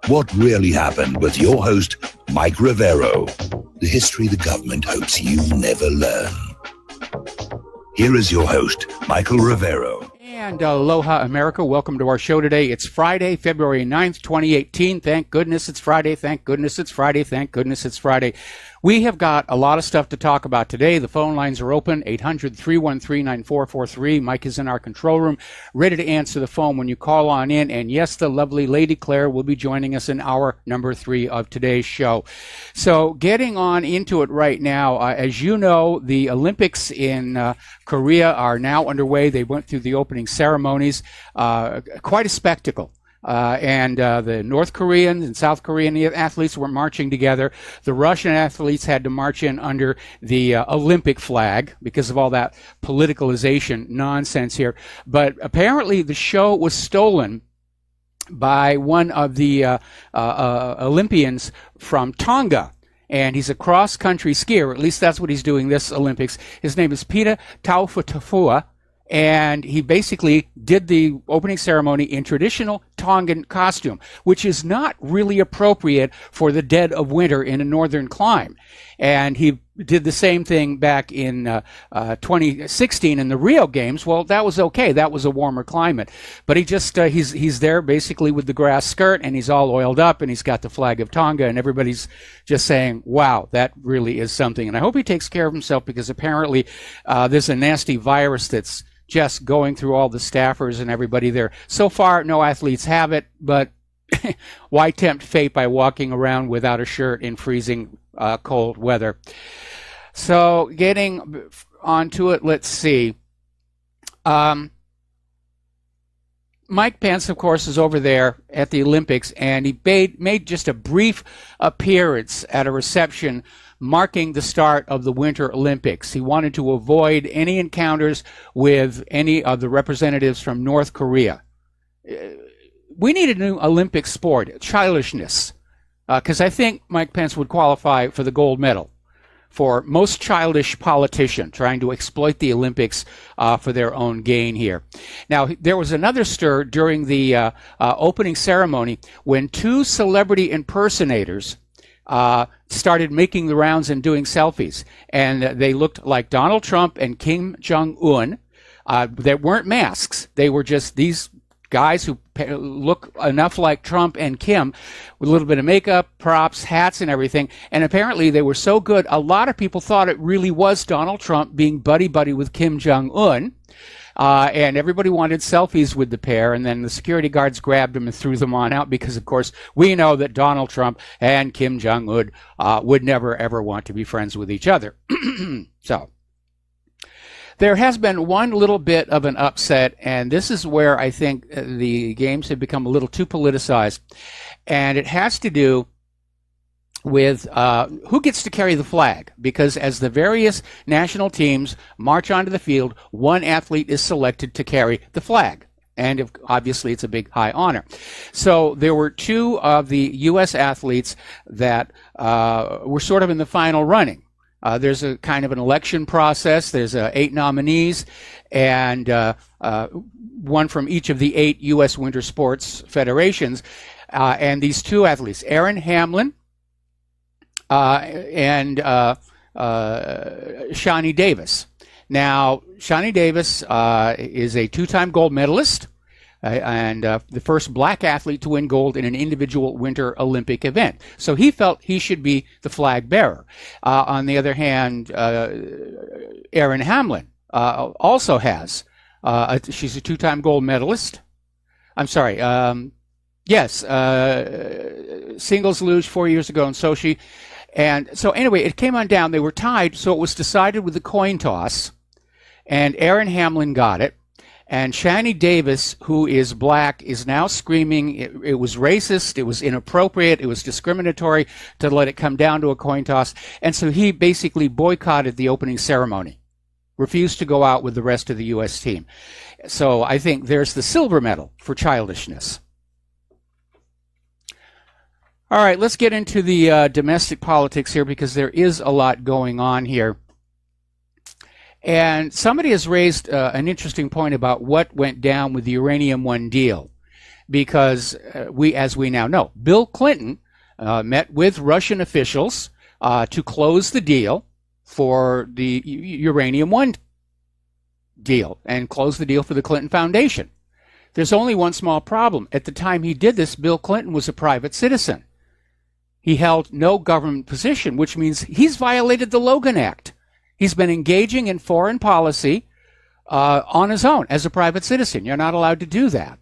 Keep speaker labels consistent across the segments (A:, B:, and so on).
A: What really happened with your host, Mike Rivero. The history the government hopes you never learn. Here is your host, Michael Rivero.
B: And aloha, America. Welcome to our show today. It's Friday, February 9th, 2018. Thank goodness it's Friday. Thank goodness it's Friday. Thank goodness it's Friday. We have got a lot of stuff to talk about today. The phone lines are open, 800-313-9443. Mike is in our control room, ready to answer the phone when you call on in. And yes, the lovely Lady Claire will be joining us in hour number 3 of today's show. So getting on into it right now, as you know, the Olympics in Korea are now underway. They went through the opening ceremonies. Quite a spectacle. And the North Korean and South Korean athletes were marching together. The Russian athletes had to march in under the Olympic flag because of all that politicalization nonsense here. But apparently the show was stolen by one of the Olympians from Tonga. And he's a cross-country skier, or at least that's what he's doing this Olympics. His name is Peter Taufutafua. And he basically did the opening ceremony in traditional Tongan costume, which is not really appropriate for the dead of winter in a northern clime. And he did the same thing back in 2016 in the Rio Games. Well, that was okay. That was a warmer climate. But he just he's there basically with the grass skirt, and he's all oiled up, and he's got the flag of Tonga, and everybody's just saying, wow, that really is something. And I hope he takes care of himself, because apparently there's a nasty virus that's just going through all the staffers and everybody there. So far, no athletes have it, but why tempt fate by walking around without a shirt in freezing cold weather? So getting onto it, let's see. Mike Pence, of course, is over there at the Olympics, and he made just a brief appearance at a reception marking the start of the Winter Olympics. He wanted to avoid any encounters with any of the representatives from North Korea. We need a new Olympic sport, childishness, because I think Mike Pence would qualify for the gold medal for most childish politician trying to exploit the Olympics for their own gain here. Now, there was another stir during the opening ceremony when 2 celebrity impersonators started making the rounds and doing selfies. And they looked like Donald Trump and Kim Jong-un. They weren't masks. They were just these guys who look enough like Trump and Kim with a little bit of makeup, props, hats, and everything. And apparently they were so good, a lot of people thought it really was Donald Trump being buddy-buddy with Kim Jong-un. And everybody wanted selfies with the pair, and then the security guards grabbed them and threw them on out because, of course, we know that Donald Trump and Kim Jong-un would never, ever want to be friends with each other. So there has been one little bit of an upset, and this is where I think the games have become a little too politicized, and it has to do with who gets to carry the flag, because as the various national teams march onto the field, one athlete is selected to carry the flag. And obviously it's a big, high honor. So there were 2 of the U.S. athletes that were sort of in the final running. There's a kind of an election process. There's 8 nominees, and one from each of the 8 U.S. winter sports federations. And these 2 athletes, Aaron Hamlin, and Shani Davis. Now, Shani Davis is a 2-time gold medalist and the first black athlete to win gold in an individual Winter Olympic event. So he felt he should be the flag bearer. On the other hand, Aaron Hamlin also has, she's a 2-time gold medalist. I'm sorry, singles luge 4 years ago in Sochi. And so anyway, it came on down. They were tied, so it was decided with the coin toss. And Aaron Hamlin got it. And Shani Davis, who is black, is now screaming it was racist, it was inappropriate, it was discriminatory to let it come down to a coin toss. And so he basically boycotted the opening ceremony, refused to go out with the rest of the U.S. team. So I think there's the silver medal for childishness. All right, let's get into the domestic politics here, because there is a lot going on here. And somebody has raised an interesting point about what went down with the Uranium One deal. because as we now know, Bill Clinton met with Russian officials to close the deal for the Uranium One deal and close the deal for the Clinton Foundation. There's only one small problem. At the time he did this, Bill Clinton was a private citizen. He held no government position, which means he's violated the Logan Act. He's been engaging in foreign policy on his own as a private citizen. You're not allowed to do that.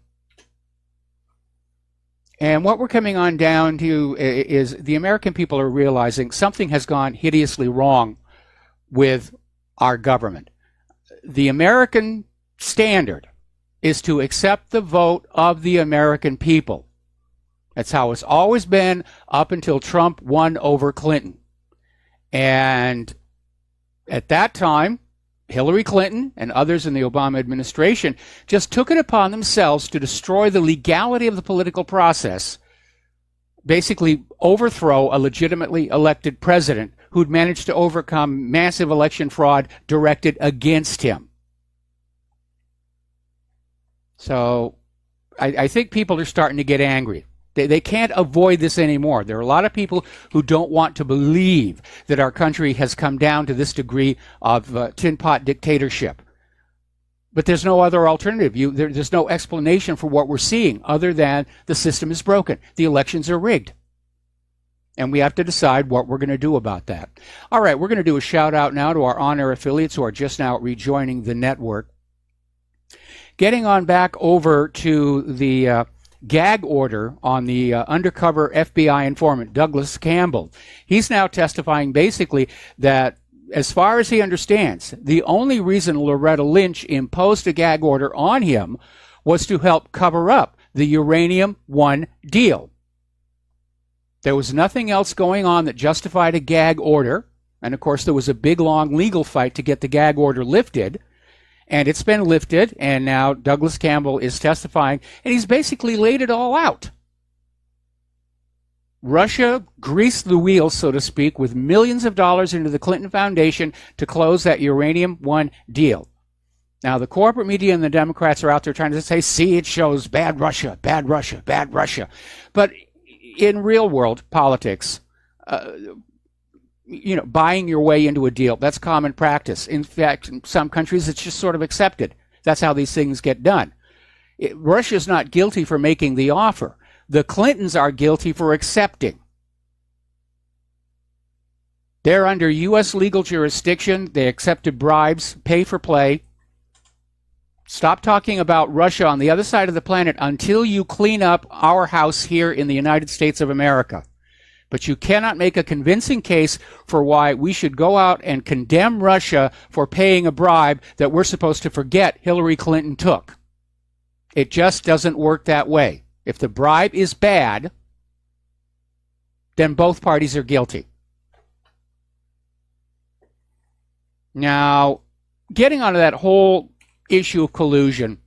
B: And what we're coming on down to is the American people are realizing something has gone hideously wrong with our government. The American standard is to accept the vote of the American people. That's how it's always been up until Trump won over Clinton. And at that time, Hillary Clinton and others in the Obama administration just took it upon themselves to destroy the legality of the political process, basically overthrow a legitimately elected president who'd managed to overcome massive election fraud directed against him. So I think people are starting to get angry. They can't avoid this anymore. There are a lot of people who don't want to believe that our country has come down to this degree of tin pot dictatorship. But there's no other alternative. There's no explanation for what we're seeing other than the system is broken. The elections are rigged. And we have to decide what we're going to do about that. All right, we're going to do a shout out now to our on-air affiliates who are just now rejoining the network. Getting on back over to the gag order on the undercover FBI informant, Douglas Campbell. He's now testifying basically that, as far as he understands, the only reason Loretta Lynch imposed a gag order on him was to help cover up the Uranium One deal. There was nothing else going on that justified a gag order. And of course, there was a big, long legal fight to get the gag order lifted. And it's been lifted, and now Douglas Campbell is testifying, and he's basically laid it all out. Russia greased the wheels, so to speak, with millions of dollars into the Clinton Foundation to close that Uranium One deal. Now, the corporate media and the Democrats are out there trying to say, see, it shows bad Russia, bad Russia, bad Russia. But in real-world politics, buying your way into a deal, that's common practice. In fact, in some countries, it's just sort of accepted. That's how these things get done. Russia's not guilty for making the offer. The Clintons are guilty for accepting. They're under U.S. legal jurisdiction. They accepted bribes, pay for play. Stop talking about Russia on the other side of the planet until you clean up our house here in the United States of America. But you cannot make a convincing case for why we should go out and condemn Russia for paying a bribe that we're supposed to forget Hillary Clinton took. It just doesn't work that way. If the bribe is bad, then both parties are guilty. Now, getting onto that whole issue of collusion,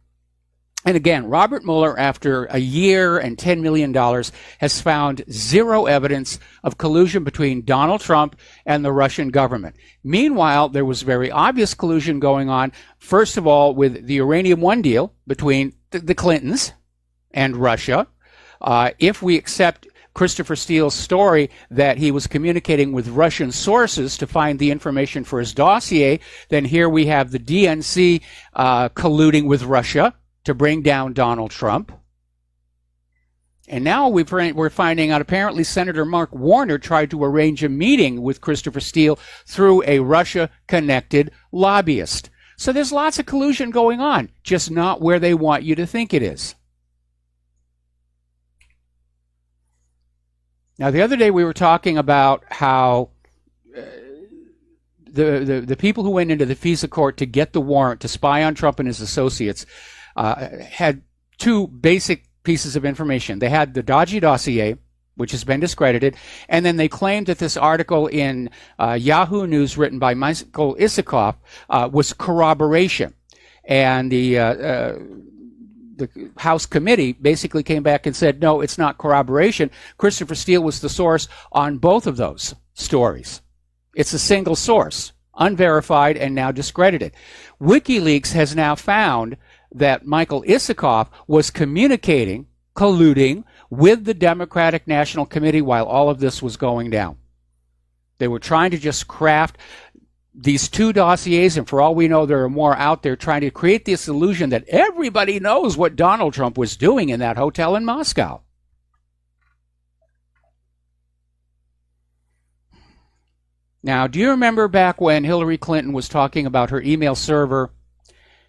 B: and again, Robert Mueller, after a year and $10 million, has found zero evidence of collusion between Donald Trump and the Russian government. Meanwhile, there was very obvious collusion going on, first of all, with the Uranium One deal between the Clintons and Russia. If we accept Christopher Steele's story that he was communicating with Russian sources to find the information for his dossier, then here we have the DNC colluding with Russia to bring down Donald Trump. And now we're finding out apparently Senator Mark Warner tried to arrange a meeting with Christopher Steele through a Russia-connected lobbyist. So there's lots of collusion going on, just not where they want you to think it is. Now, the other day we were talking about how the people who went into the FISA court to get the warrant to spy on Trump and his associates had two basic pieces of information. They had the dodgy dossier, which has been discredited, and then they claimed that this article in Yahoo News written by Michael Isikoff was corroboration. And the House committee basically came back and said, no, it's not corroboration. Christopher Steele was the source on both of those stories. It's a single source, unverified and now discredited. WikiLeaks has now found that Michael Isikoff was communicating colluding with the Democratic National Committee while all of this was going down. They were trying to just craft these two dossiers, and for all we know, there are more out there trying to create this illusion that everybody knows what Donald Trump was doing in that hotel in Moscow. Now, do you remember back when Hillary Clinton was talking about her email server,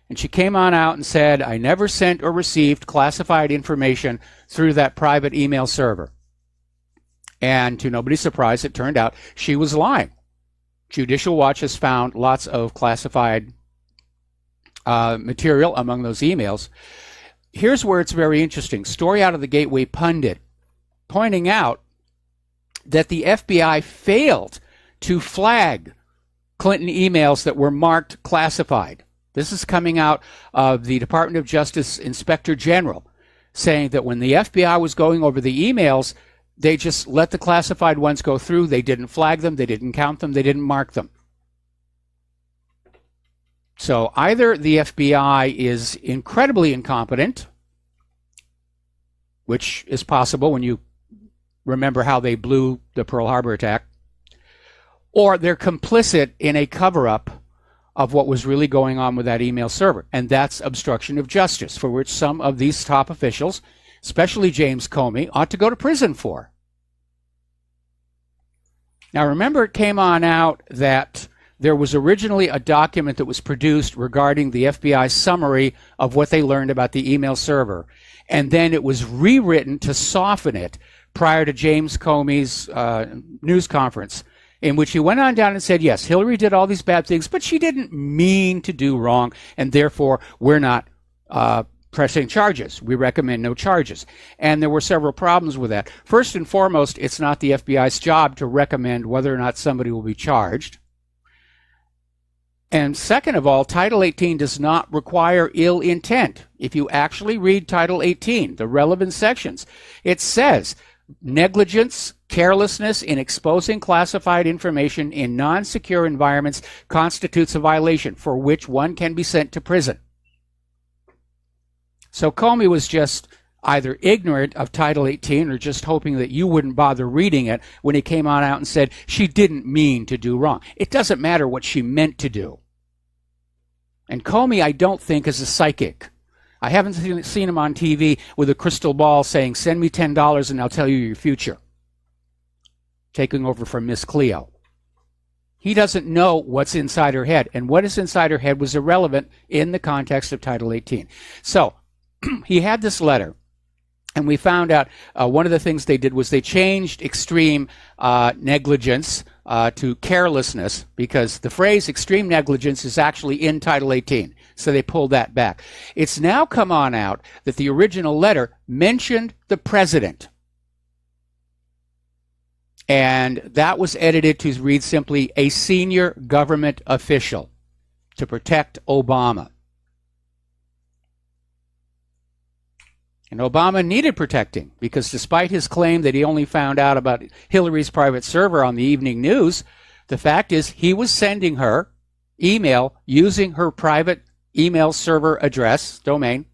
B: and she came on out and said, I never sent or received classified information through that private email server? And to nobody's surprise, it turned out she was lying. Judicial Watch has found lots of classified material among those emails. Here's where it's very interesting. Story out of the Gateway Pundit pointing out that the FBI failed to flag Clinton emails that were marked classified. This is coming out of the Department of Justice Inspector General, saying that when the FBI was going over the emails, they just let the classified ones go through. They didn't flag them. They didn't count them. They didn't mark them. So either the FBI is incredibly incompetent, which is possible when you remember how they blew the Pearl Harbor attack, or they're complicit in a cover-up of what was really going on with that email server. And that's obstruction of justice, for which some of these top officials, especially James Comey, ought to go to prison for. Now, remember, it came on out that there was originally a document that was produced regarding the FBI's summary of what they learned about the email server. And then it was rewritten to soften it prior to James Comey's news conference, in which he went on down and said, yes, Hillary did all these bad things, but she didn't mean to do wrong, and therefore we're not pressing charges. We recommend no charges. And there were several problems with that. First and foremost, it's not the FBI's job to recommend whether or not somebody will be charged. And second of all, Title 18 does not require ill intent. If you actually read Title 18, the relevant sections, it says negligence, carelessness in exposing classified information in non-secure environments constitutes a violation for which one can be sent to prison. So Comey was just either ignorant of Title 18 or just hoping that you wouldn't bother reading it when he came on out and said she didn't mean to do wrong. It doesn't matter what she meant to do. And Comey, I don't think, is a psychic. I haven't seen him on TV with a crystal ball saying, send me $10 and I'll tell you your future. Taking over from Miss Cleo. He doesn't know what's inside her head. And what is inside her head was irrelevant in the context of Title 18. So he had this letter. And we found out one of the things they did was they changed extreme negligence to carelessness, because the phrase extreme negligence is actually in Title 18. So they pulled that back. It's now come on out that the original letter mentioned the president. And that was edited to read simply, a senior government official, to protect Obama. And Obama needed protecting, because despite his claim that he only found out about Hillary's private server on the evening news, the fact is he was sending her email using her private email server address, domain,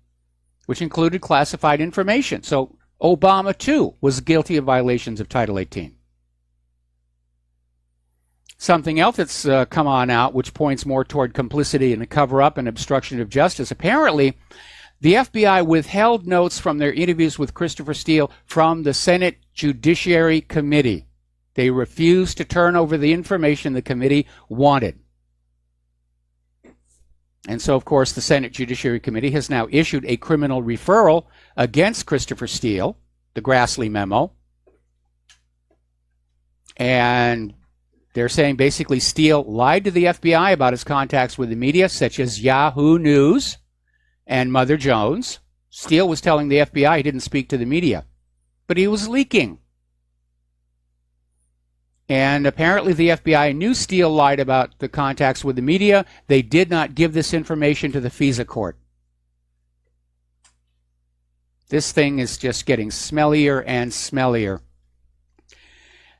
B: which included classified information. So Obama, too, was guilty of violations of Title 18. Something else that's come on out, which points more toward complicity in the cover-up and obstruction of justice. Apparently, the FBI withheld notes from their interviews with Christopher Steele from the Senate Judiciary Committee. They refused to turn over the information the committee wanted. And so, of course, the Senate Judiciary Committee has now issued a criminal referral against Christopher Steele, the Grassley memo. And they're saying basically Steele lied to the FBI about his contacts with the media, such as Yahoo News and Mother Jones. Steele was telling the FBI he didn't speak to the media, but he was leaking. And apparently the FBI knew Steele lied about the contacts with the media. They did not give this information to the FISA court. This thing is just getting smellier and smellier.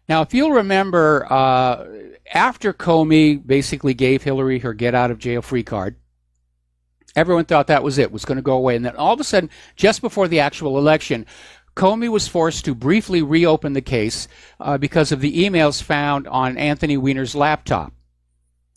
B: Now, if you'll remember, after Comey basically gave Hillary her get-out-of-jail-free card, Everyone thought that was it, was going to go away. And then all of a sudden, just before the actual election, Comey was forced to briefly reopen the case because of the emails found on Anthony Weiner's laptop.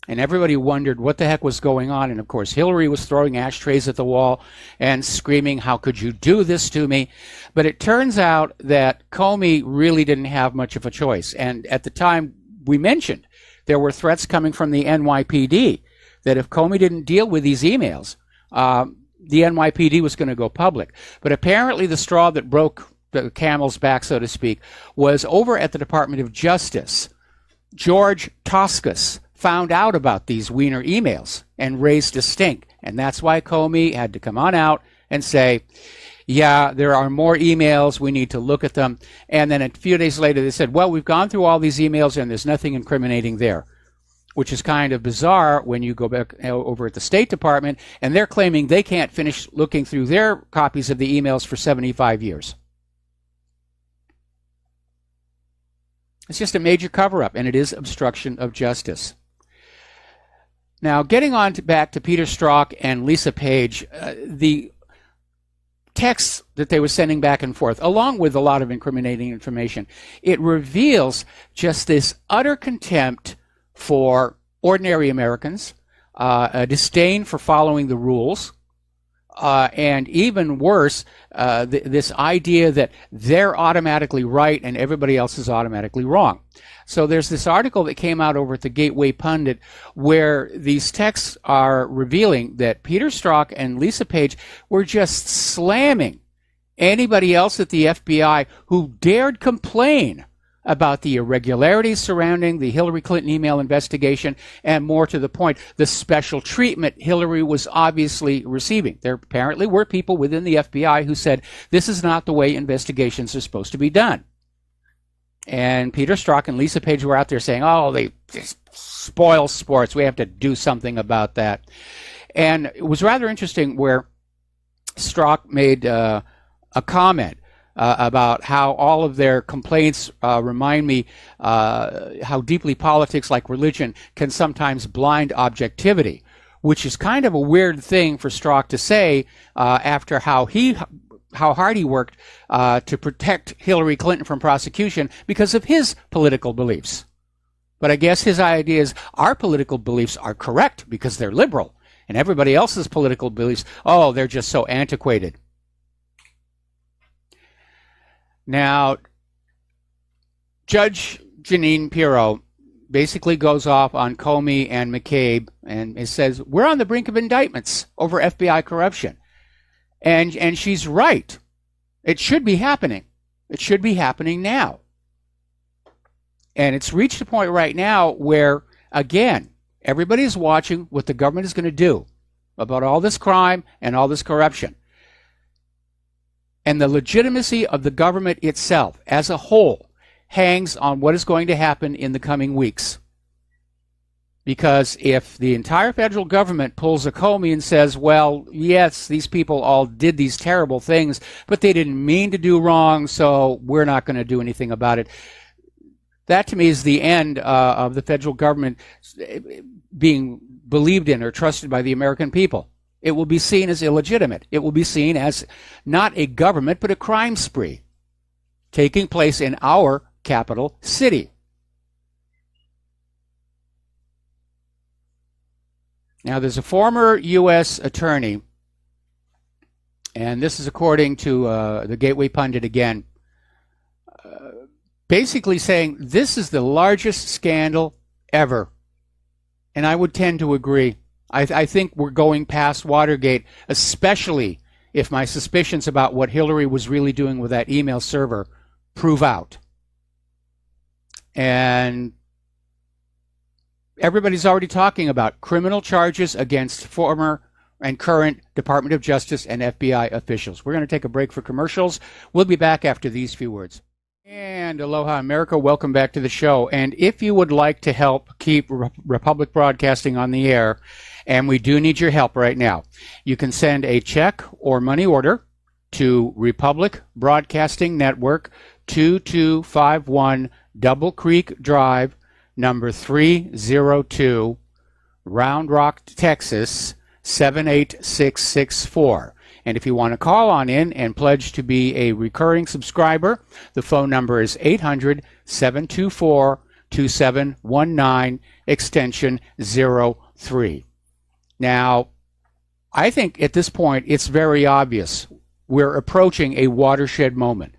B: And everybody wondered what the heck was going on. And of course, Hillary was throwing ashtrays at the wall and screaming, "How could you do this to me?" But it turns out that Comey really didn't have much of a choice. And at the time we mentioned, there were threats coming from the NYPD that if Comey didn't deal with these emails, the NYPD was going to go public. But apparently the straw that broke the camel's back, so to speak, was over at the Department of Justice. George Toscas found out about these Weiner emails and raised a stink. And that's why Comey had to come on out and say, yeah, there are more emails. We need to look at them. And then a few days later, they said, well, we've gone through all these emails and there's nothing incriminating there, which is kind of bizarre when you go back over at the State Department and they're claiming they can't finish looking through their copies of the emails for 75 years. It's just a major cover-up, and it is obstruction of justice. Now, getting on back to Peter Strzok and Lisa Page, the texts that they were sending back and forth, along with a lot of incriminating information, it reveals just this utter contempt for ordinary Americans, a disdain for following the rules, and even worse, this idea that they're automatically right and everybody else is automatically wrong. So there's this article that came out over at the Gateway Pundit where these texts are revealing that Peter Strzok and Lisa Page were just slamming anybody else at the FBI who dared complain about the irregularities surrounding the Hillary Clinton email investigation, and more to the point, the special treatment Hillary was obviously receiving. There apparently were people within the FBI who said, this is not the way investigations are supposed to be done. And Peter Strzok and Lisa Page were out there saying, oh, they just spoil sports. We have to do something about that. And it was rather interesting where Strzok made a comment about how all of their complaints remind me how deeply politics, like religion, can sometimes blind objectivity, which is kind of a weird thing for Strzok to say after how hard he worked to protect Hillary Clinton from prosecution because of his political beliefs. But I guess his idea is our political beliefs are correct because they're liberal, and everybody else's political beliefs, oh, they're just so antiquated. Now, Judge Jeanine Pirro basically goes off on Comey and McCabe and it says, we're on the brink of indictments over FBI corruption. And she's right. It should be happening. It should be happening now. And it's reached a point right now where, again, everybody's watching what the government is going to do about all this crime and all this corruption. And the legitimacy of the government itself as a whole hangs on what is going to happen in the coming weeks. Because if the entire federal government pulls a Comey and says, well, yes, these people all did these terrible things, but they didn't mean to do wrong, so we're not going to do anything about it. That, to me, is the end of the federal government being believed in or trusted by the American people. It will be seen as illegitimate. It will be seen as not a government, but a crime spree taking place in our capital city. Now, there's a former U.S. attorney, and this is according to the Gateway Pundit again, basically saying this is the largest scandal ever. And I would tend to agree. I think we're going past Watergate, especially if my suspicions about what Hillary was really doing with that email server prove out. And everybody's already talking about criminal charges against former and current Department of Justice and FBI officials. We're going to take a break for commercials. We'll be back after these few words. And aloha, America. Welcome back to the show. And if you would like to help keep Republic Broadcasting on the air, and we do need your help right now, you can send a check or money order to Republic Broadcasting Network, 2251 Double Creek Drive, number 302, Round Rock, Texas, 78664. And if you want to call on in and pledge to be a recurring subscriber, the phone number is 800-724-2719, extension 03. Now, I think at this point it's very obvious we're approaching a watershed moment.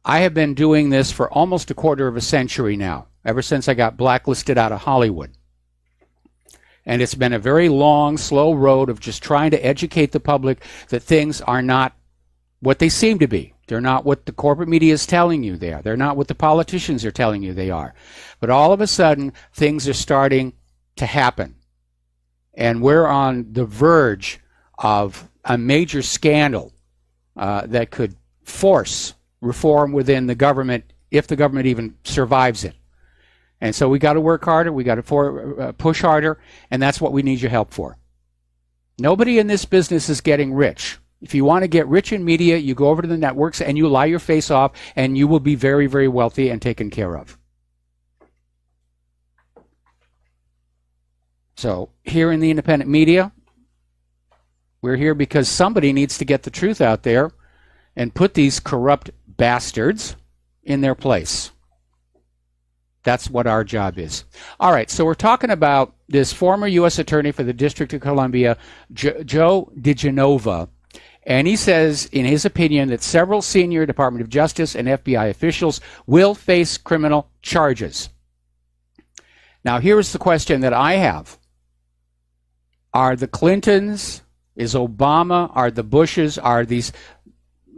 B: I have been doing this for almost a quarter of a century now, ever since I got blacklisted out of Hollywood. And it's been a very long, slow road of just trying to educate the public that things are not what they seem to be. They're not what the corporate media is telling you they are. They're not what the politicians are telling you they are. But all of a sudden, things are starting to happen. And we're on the verge of a major scandal that could force reform within the government, if the government even survives it. And so we got to work harder, we got to push harder, and that's what we need your help for. Nobody in this business is getting rich. If you want to get rich in media, you go over to the networks and you lie your face off, and you will be very, very wealthy and taken care of. So here in the independent media, we're here because somebody needs to get the truth out there and put these corrupt bastards in their place. That's what our job is. All right, so we're talking about this former U.S. Attorney for the District of Columbia, Joe DiGenova, and he says, in his opinion, that several senior Department of Justice and FBI officials will face criminal charges. Now, here's the question that I have. Are the Clintons, is Obama, are the Bushes, are these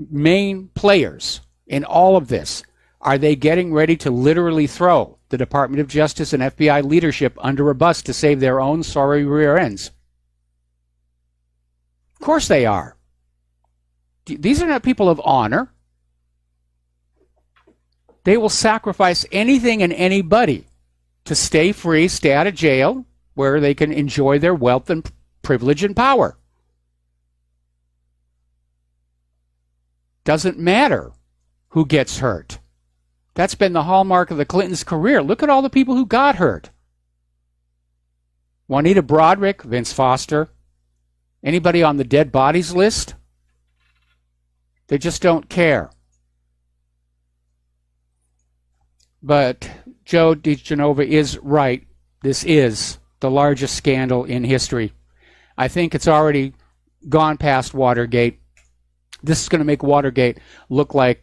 B: main players in all of this, are they getting ready to literally throw the Department of Justice and FBI leadership under a bus to save their own sorry rear ends? Of course they are. These are not people of honor. They will sacrifice anything and anybody to stay free, stay out of jail, where they can enjoy their wealth and privilege and power. Doesn't matter who gets hurt. That's been the hallmark of the Clintons' career. Look at all the people who got hurt. Juanita Broderick, Vince Foster, anybody on the dead bodies list? They just don't care. But Joe DiGenova is right. This is the largest scandal in history. I think it's already gone past Watergate. This is going to make Watergate look like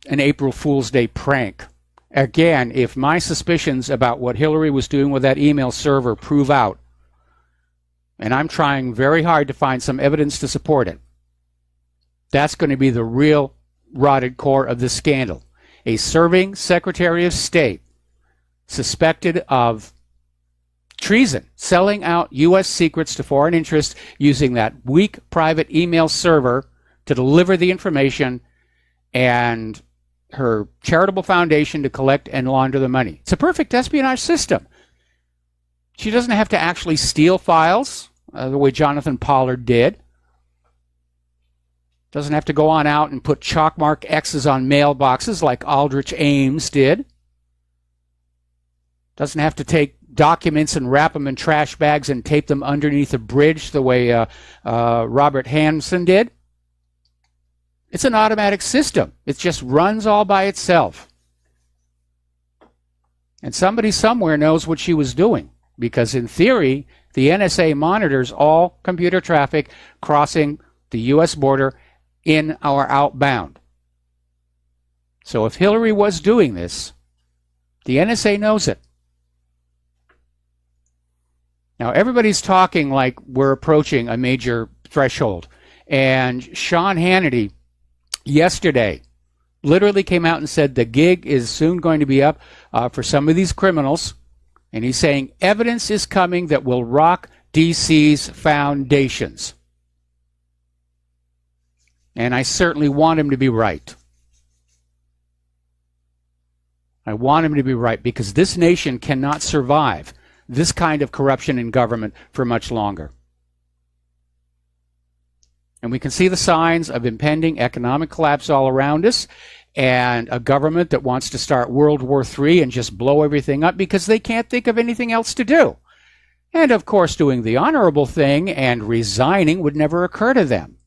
B: an April Fool's Day prank. Again, if my suspicions about what Hillary was doing with that email server prove out, and I'm trying very hard to find some evidence to support it, that's going to be the real rotted core of this scandal. A serving Secretary of State suspected of treason, selling out U.S. secrets to foreign interests using that weak private email server to deliver the information, and her charitable foundation to collect and launder the money. It's a perfect espionage system. She doesn't have to actually steal files the way Jonathan Pollard did. Doesn't have to go on out and put chalkmark X's on mailboxes like Aldrich Ames did. Doesn't have to take documents and wrap them in trash bags and tape them underneath a bridge the way Robert Hansen did. It's an automatic system. It just runs all by itself. And somebody somewhere knows what she was doing, because in theory, the NSA monitors all computer traffic crossing the U.S. border in or outbound. So if Hillary was doing this, the NSA knows it. Now, everybody's talking like we're approaching a major threshold. And Sean Hannity yesterday literally came out and said the gig is soon going to be up for some of these criminals. And he's saying evidence is coming that will rock DC's foundations. And I certainly want him to be right. I want him to be right, because this nation cannot survive this kind of corruption in government for much longer. And we can see the signs of impending economic collapse all around us, and a government that wants to start World War III and just blow everything up because they can't think of anything else to do. And of course, doing the honorable thing and resigning would never occur to them.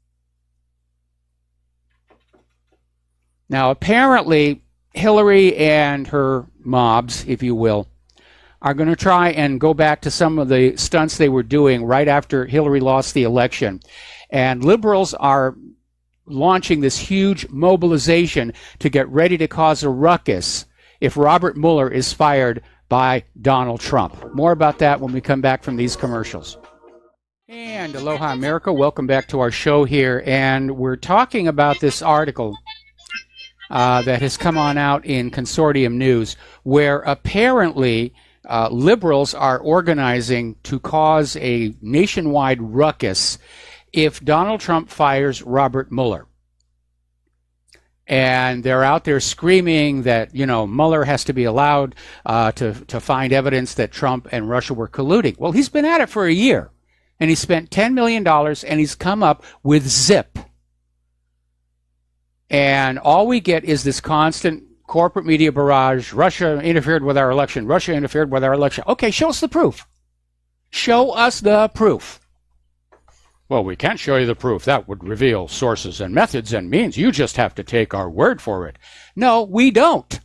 B: Now, apparently, Hillary and her mobs, if you will, are going to try and go back to some of the stunts they were doing right after Hillary lost the election. And liberals are launching this huge mobilization to get ready to cause a ruckus if Robert Mueller is fired by Donald Trump. More about that when we come back from these commercials. And aloha America, welcome back to our show here. And we're talking about this article that has come on out in Consortium News, where apparently liberals are organizing to cause a nationwide ruckus if Donald Trump fires Robert Mueller. And they're out there screaming that, Mueller has to be allowed to find evidence that Trump and Russia were colluding. Well, he's been at it for a year, and he spent $10 million, and he's come up with zip. And all we get is this constant corporate media barrage. Russia interfered with our election. Russia interfered with our election. Okay, show us the proof. Show us the proof. Well, we can't show you the proof. That would reveal sources and methods and means. You just have to take our word for it. No, we don't.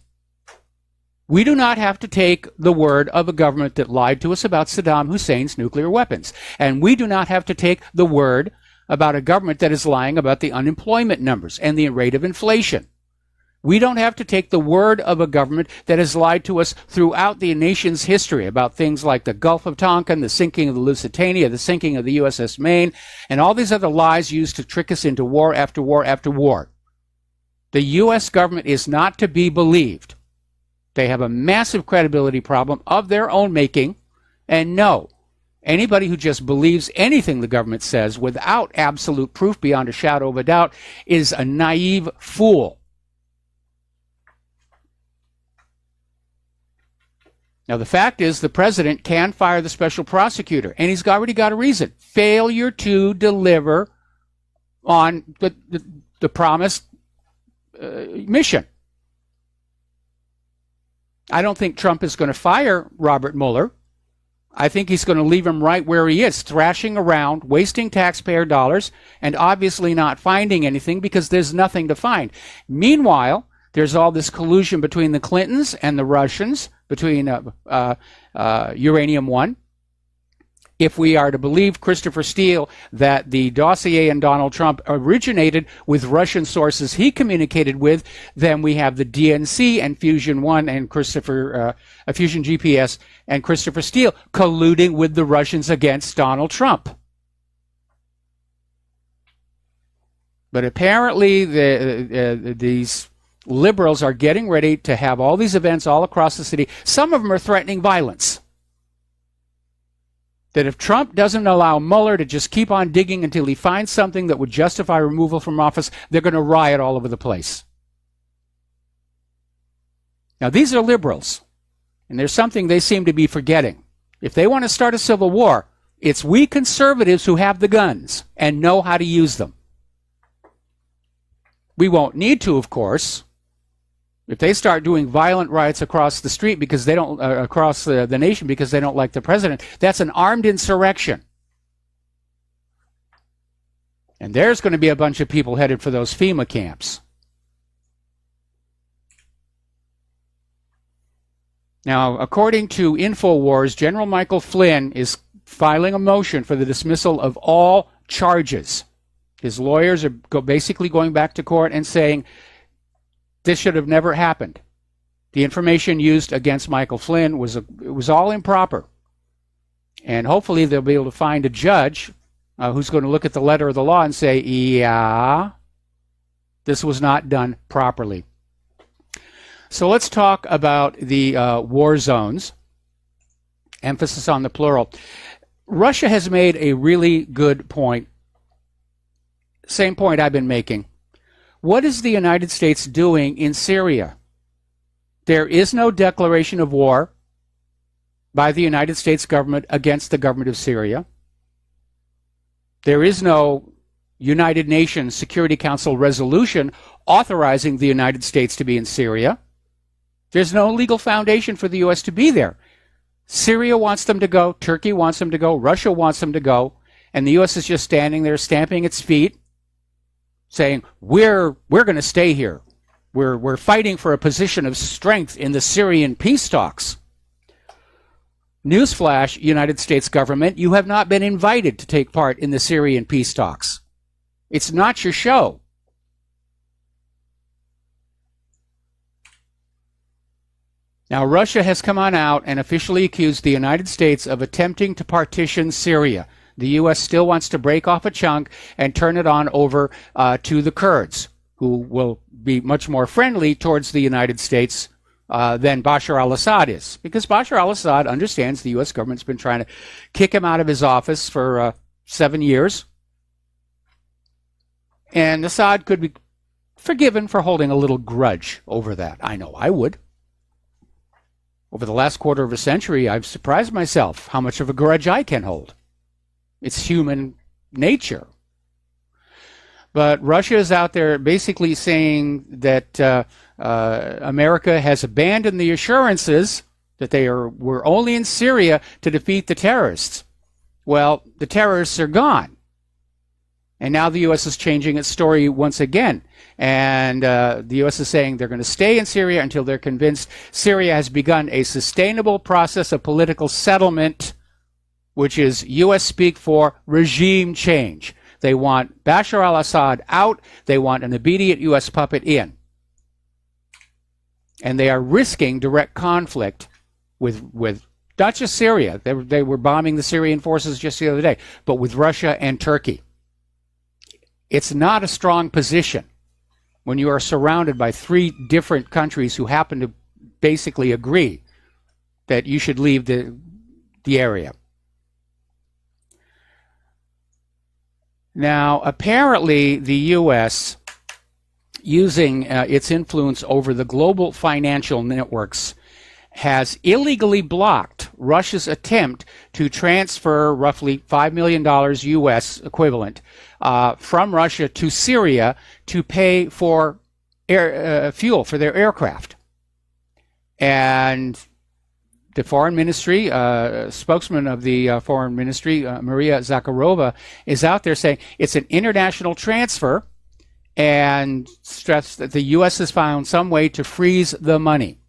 B: We do not have to take the word of a government that lied to us about Saddam Hussein's nuclear weapons. And we do not have to take the word about a government that is lying about the unemployment numbers and the rate of inflation. We don't have to take the word of a government that has lied to us throughout the nation's history about things like the Gulf of Tonkin, the sinking of the Lusitania, the sinking of the USS Maine, and all these other lies used to trick us into war after war after war. The U.S. government is not to be believed. They have a massive credibility problem of their own making, and no, anybody who just believes anything the government says without absolute proof beyond a shadow of a doubt is a naive fool. Now, the fact is the president can fire the special prosecutor, and he's already got a reason. Failure to deliver on the promised mission. I don't think Trump is going to fire Robert Mueller. I think he's going to leave him right where he is, thrashing around, wasting taxpayer dollars, and obviously not finding anything because there's nothing to find. Meanwhile, there's all this collusion between the Clintons and the Russians, between Uranium One. If we are to believe Christopher Steele that the dossier in Donald Trump originated with Russian sources he communicated with, then we have the DNC and Fusion One and Fusion GPS and Christopher Steele colluding with the Russians against Donald Trump. But apparently these liberals are getting ready to have all these events all across the city. Some of them are threatening violence. That if Trump doesn't allow Mueller to just keep on digging until he finds something that would justify removal from office, they're going to riot all over the place. Now, these are liberals, and there's something they seem to be forgetting. If they want to start a civil war, it's we conservatives who have the guns and know how to use them. We won't need to, of course. If they start doing violent riots across the street because they don't, across the nation because they don't like the president, that's an armed insurrection. And there's going to be a bunch of people headed for those FEMA camps. Now, according to InfoWars, General Michael Flynn is filing a motion for the dismissal of all charges. His lawyers are basically going back to court and saying, this should have never happened. The information used against Michael Flynn was all improper. And hopefully they'll be able to find a judge who's going to look at the letter of the law and say, yeah, this was not done properly. So let's talk about the war zones. Emphasis on the plural. Russia has made a really good point. Same point I've been making. What is the United States doing in Syria? There is no declaration of war by the United States government against the government of Syria. There is no United Nations Security Council resolution authorizing the United States to be in Syria. There's no legal foundation for the U.S. to be there. Syria wants them to go. Turkey wants them to go. Russia wants them to go. And the U.S. is just standing there stamping its feet, saying, we're going to stay here. We're fighting for a position of strength in the Syrian peace talks. Newsflash, United States government, you have not been invited to take part in the Syrian peace talks. It's not your show. Now, Russia has come on out and officially accused the United States of attempting to partition Syria. The U.S. still wants to break off a chunk and turn it on over to the Kurds, who will be much more friendly towards the United States than Bashar al-Assad is. Because Bashar al-Assad understands the U.S. government's been trying to kick him out of his office for 7 years. And Assad could be forgiven for holding a little grudge over that. I know I would. Over the last quarter of a century, I've surprised myself how much of a grudge I can hold. It's human nature. But Russia is out there basically saying that America has abandoned the assurances that we're only in Syria to defeat the terrorists. Well, the terrorists are gone. And now the U.S. is changing its story once again. And the U.S. is saying they're going to stay in Syria until they're convinced Syria has begun a sustainable process of political settlement, which is U.S. speak for regime change. They want Bashar al-Assad out. They want an obedient U.S. puppet in. And they are risking direct conflict with not just Syria. They were bombing the Syrian forces just the other day, but with Russia and Turkey. It's not a strong position when you are surrounded by 3 different countries who happen to basically agree that you should leave the area. Now, apparently, the U.S., using its influence over the global financial networks, has illegally blocked Russia's attempt to transfer roughly $5 million U.S. equivalent from Russia to Syria to pay for fuel for their aircraft. And the foreign ministry, spokesman of the foreign ministry, Maria Zakharova, is out there saying it's an international transfer and stressed that the U.S. has found some way to freeze the money.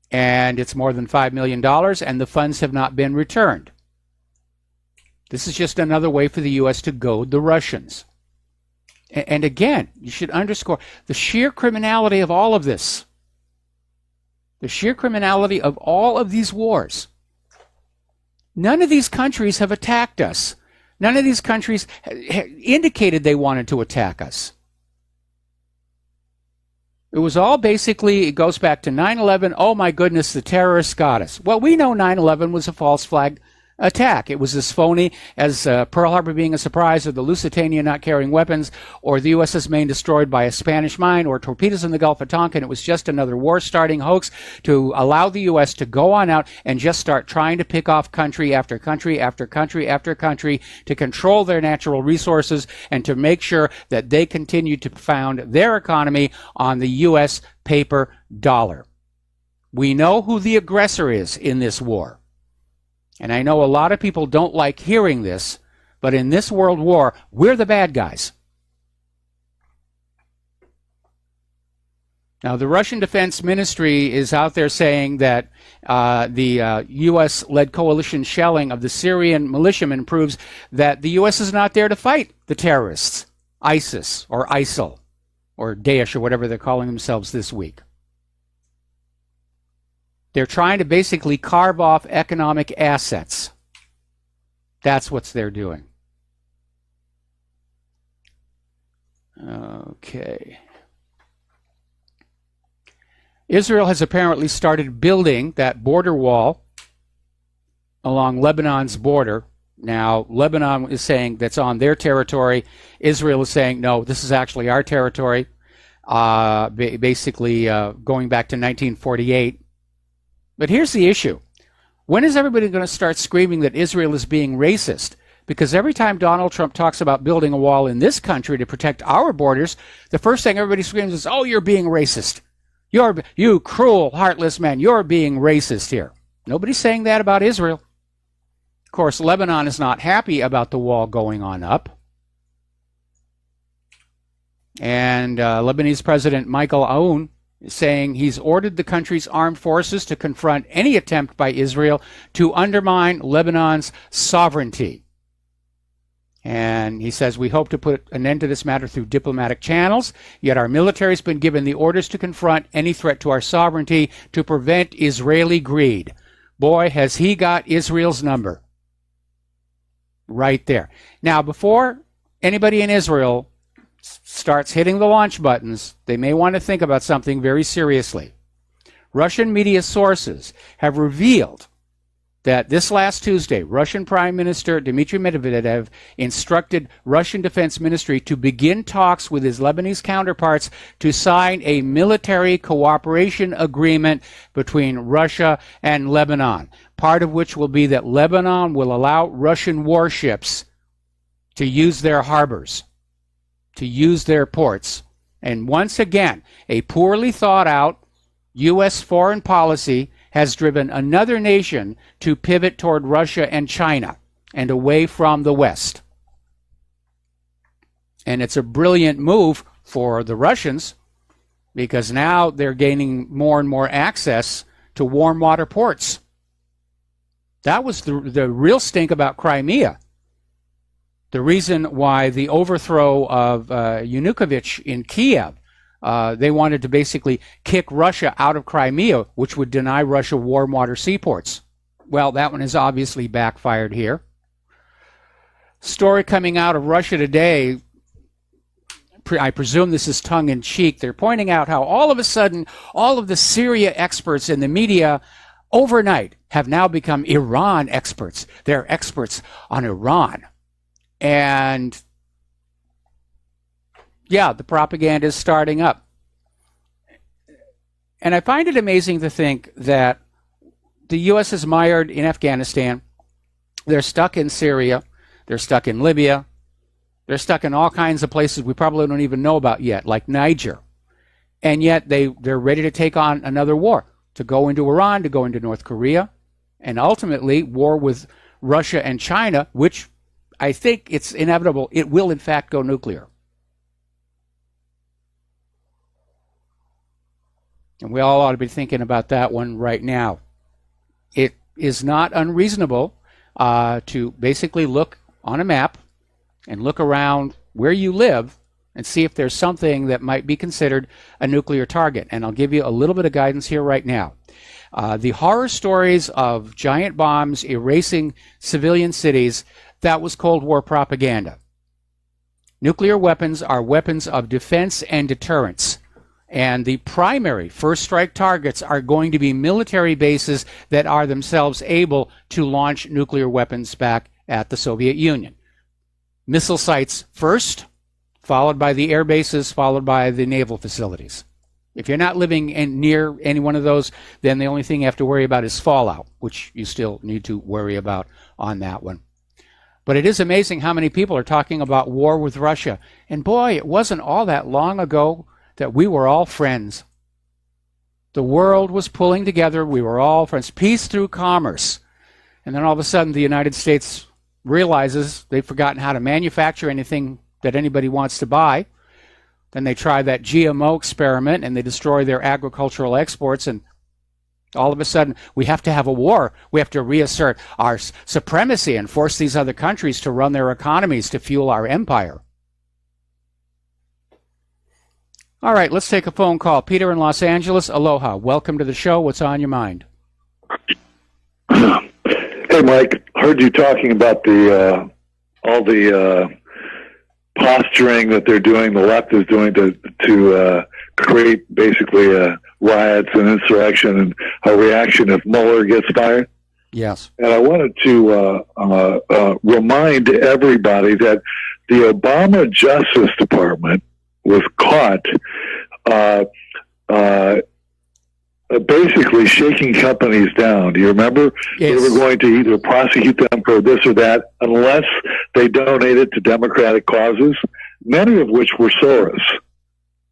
B: And it's more than $5 million, and the funds have not been returned. This is just another way for the U.S. to goad the Russians. And again, you should underscore the sheer criminality of all of this. The sheer criminality of all of these wars. None of these countries have attacked us. None of these countries indicated they wanted to attack us. It was all basically, it goes back to 9/11, oh my goodness, the terrorists got us. Well, we know 9/11 was a false flag attack. It was as phony as Pearl Harbor being a surprise, or the Lusitania not carrying weapons, or the USS Maine destroyed by a Spanish mine, or torpedoes in the Gulf of Tonkin. It was just another war-starting hoax to allow the U.S. to go on out and just start trying to pick off country after country after country after country to control their natural resources and to make sure that they continue to found their economy on the U.S. paper dollar. We know who the aggressor is in this war. And I know a lot of people don't like hearing this, but in this world war, we're the bad guys. Now, the Russian Defense Ministry is out there saying that the U.S.-led coalition shelling of the Syrian militiamen proves that the U.S. is not there to fight the terrorists, ISIS or ISIL or Daesh or whatever they're calling themselves this week. They're trying to basically carve off economic assets. That's what they're doing. Okay. Israel has apparently started building that border wall along Lebanon's border. Now, Lebanon is saying that's on their territory. Israel is saying, no, this is actually our territory. Basically going back to 1948. But here's the issue. When is everybody going to start screaming that Israel is being racist? Because every time Donald Trump talks about building a wall in this country to protect our borders, the first thing everybody screams is, oh, you're being racist. You cruel, heartless man, you're being racist here. Nobody's saying that about Israel. Of course, Lebanon is not happy about the wall going on up. And Lebanese President Michael Aoun is saying he's ordered the country's armed forces to confront any attempt by Israel to undermine Lebanon's sovereignty. And he says, we hope to put an end to this matter through diplomatic channels, yet our military has been given the orders to confront any threat to our sovereignty to prevent Israeli greed. Boy, has he got Israel's number. Right there. Now, before anybody in Israel starts hitting the launch buttons, they may want to think about something very seriously. Russian media sources have revealed that this last Tuesday, Russian Prime Minister Dmitry Medvedev instructed Russian Defense Ministry to begin talks with his Lebanese counterparts to sign a military cooperation agreement between Russia and Lebanon, part of which will be that Lebanon will allow Russian warships to use their harbors, to use their ports. And once again, a poorly thought out U.S. foreign policy has driven another nation to pivot toward Russia and China and away from the West. And it's a brilliant move for the Russians because now they're gaining more and more access to warm water ports. That was the real stink about Crimea. The reason why the overthrow of Yanukovych in Kiev, they wanted to basically kick Russia out of Crimea, which would deny Russia warm water seaports. Well, that one has obviously backfired here. Story coming out of Russia today, I presume this is tongue-in-cheek. They're pointing out how all of a sudden, all of the Syria experts in the media overnight have now become Iran experts. They're experts on Iran. And yeah, the propaganda is starting up. And I find it amazing to think that the U.S. is mired in Afghanistan. They're stuck in Syria. They're stuck in Libya. They're stuck in all kinds of places we probably don't even know about yet, like Niger. And yet they're ready to take on another war, to go into Iran, to go into North Korea, and ultimately war with Russia and China, which I think it's inevitable. It will, in fact, go nuclear. And we all ought to be thinking about that one right now. It is not unreasonable to basically look on a map and look around where you live and see if there's something that might be considered a nuclear target. And I'll give you a little bit of guidance here right now. The horror stories of giant bombs erasing civilian cities, that was Cold War propaganda. Nuclear weapons are weapons of defense and deterrence. And the primary first strike targets are going to be military bases that are themselves able to launch nuclear weapons back at the Soviet Union. Missile sites first, followed by the air bases, followed by the naval facilities. If you're not living near any one of those, then the only thing you have to worry about is fallout, which you still need to worry about on that one. But it is amazing how many people are talking about war with Russia. And boy, it wasn't all that long ago that we were all friends. The world was pulling together. We were all friends. Peace through commerce. And then all of a sudden the United States realizes they've forgotten how to manufacture anything that anybody wants to buy. Then they try that GMO experiment and they destroy their agricultural exports, and all of a sudden we have to have a war. We have to reassert our supremacy and force these other countries to run their economies to fuel our empire. All right, let's take a phone call. Peter in Los Angeles, aloha. Welcome to the show. What's on your mind?
C: Hey, Mike. Heard you talking about all the posturing that they're doing, the left is doing to create basically riots and insurrection and a reaction if Mueller gets fired.
B: Yes.
C: And I wanted to remind everybody that the Obama Justice Department was caught basically shaking companies down. Do you remember?
B: Yes.
C: They were going to either prosecute them for this or that unless they donated to democratic causes, many of which were Soros.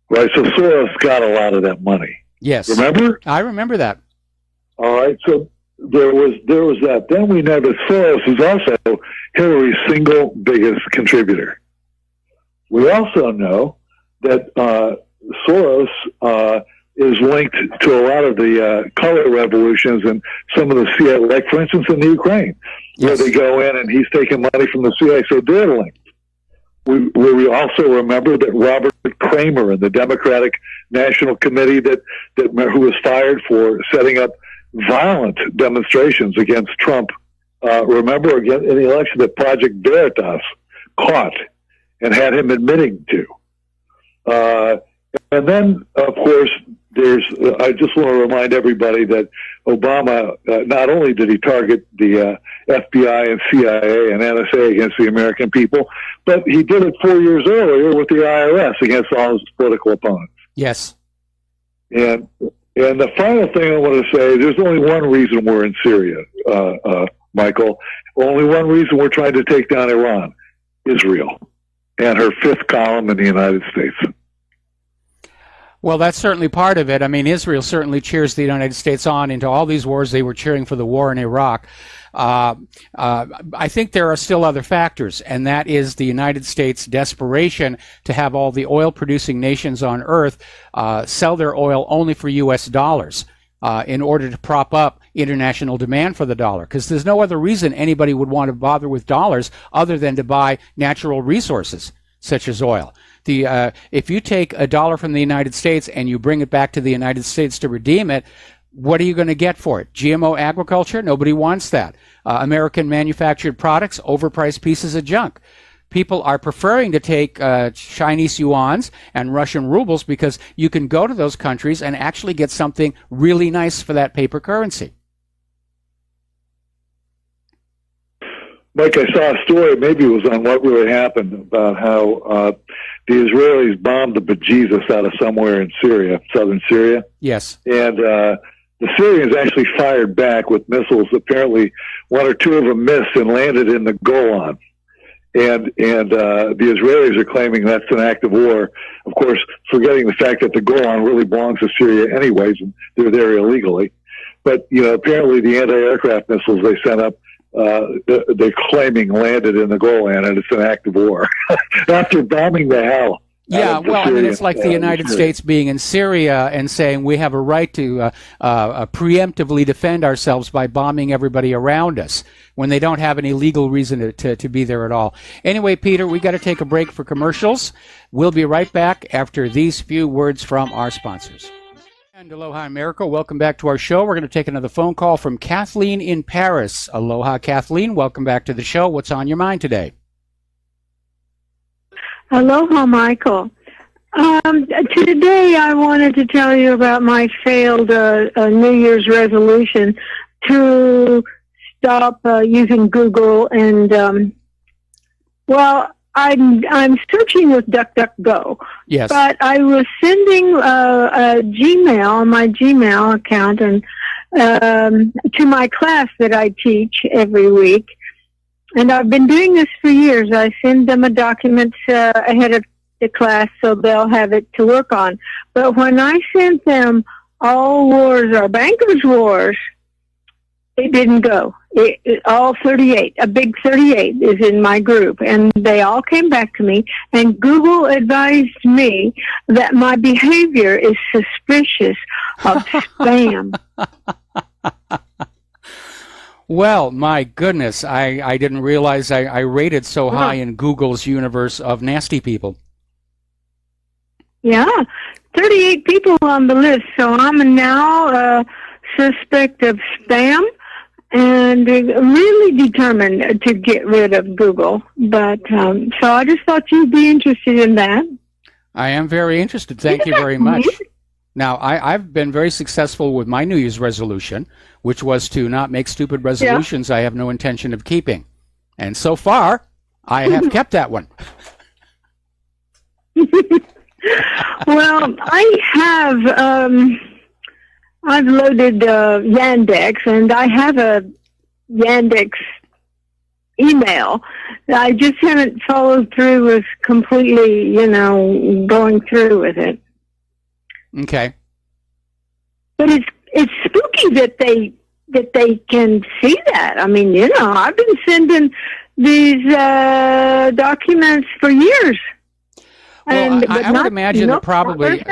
C: Right? So Soros got a lot of that money.
B: Yes.
C: Remember?
B: I remember that.
C: All right. So there was that. Then we know that Soros is also Hillary's single biggest contributor. We also know that Soros is linked to a lot of the color revolutions and some of the CIA, like for instance in the Ukraine, where they go in and he's taking money from the CIA, so they're linked. We also remember that Robert Kramer in the Democratic National Committee who was fired for setting up violent demonstrations against Trump. Remember again in the election that Project Veritas caught and had him admitting to. And then, of course, I just want to remind everybody that Obama, not only did he target the FBI and CIA and NSA against the American people, but he did it 4 years earlier with the IRS against all his political opponents.
B: Yes.
C: And the final thing I want to say, there's only one reason we're in Syria, Michael. Only one reason we're trying to take down Iran, Israel, and her fifth column in the United States.
B: Well, that's certainly part of it. I mean, Israel certainly cheers the United States on into all these wars. They were cheering for the war in Iraq. I think there are still other factors, and that is the United States' desperation to have all the oil-producing nations on Earth sell their oil only for U.S. dollars in order to prop up international demand for the dollar, because there's no other reason anybody would want to bother with dollars other than to buy natural resources such as oil. If you take $1 from the United States and you bring it back to the United States to redeem it, what are you going to get for it? GMO agriculture? Nobody wants that. American manufactured products, overpriced pieces of junk. People are preferring to take Chinese yuans and Russian rubles because you can go to those countries and actually get something really nice for that paper currency.
C: Mike, I saw a story, maybe it was on What Really Happened, about how the Israelis bombed the bejesus out of somewhere in Syria, southern Syria. Yes. And the Syrians actually fired back with missiles. Apparently, one or two of them missed and landed in the Golan. And the Israelis are claiming that's an act of war. Of course, forgetting the fact that the Golan really belongs to Syria anyways, and they're there illegally. But, apparently the anti-aircraft missiles they sent up, they're claiming landed in the Golan, and it's an act of war after bombing the hell.
B: Yeah, well, I mean, it's like the United States being in Syria and saying we have a right to preemptively defend ourselves by bombing everybody around us when they don't have any legal reason to be there at all. Anyway, Peter, we got to take a break for commercials. We'll be right back after these few words from our sponsors. And aloha, America. Welcome back to our show. We're going to take another phone call from Kathleen in Paris. Aloha, Kathleen. Welcome back to the show. What's on your mind today?
D: Aloha, Michael. Today I wanted to tell you about my failed New Year's resolution to stop using Google and, I'm searching with DuckDuckGo. Yes. But I was sending a Gmail, my Gmail account, and to my class that I teach every week. And I've been doing this for years. I send them a document ahead of the class so they'll have it to work on. But when I sent them All Wars Are Bankers' Wars, it didn't go. All 38, a big 38 is in my group, and they all came back to me, and Google advised me that my behavior is suspicious of spam.
B: Well, my goodness, I didn't realize I rated so high in Google's universe of nasty people.
D: Yeah, 38 people on the list, so I'm now suspect of spam. And really determined to get rid of Google. But so I just thought you'd be interested in that.
B: I am very interested. Thank you very much. Now, I've been very successful with my New Year's resolution, which was to not make stupid resolutions I have no intention of keeping. And so far, I have kept that one.
D: Well, I have... I've loaded Yandex, and I have a Yandex email. I just haven't followed through with completely, going through with it.
B: Okay.
D: But it's spooky that they that they can see that. I mean, I've been sending these documents for years.
B: Well, I would imagine that probably.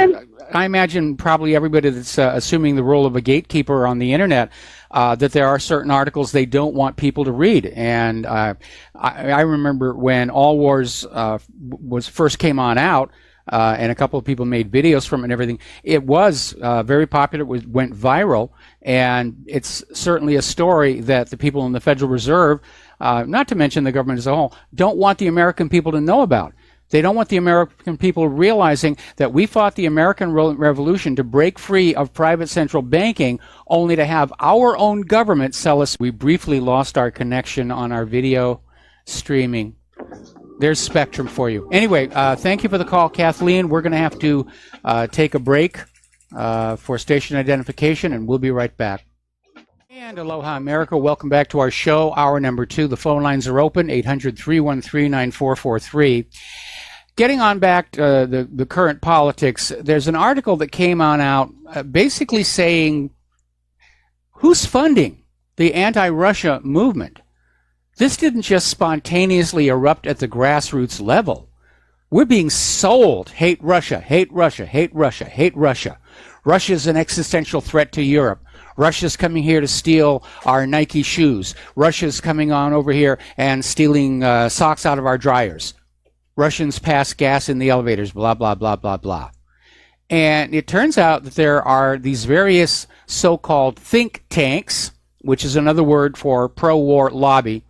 B: I imagine probably everybody that's assuming the role of a gatekeeper on the internet, that there are certain articles they don't want people to read. And I remember when All Wars first came on out, and a couple of people made videos from it and everything. It was very popular. It went viral, and it's certainly a story that the people in the Federal Reserve, not to mention the government as a whole, don't want the American people to know about. They don't want the American people realizing that we fought the American Revolution to break free of private central banking, only to have our own government sell us. We briefly lost our connection on our video streaming. There's Spectrum for you. Anyway, thank you for the call, Kathleen. We're going to have to take a break for station identification, and we'll be right back. And aloha, America. Welcome back to our show, hour number 2. The phone lines are open, 800-313-9443. Getting on back to the current politics, there's an article that came on out basically saying, who's funding the anti-Russia movement? This didn't just spontaneously erupt at the grassroots level. We're being sold, hate Russia, hate Russia, hate Russia, hate Russia. Russia's an existential threat to Europe. Russia's coming here to steal our Nike shoes. Russia's coming on over here and stealing socks out of our dryers. Russians pass gas in the elevators, blah, blah, blah, blah, blah. And it turns out that there are these various so-called think tanks, which is another word for pro-war lobby,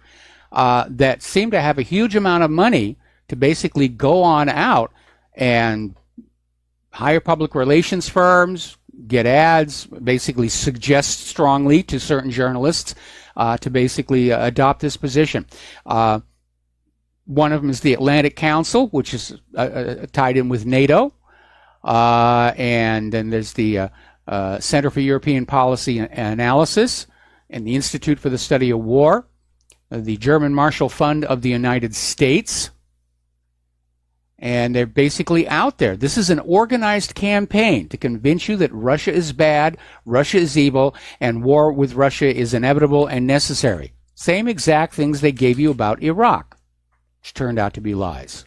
B: that seem to have a huge amount of money to basically go on out and hire public relations firms, get ads, basically suggest strongly to certain journalists to basically adopt this position. One of them is the Atlantic Council, which is tied in with NATO. And then there's the Center for European Policy Analysis and the Institute for the Study of War, the German Marshall Fund of the United States. And they're basically out there. This is an organized campaign to convince you that Russia is bad, Russia is evil, and war with Russia is inevitable and necessary. Same exact things they gave you about Iraq, which turned out to be lies.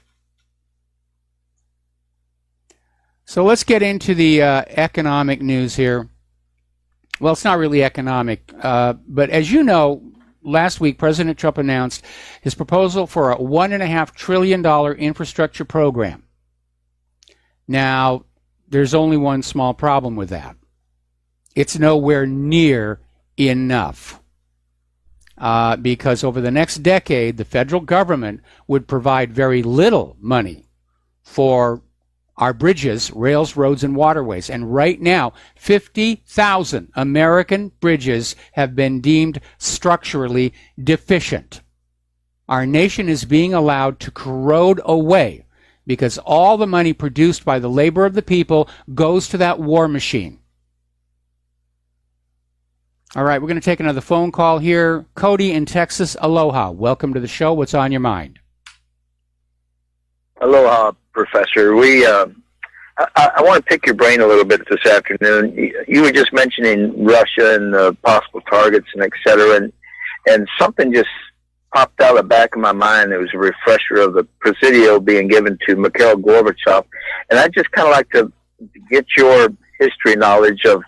B: So let's get into the economic news here. Well, it's not really economic, but as you know, last week President Trump announced his proposal for a $1.5 trillion infrastructure program. Now, there's only one small problem with that. It's nowhere near enough. Because over the next decade, the federal government would provide very little money for our bridges, rails, roads, and waterways. And right now, 50,000 American bridges have been deemed structurally deficient. Our nation is being allowed to corrode away because all the money produced by the labor of the people goes to that war machine. All right, we're going to take another phone call here. Cody in Texas, aloha. Welcome to the show. What's on your mind?
E: Aloha, Professor. I want to pick your brain a little bit this afternoon. You were just mentioning Russia and the possible targets and et cetera, and something just popped out of the back of my mind. It was a refresher of the Presidio being given to Mikhail Gorbachev, and I'd just kind of like to get your history knowledge of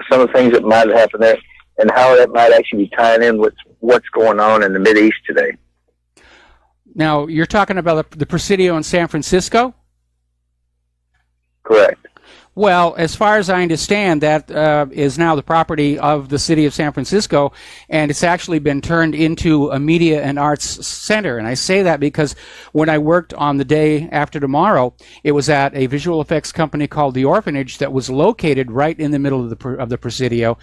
E: some of the things that might have happened there and how that might actually be tying in with what's going on in the Mideast today.
B: Now, you're talking about the Presidio in San Francisco?
E: Correct.
B: Well, as far as I understand, that is now the property of the city of San Francisco, and it's actually been turned into a media and arts center. And I say that because when I worked on The Day After Tomorrow, it was at a visual effects company called The Orphanage that was located right in the middle of the Presidio.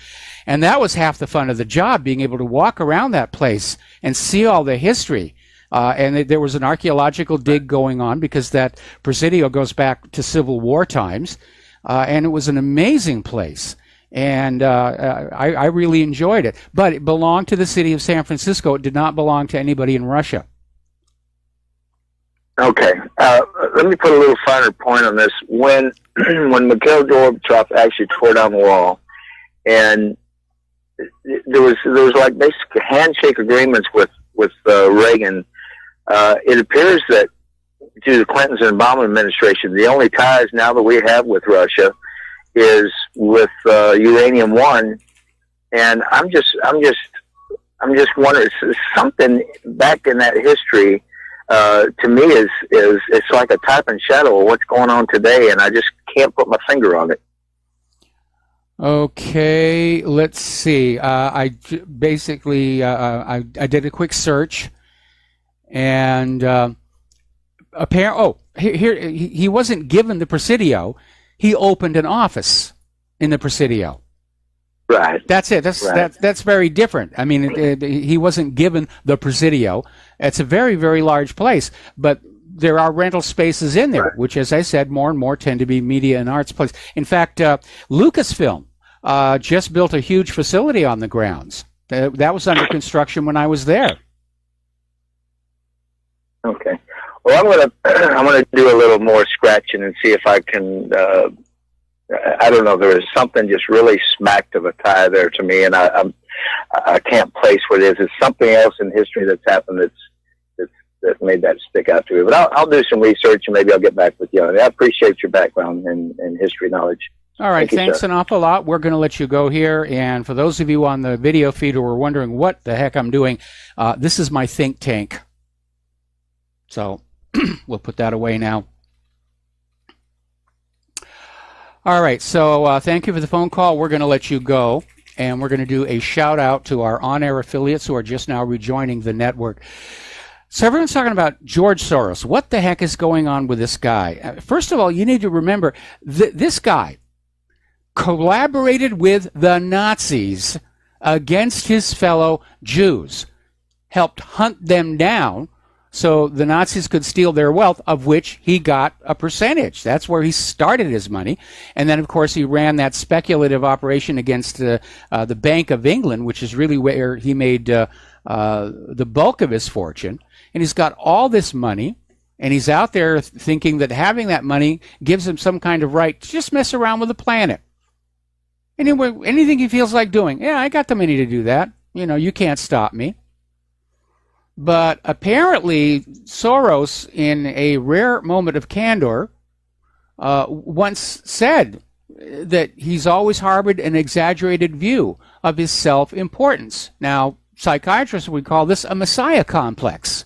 B: And that was half the fun of the job, being able to walk around that place and see all the history. And there was an archaeological dig going on because that Presidio goes back to Civil War times. And it was an amazing place. And I really enjoyed it. But it belonged to the city of San Francisco. It did not belong to anybody in Russia.
E: Okay. Let me put a little finer point on this. When Mikhail Gorbachev actually tore down the wall, and there was like basically handshake agreements with Reagan. It appears that due to the Clintons and Obama administration, the only ties now that we have with Russia is with Uranium One, and I'm just wondering, something back in that history to me is it's like a type and shadow of what's going on today, and I just can't put my finger on it.
B: Okay, let's see. I basically I did a quick search, and he wasn't given the Presidio. He opened an office in the Presidio.
E: Right.
B: That's it. That's very different. I mean, he wasn't given the Presidio. It's a very, very large place, but there are rental spaces in there, right, which, as I said, more and more tend to be media and arts places. In fact, Lucasfilm just built a huge facility on the grounds. That was under construction when I was there. Okay.
E: Well, I'm gonna do a little more scratching and see if I can. I don't know. There is something just really smacked of a tie there to me, and I can't place what it is. It's something else in history that's happened that made that stick out to me. But I'll do some research and maybe I'll get back with you. I appreciate your background and history knowledge.
B: All right, thanks an awful lot. We're going to let you go here. And for those of you on the video feed who are wondering what the heck I'm doing, this is my think tank. So we'll put that away now. All right, so thank you for the phone call. We're going to let you go, and we're going to do a shout-out to our on-air affiliates who are just now rejoining the network. So everyone's talking about George Soros. What the heck is going on with this guy? First of all, you need to remember this guy collaborated with the Nazis against his fellow Jews, helped hunt them down so the Nazis could steal their wealth, of which he got a percentage. That's where he started his money. And then, of course, he ran that speculative operation against the Bank of England, which is really where he made the bulk of his fortune. And he's got all this money, and he's out there thinking that having that money gives him some kind of right to just mess around with the planet. Anyway, anything he feels like doing, yeah, I got the money to do that. You know, you can't stop me. But apparently, Soros, in a rare moment of candor, once said that he's always harbored an exaggerated view of his self-importance. Now, psychiatrists would call this a messiah complex.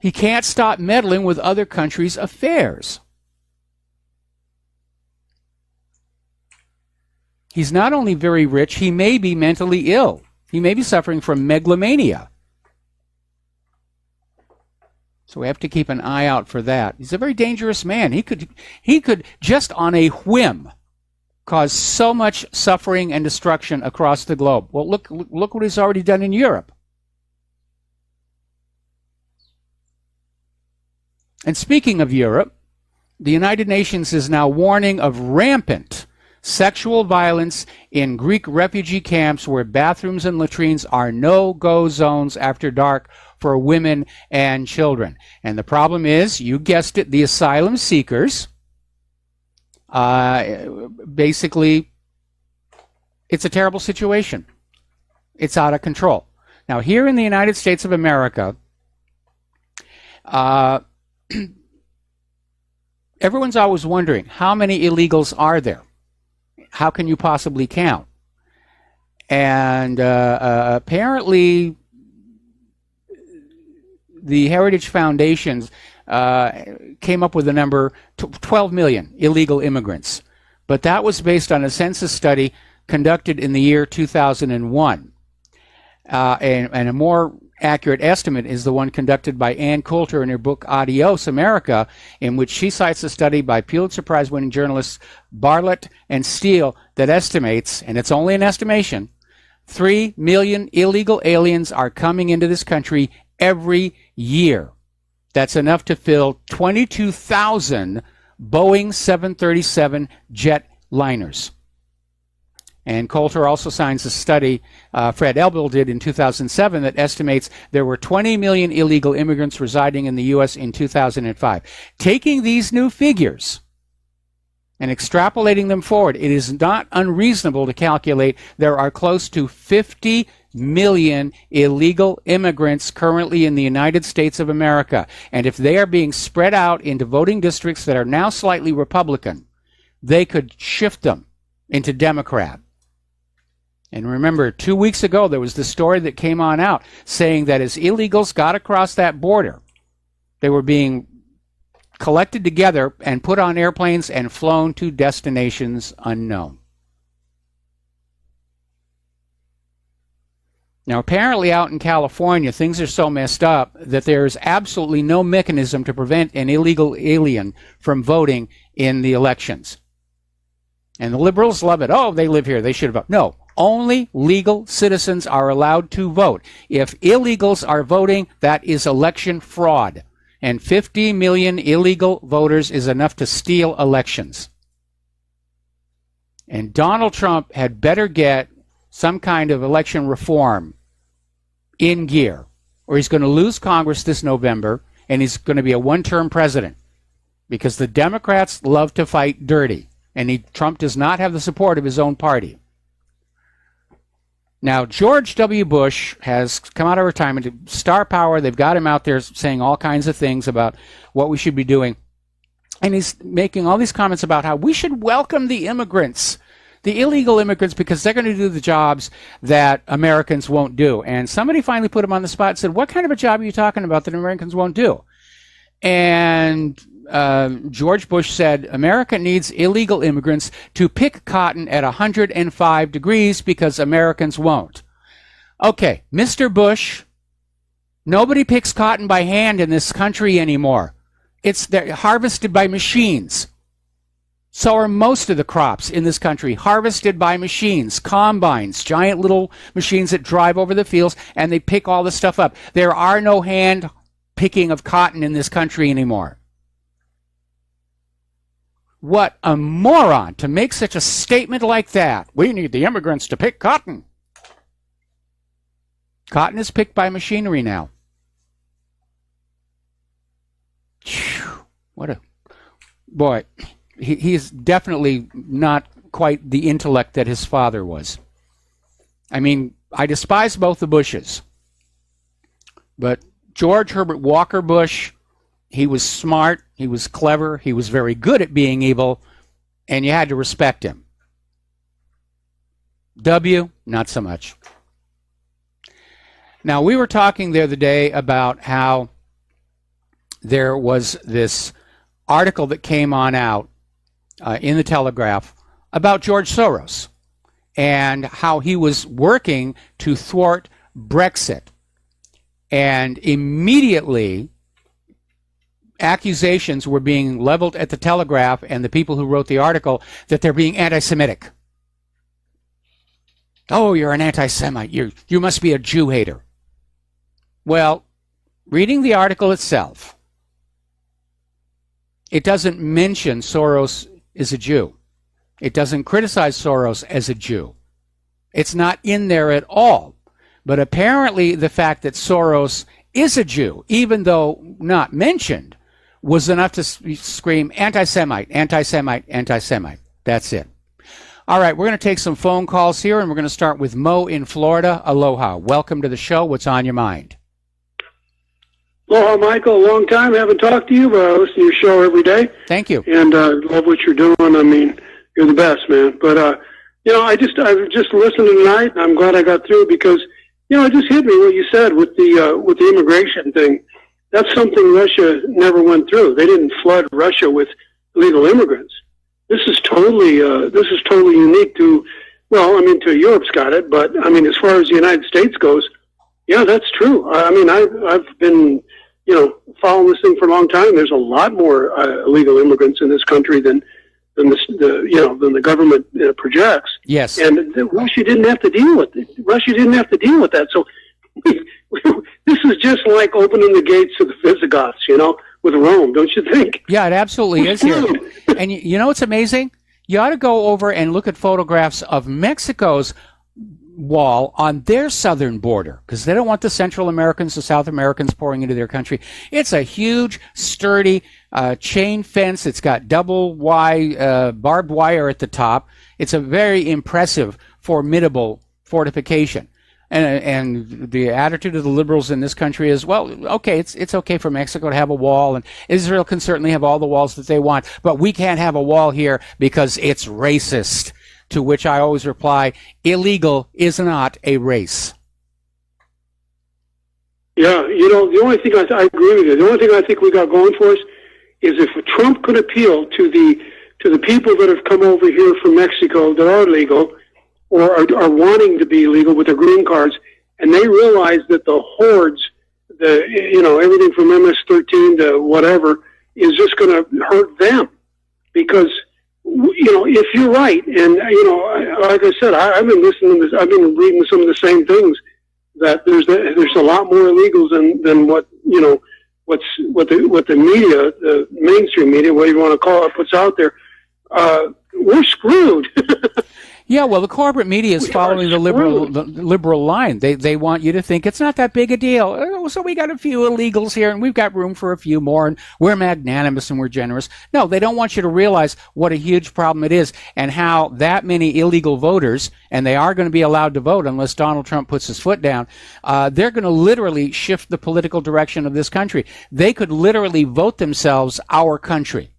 B: He can't stop meddling with other countries' affairs. He's not only very rich, he may be mentally ill. He may be suffering from megalomania. So we have to keep an eye out for that. He's a very dangerous man. He could just on a whim cause so much suffering and destruction across the globe. Well, look what he's already done in Europe. And speaking of Europe, the United Nations is now warning of rampant sexual violence in Greek refugee camps where bathrooms and latrines are no-go zones after dark for women and children. And the problem is, you guessed it, the asylum seekers. Basically, it's a terrible situation. It's out of control. Now, here in the United States of America, everyone's always wondering, how many illegals are there? How can you possibly count? And apparently, the Heritage Foundations came up with the number 12 million illegal immigrants. But that was based on a census study conducted in the year 2001. And a more accurate estimate is the one conducted by Ann Coulter in her book Adios America, in which she cites a study by Pulitzer Prize-winning journalists Bartlett and Steele that estimates, and it's only an estimation, 3 million illegal aliens are coming into this country every year. That's enough to fill 22,000 Boeing 737 jet liners. And Coulter also signs a study Fred Elbel did in 2007 that estimates there were 20 million illegal immigrants residing in the U.S. in 2005. Taking these new figures and extrapolating them forward, it is not unreasonable to calculate there are close to 50 million illegal immigrants currently in the United States of America. And if they are being spread out into voting districts that are now slightly Republican, they could shift them into Democrat. And remember, 2 weeks ago, there was the story that came on out saying that as illegals got across that border, they were being collected together and put on airplanes and flown to destinations unknown. Now, apparently out in California, things are so messed up that there's absolutely no mechanism to prevent an illegal alien from voting in the elections. And the liberals love it. Oh, they live here. They should vote. No, only legal citizens are allowed to vote. If illegals are voting, that is election fraud. And 50 million illegal voters is enough to steal elections. And Donald Trump had better get some kind of election reform in gear, or he's going to lose Congress this November, and he's going to be a one-term president, because the Democrats love to fight dirty, and Trump does not have the support of his own party. Now, George W. Bush has come out of retirement. Star power, they've got him out there saying all kinds of things about what we should be doing. And he's making all these comments about how we should welcome the immigrants, the illegal immigrants, because they're going to do the jobs that Americans won't do. And somebody finally put him on the spot and said, what kind of a job are you talking about that Americans won't do? And George Bush said, America needs illegal immigrants to pick cotton at 105 degrees because Americans won't. Okay, Mr. Bush, nobody picks cotton by hand in this country anymore. They're harvested by machines. So are most of the crops in this country, harvested by machines, combines, giant little machines that drive over the fields, and they pick all the stuff up. There are no hand picking of cotton in this country anymore. What a moron to make such a statement like that. We need the immigrants to pick cotton. Cotton is picked by machinery now. Whew, what a boy. He's definitely not quite the intellect that his father was. I mean, I despise both the Bushes. But George Herbert Walker Bush, he was smart, he was clever, he was very good at being evil, and you had to respect him. W, not so much. Now, we were talking the other day about how there was this article that came on out in the Telegraph about George Soros and how he was working to thwart Brexit. And immediately, accusations were being leveled at the Telegraph and the people who wrote the article that they're being anti-Semitic. Oh, you're an anti-Semite. You must be a Jew hater. Well, reading the article itself, it doesn't mention Soros is a Jew. It doesn't criticize Soros as a Jew. It's not in there at all. But apparently the fact that Soros is a Jew, even though not mentioned, was enough to scream anti-Semite, anti-Semite, anti-Semite. That's it. All right, we're going to take some phone calls here, and we're going to start with Mo in Florida. Aloha. Welcome to the show. What's on your mind?
F: Aloha, Michael. Long time. Haven't talked to you, but I listen to your show every day.
B: Thank you.
F: And love what you're doing. I mean, you're the best, man. But, I was just listening tonight, and I'm glad I got through because, it just hit me what you said with the immigration thing. That's something Russia never went through. They didn't flood Russia with illegal immigrants. This is totally unique to Europe's got it, but I mean, as far as the United States goes, yeah, that's true. I mean, I've been, following this thing for a long time. There's a lot more illegal immigrants in this country than the government projects.
B: Yes.
F: And Russia didn't have to deal with it. Russia didn't have to deal with that. So this is just like opening the gates of the Visigoths, with Rome, don't you think?
B: Yeah, it absolutely is here. And you know what's amazing? You ought to go over and look at photographs of Mexico's wall on their southern border because they don't want the Central Americans, the South Americans pouring into their country. It's a huge, sturdy chain fence. It's got double barbed wire at the top. It's a very impressive, formidable fortification. And the attitude of the liberals in this country is, well, okay, it's okay for Mexico to have a wall, and Israel can certainly have all the walls that they want, but we can't have a wall here because it's racist. To which I always reply, illegal is not a race.
F: Yeah, the only thing I agree with you. The only thing I think we got going for us is if Trump could appeal to the people that have come over here from Mexico that are legal or are wanting to be legal with their green cards, and they realize that the hordes, everything from MS-13 to whatever, is just going to hurt them because. If you're right, and like I said, I've been listening to this. I've been reading some of the same things. That there's a lot more illegals than what the media, the mainstream media, whatever you want to call it, puts out there. We're screwed.
B: Yeah, well, the corporate media is following the liberal line. They want you to think it's not that big a deal. Oh, so we got a few illegals here, and we've got room for a few more, and we're magnanimous and we're generous. No, they don't want you to realize what a huge problem it is and how that many illegal voters, and they are going to be allowed to vote unless Donald Trump puts his foot down, they're going to literally shift the political direction of this country. They could literally vote themselves our country.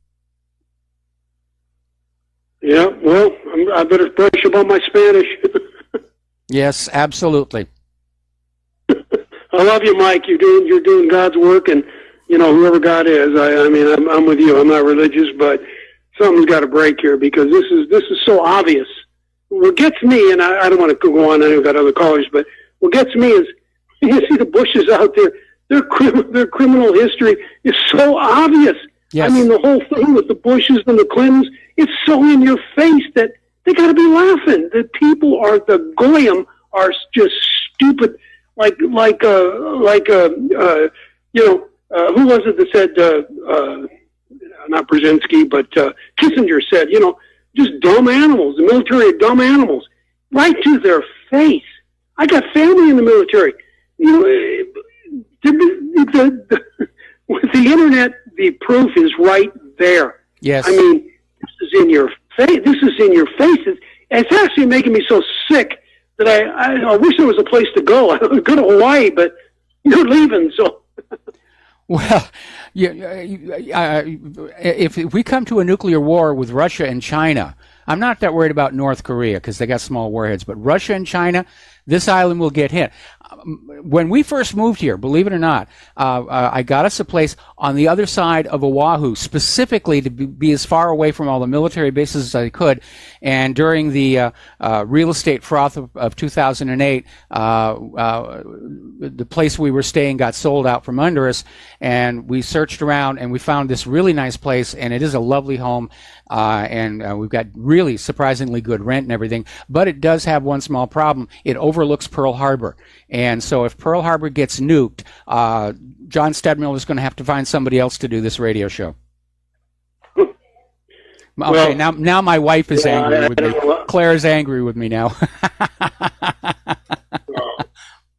F: Yeah, well, I better brush up on my Spanish.
B: Yes, absolutely.
F: I love you, Mike. You're doing God's work, and whoever God is. I mean, I'm with you. I'm not religious, but something's got to break here because this is so obvious. What gets me, and I don't want to go on. I know we've got other callers, but what gets me is you see the Bushes out there. Their criminal history is so obvious. Yes. I mean, the whole thing with the Bushes and the Clintons, it's so in your face that they got to be laughing. The people the goyim are just stupid. Who was it that said, not Brzezinski, but Kissinger said, just dumb animals. The military are dumb animals. Right to their face. I got family in the military. With the internet, the proof is right there.
B: Yes.
F: I mean, this is in your face. It's actually making me so sick that I wish there was a place to go. I would go to Hawaii, but you're leaving, so.
B: Well, if we come to a nuclear war with Russia and China, I'm not that worried about North Korea because they got small warheads, but Russia and China, this island will get hit. When we first moved here, believe it or not, I got us a place on the other side of Oahu, specifically to be as far away from all the military bases as I could. And during the real estate froth of 2008, the place we were staying got sold out from under us, and we searched around and we found this really nice place, and it is a lovely home, and we've got really surprisingly good rent and everything. But it does have one small problem. It overlooks Pearl Harbor. And so if Pearl Harbor gets nuked, John Stedman is going to have to find somebody else to do this radio show. Okay,
F: well,
B: now my wife is angry with me. Claire is angry with me now.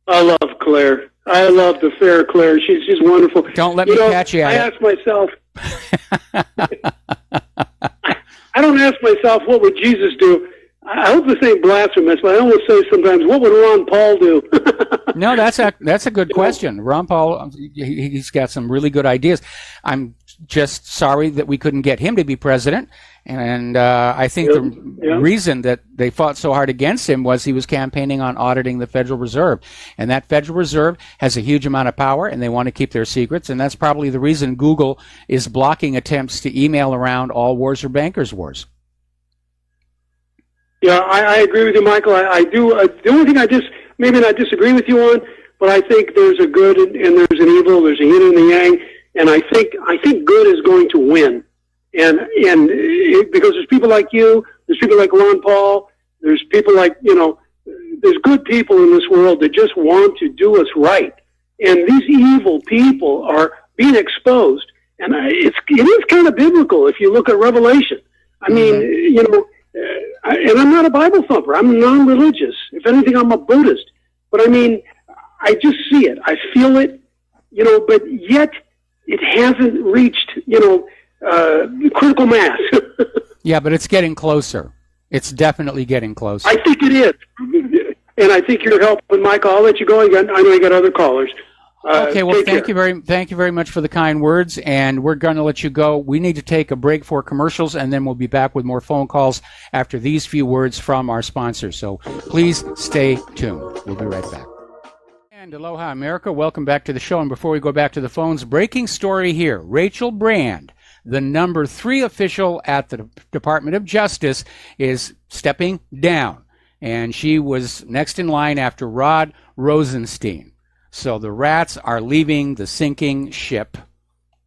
F: I love Claire. I love the fair Claire. She's wonderful.
B: Don't let me catch you.
F: I ask myself. I don't ask myself, what would Jesus do? I hope this ain't blasphemous, but I always say sometimes, what would Ron Paul do?
B: No, that's a good question. Ron Paul, he's got some really good ideas. I'm just sorry that we couldn't get him to be president. And I think the reason that they fought so hard against him was he was campaigning on auditing the Federal Reserve. And that Federal Reserve has a huge amount of power, and they want to keep their secrets. And that's probably the reason Google is blocking attempts to email around all wars or bankers' wars.
F: Yeah, I agree with you, Michael. I do. The only thing I maybe not disagree with you on, but I think there's a good and there's an evil, there's a yin and a yang, and I think good is going to win. And because there's people like you, there's people like Ron Paul, there's people like, there's good people in this world that just want to do us right. And these evil people are being exposed. And it is kind of biblical if you look at Revelation. I mean, and I'm not a Bible thumper. I'm non-religious. If anything, I'm a Buddhist. But I mean, I just see it. I feel it, but yet it hasn't reached, critical mass.
B: Yeah, but it's getting closer. It's definitely getting closer.
F: I think it is. And I think you're helping, Michael. I'll let you go again. I know you got other callers.
B: Okay, well, thank you very much for the kind words, and we're going to let you go. We need to take a break for commercials, and then we'll be back with more phone calls after these few words from our sponsors. So please stay tuned. We'll be right back. And aloha, America. Welcome back to the show. And before we go back to the phones, breaking story here. Rachel Brand, the number 3 official at the Department of Justice, is stepping down. And she was next in line after Rod Rosenstein. So the rats are leaving the sinking ship.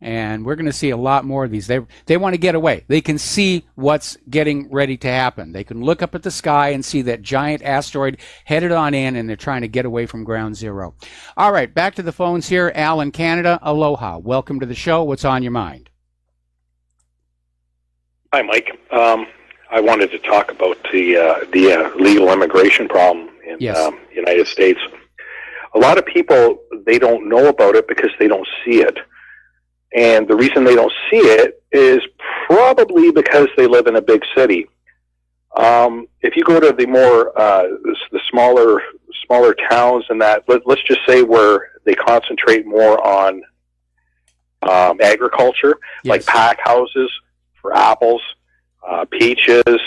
B: And we're going to see a lot more of these. They want to get away. They can see what's getting ready to happen. They can look up at the sky and see that giant asteroid headed on in, and they're trying to get away from ground zero. All right, back to the phones here. Al in Canada, aloha. Welcome to the show. What's on your mind?
G: Hi, Mike. I wanted to talk about the illegal immigration problem in the United States. A lot of people, they don't know about it because they don't see it. And the reason they don't see it is probably because they live in a big city. If you go to the more the smaller towns and that, let's just say where they concentrate more on agriculture, like pack houses for apples, peaches,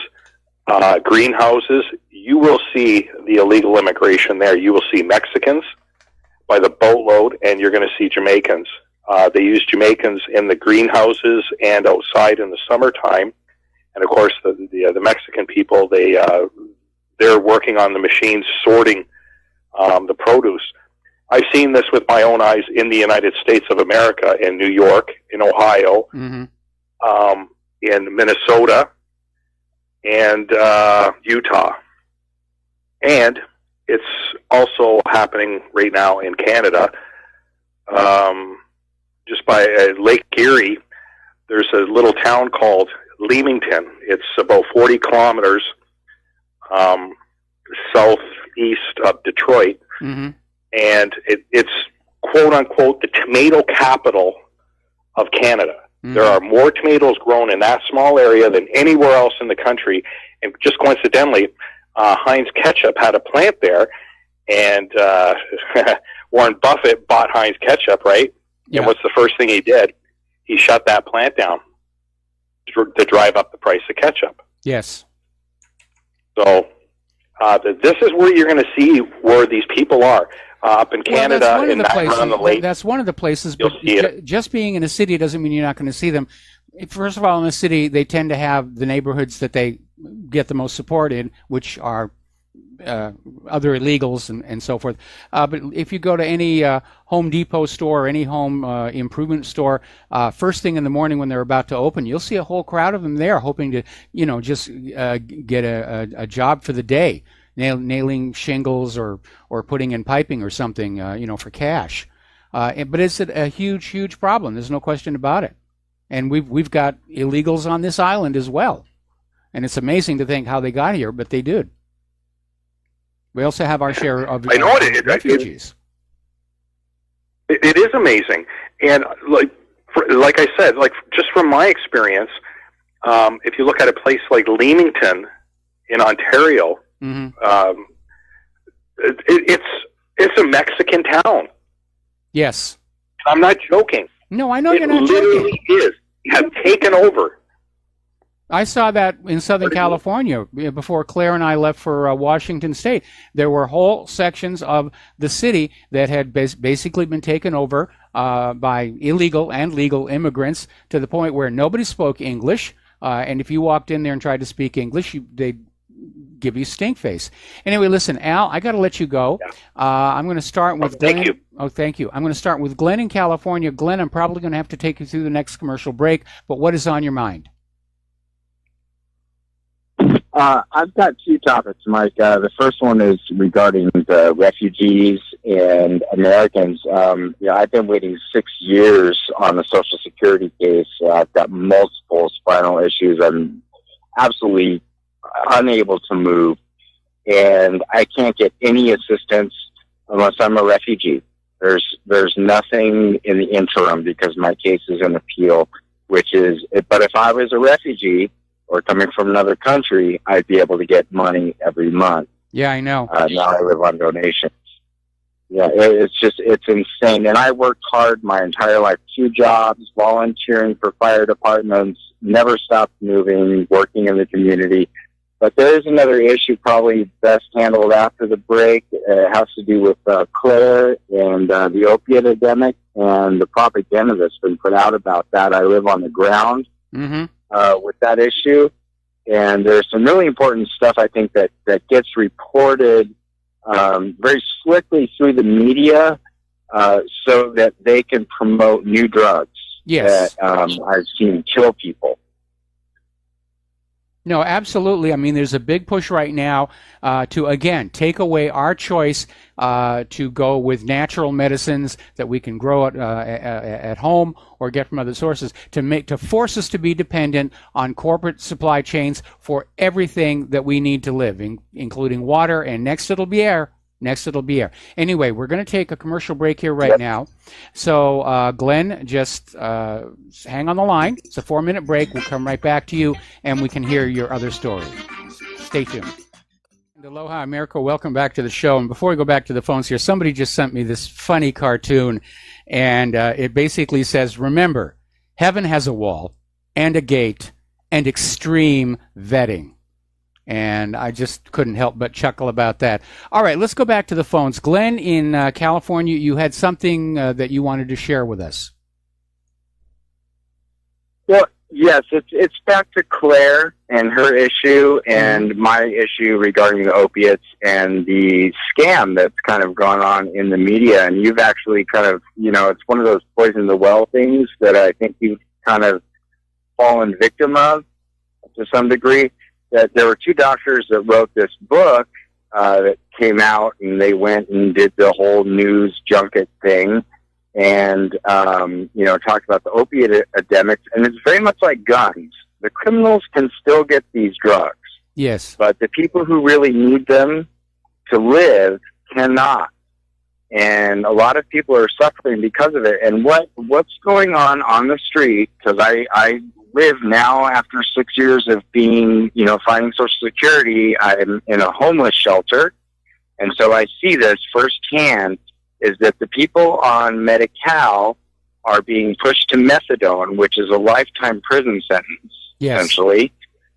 G: greenhouses, you will see the illegal immigration there. You will see Mexicans by the boatload, and you're going to see Jamaicans. They use Jamaicans in the greenhouses and outside in the summertime. And of course, the Mexican people, they're working on the machines sorting the produce. I've seen this with my own eyes in the United States of America, in New York, in Ohio, in Minnesota, and Utah. And it's also happening right now in Canada. Just by Lake Erie, there's a little town called Leamington. It's about 40 kilometers southeast of Detroit. And it's, quote-unquote, the tomato capital of Canada. There are more tomatoes grown in that small area than anywhere else in the country. And just coincidentally, Heinz Ketchup had a plant there, and Warren Buffett bought Heinz Ketchup, right? And what's the first thing he did? He shut that plant down to drive up the price of ketchup.
B: Yes.
G: So this is where you're going to see where these people are. Up in Canada, in on the lake.
B: That's one of the places, but just being in a city doesn't mean you're not going to see them. First of all, in the city, they tend to have the neighborhoods that they get the most support in, which are other illegals and so forth. But if you go to any Home Depot store or any home improvement store, first thing in the morning when they're about to open, you'll see a whole crowd of them there hoping to, just get a job for the day. Nailing shingles or putting in piping or something, for cash. But it's a huge problem. There's no question about it. And we've got illegals on this island as well. And it's amazing to think how they got here, but they did. We also have our share of refugees.
G: It is amazing. And like I said, just from my experience, if you look at a place like Leamington in Ontario, it's a Mexican town.
B: Yes.
G: I'm not joking.
B: No, I know you're not
G: joking. It literally is. You have taken over.
B: I saw that in Southern California before Claire and I left for Washington State. There were whole sections of the city that had basically been taken over by illegal and legal immigrants to the point where nobody spoke English. And if you walked in there and tried to speak English, they'd give you stink face. Anyway, listen, Al, I got to let you go. I'm going to start with Glenn.
G: Thank you.
B: Oh, thank you. I'm going to start with Glenn in California. Glenn, I'm probably going to have to take you through the next commercial break, but what is on your mind?
H: I've got two topics, Mike. The first one is regarding the refugees and Americans. I've been waiting 6 years on the Social Security case. I've got multiple spinal issues. I'm absolutely unable to move, and I can't get any assistance unless I'm a refugee. There's nothing in the interim because my case is an appeal, but if I was a refugee or coming from another country, I'd be able to get money every month.
B: Yeah, I know.
H: Now I live on donations. Yeah, it's insane. And I worked hard my entire life, 2 jobs, volunteering for fire departments, never stopped moving, working in the community. But there is another issue probably best handled after the break. It has to do with Claire and the opiate epidemic and the propaganda that's been put out about that. I live on the ground with that issue. And there's some really important stuff, I think, that gets reported very slickly through the media so that they can promote new drugs that I've seen kill people.
B: No, absolutely. I mean, there's a big push right now to, again, take away our choice to go with natural medicines that we can grow at home or get from other sources, to force us to be dependent on corporate supply chains for everything that we need to live, including water, and next it'll be air. Anyway, we're going to take a commercial break here right now. So, Glenn, just hang on the line. It's a 4-minute break. We'll come right back to you, and we can hear your other story. Stay tuned. Aloha, America. Welcome back to the show. And before we go back to the phones here, somebody just sent me this funny cartoon, and it basically says, remember, heaven has a wall and a gate and extreme vetting. And I just couldn't help but chuckle about that. All right, let's go back to the phones. Glenn in California, you had something that you wanted to share with us.
H: Well, yes, it's back to Claire and her issue and my issue regarding the opiates and the scam that's kind of gone on in the media. And you've actually kind of, it's one of those poison the well things that I think you've kind of fallen victim of to some degree. That there were 2 doctors that wrote this book that came out, and they went and did the whole news junket thing and, talked about the opiate epidemic. And it's very much like guns. The criminals can still get these drugs.
B: Yes.
H: But the people who really need them to live cannot. And a lot of people are suffering because of it. And what's going on the street, because I live now after 6 years of being, fighting Social Security. I'm in a homeless shelter. And so I see this firsthand is that the people on Medi-Cal are being pushed to methadone, which is a lifetime prison sentence, essentially.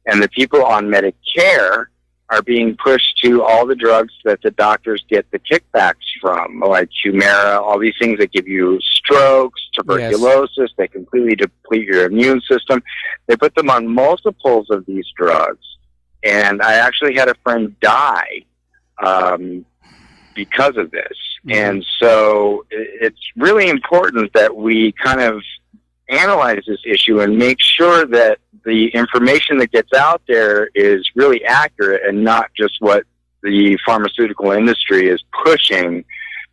H: And the people on Medicare are being pushed to all the drugs that the doctors get the kickbacks from, like Humira, all these things that give you strokes, tuberculosis, they completely deplete your immune system. They put them on multiples of these drugs. And I actually had a friend die because of this. And so it's really important that we kind of analyze this issue and make sure that the information that gets out there is really accurate and not just what the pharmaceutical industry is pushing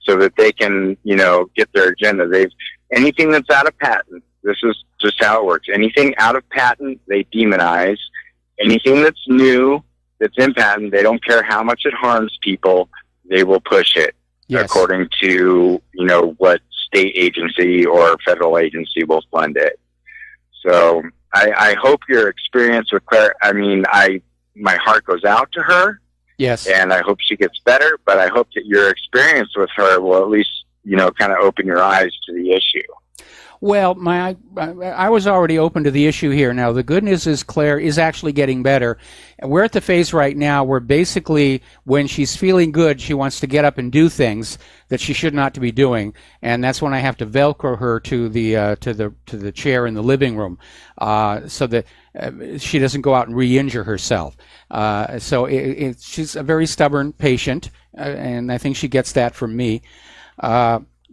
H: so that they can, get their agenda. Anything that's out of patent, this is just how it works. Anything out of patent, they demonize. Anything that's new, that's in patent, they don't care how much it harms people, they will push it according to, what state agency or federal agency will fund it. So I hope your experience with Claire, my heart goes out to her.
B: Yes.
H: And I hope she gets better, but I hope that your experience with her will at least, kind of open your eyes to the issue.
B: Well, I was already open to the issue here. Now, the good news is Claire is actually getting better. We're at the phase right now where basically when she's feeling good, she wants to get up and do things that she should not to be doing, and that's when I have to Velcro her to the chair in the living room so that she doesn't go out and re-injure herself. So she's a very stubborn patient, and I think she gets that from me.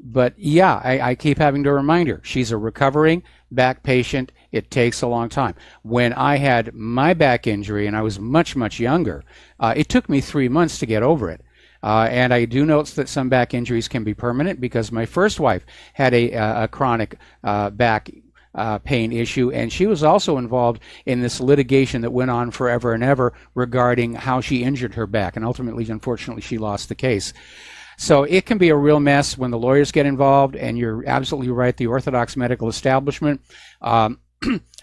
B: But yeah, I keep having to remind her, she's a recovering back patient. It takes a long time. When I had my back injury and I was much, much younger, it took me 3 months to get over it. And I do notice that some back injuries can be permanent because my first wife had a chronic back pain issue, and she was also involved in this litigation that went on forever and ever regarding how she injured her back, and ultimately, unfortunately, she lost the case. So it can be a real mess when the lawyers get involved, and you're absolutely right. The orthodox medical establishment,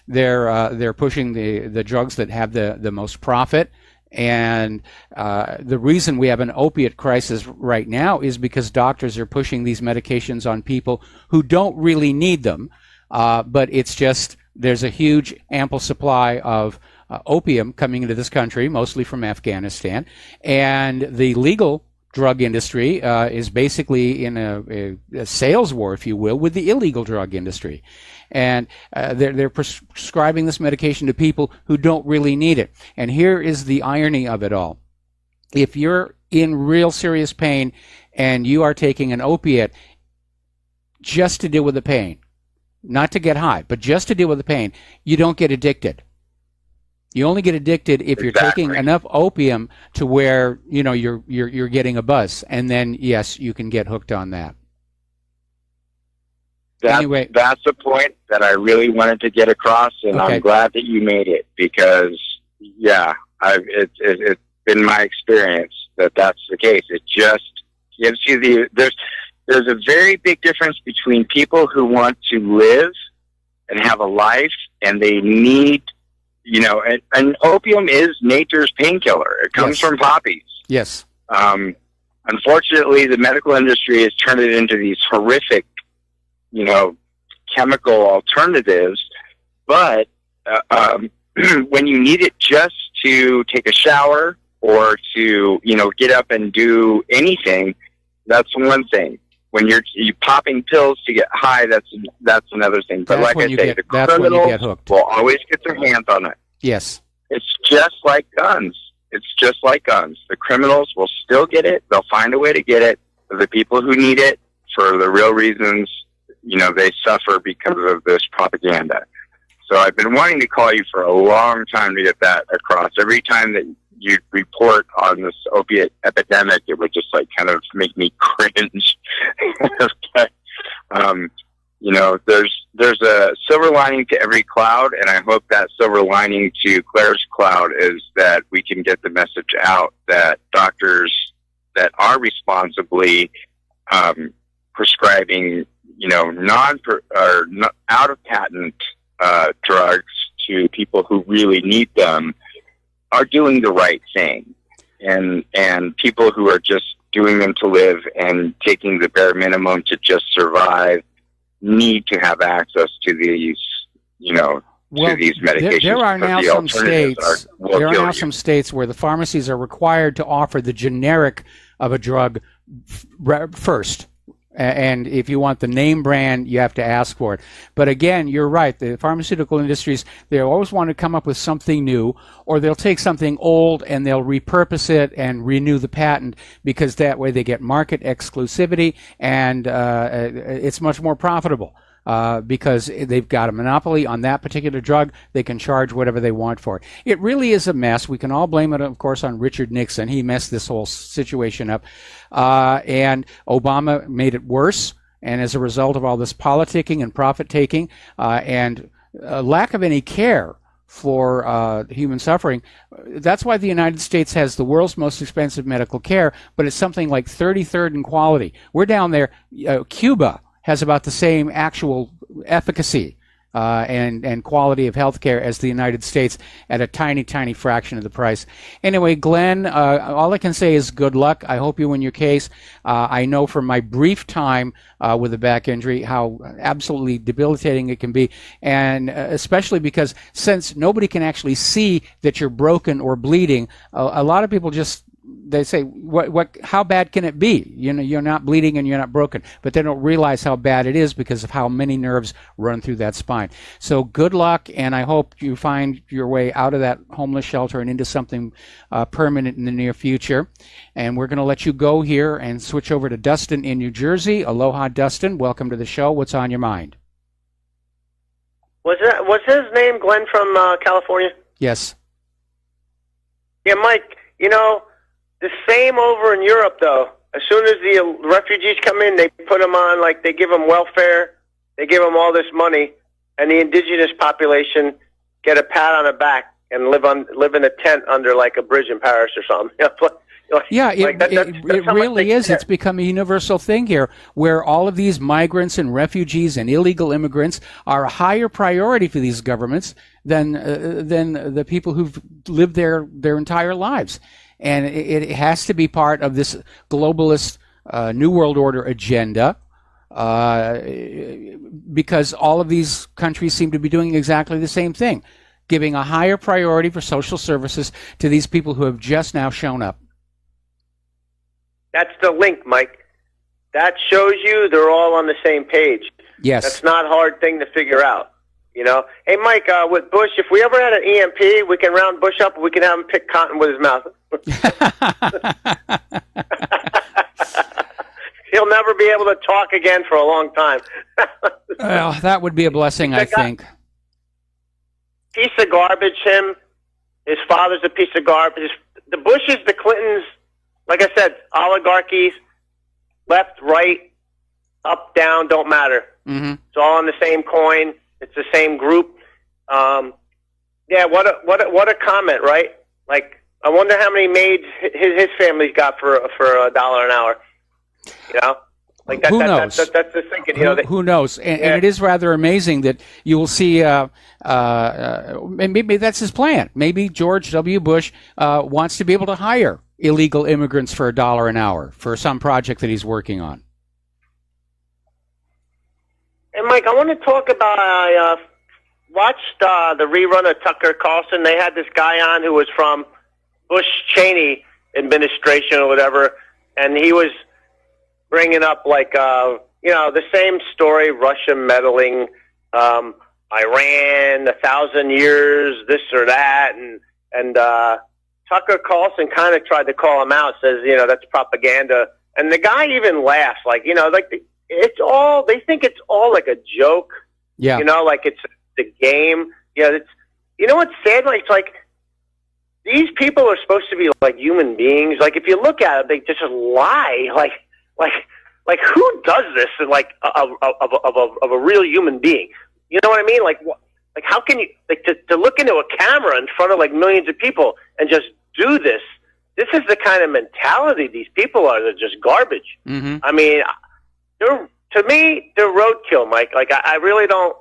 B: they're pushing the drugs that have the most profit. And the reason we have an opiate crisis right now is because doctors are pushing these medications on people who don't really need them. But it's just there's a huge, ample supply of opium coming into this country, mostly from Afghanistan, and the legal drug industry is basically in a sales war, if you will, with the illegal drug industry. And they're prescribing this medication to people who don't really need it. And here is the irony of it all. If you're in real serious pain and you are taking an opiate just to deal with the pain, not to get high, but just to deal with the pain, you don't get addicted. You only get addicted if you're taking enough opium to where you're getting a buzz, and then yes, you can get hooked on that. Anyway,
H: that's the point that I really wanted to get across, and okay. I'm glad that you made it because it's been my experience that that's the case. It just gives you there's a very big difference between people who want to live and have a life, and they need. And opium is nature's painkiller. It comes from poppies.
B: Yes.
H: Unfortunately, the medical industry has turned it into these horrific, chemical alternatives. But when you need it just to take a shower or to, get up and do anything, that's one thing. When you're popping pills to get high, that's another thing. But like I say, the criminals will always get their hands on it.
B: Yes.
H: It's just like guns. The criminals will still get it. They'll find a way to get it. The people who need it for the real reasons, they suffer because of this propaganda. So I've been wanting to call you for a long time to get that across. Every time that you report on this opiate epidemic, it would just kind of make me cringe. There's a silver lining to every cloud, and I hope that silver lining to Claire's cloud is that we can get the message out that doctors that are responsibly prescribing, out of patent drugs to people who really need them are doing the right thing, and people who are just doing them to live and taking the bare minimum to just survive need to have access to these, to these medications.
B: There are now some states. There are now some states where the pharmacies are required to offer the generic of a drug first. And if you want the name brand, you have to ask for it. But again, you're right. The pharmaceutical industries, they always want to come up with something new, or they'll take something old and they'll repurpose it and renew the patent, because that way they get market exclusivity, and it's much more profitable. Because they've got a monopoly on that particular drug. They can charge whatever they want for it. It really is a mess. We can all blame it, of course, on Richard Nixon. He messed this whole situation up. And Obama made it worse. And as a result of all this politicking and profit-taking and lack of any care for human suffering, that's why the United States has the world's most expensive medical care, but it's something like 33rd in quality. We're down there. Cuba has about the same actual efficacy and quality of healthcare as the United States at a tiny, tiny fraction of the price. Anyway, Glenn, all I can say is good luck. I hope you win your case. I know from my brief time with a back injury how absolutely debilitating it can be, and especially because since nobody can actually see that you're broken or bleeding, a lot of people just they say, how bad can it be? You're not bleeding and you're not broken, but they don't realize how bad it is because of how many nerves run through that spine. So good luck, and I hope you find your way out of that homeless shelter and into something permanent in the near future. And we're going to let you go here and switch over to Dustin in New Jersey. Aloha, Dustin. Welcome to the show. What's on your mind?
I: Was his name Glenn from California?
B: Yes.
I: Yeah, Mike, the same over in Europe, though. As soon as the refugees come in, they put them on, they give them welfare, they give them all this money, and the indigenous population get a pat on the back and live in a tent under like a bridge in Paris or something.
B: Yeah, it really is. It's become a universal thing here, where all of these migrants and refugees and illegal immigrants are a higher priority for these governments than the people who've lived their entire lives. And it has to be part of this globalist New World Order agenda, because all of these countries seem to be doing exactly the same thing, giving a higher priority for social services to these people who have just now shown up.
I: That's the link, Mike. That shows you they're all on the same page.
B: Yes.
I: That's not a hard thing to figure out. Hey, Mike, with Bush, if we ever had an EMP, we can round Bush up and we can have him pick cotton with his mouth. He'll never be able to talk again for a long time.
B: Well, that would be a blessing, I think.
I: Piece of garbage, him. His father's a piece of garbage. The Bushes, the Clintons, like I said, oligarchies, left, right, up, down, don't matter.
B: Mm-hmm.
I: It's all on the same coin. It's the same group. Yeah, what a comment, right? Like, I wonder how many maids his family's got for $1 an hour. Like that.
B: Who knows?
I: That's the thinking.
B: Who knows? And it is rather amazing that you will see. Maybe that's his plan. Maybe George W. Bush wants to be able to hire illegal immigrants for $1 an hour for some project that he's working on.
I: And Mike, I want to talk about. I watched the rerun of Tucker Carlson. They had this guy on who was from Bush Cheney administration or whatever, and he was bringing up like the same story: Russia meddling, Iran, 1,000 years, this or that, and Tucker Carlson kind of tried to call him out. Says that's propaganda, and the guy even laughs it's all, they think it's all like a joke.
B: Yeah.
I: Like it's the game. It's, what's sad? Like, it's like, these people are supposed to be like human beings. Like, if you look at it, they just lie. Like who does this? Like, of a real human being. You know what I mean? Like how can you, like, to look into a camera in front of like millions of people and just do this? This is the kind of mentality these people are. They're just garbage.
B: Mm-hmm.
I: I mean, to me, they're roadkill, Mike. Like, I really don't.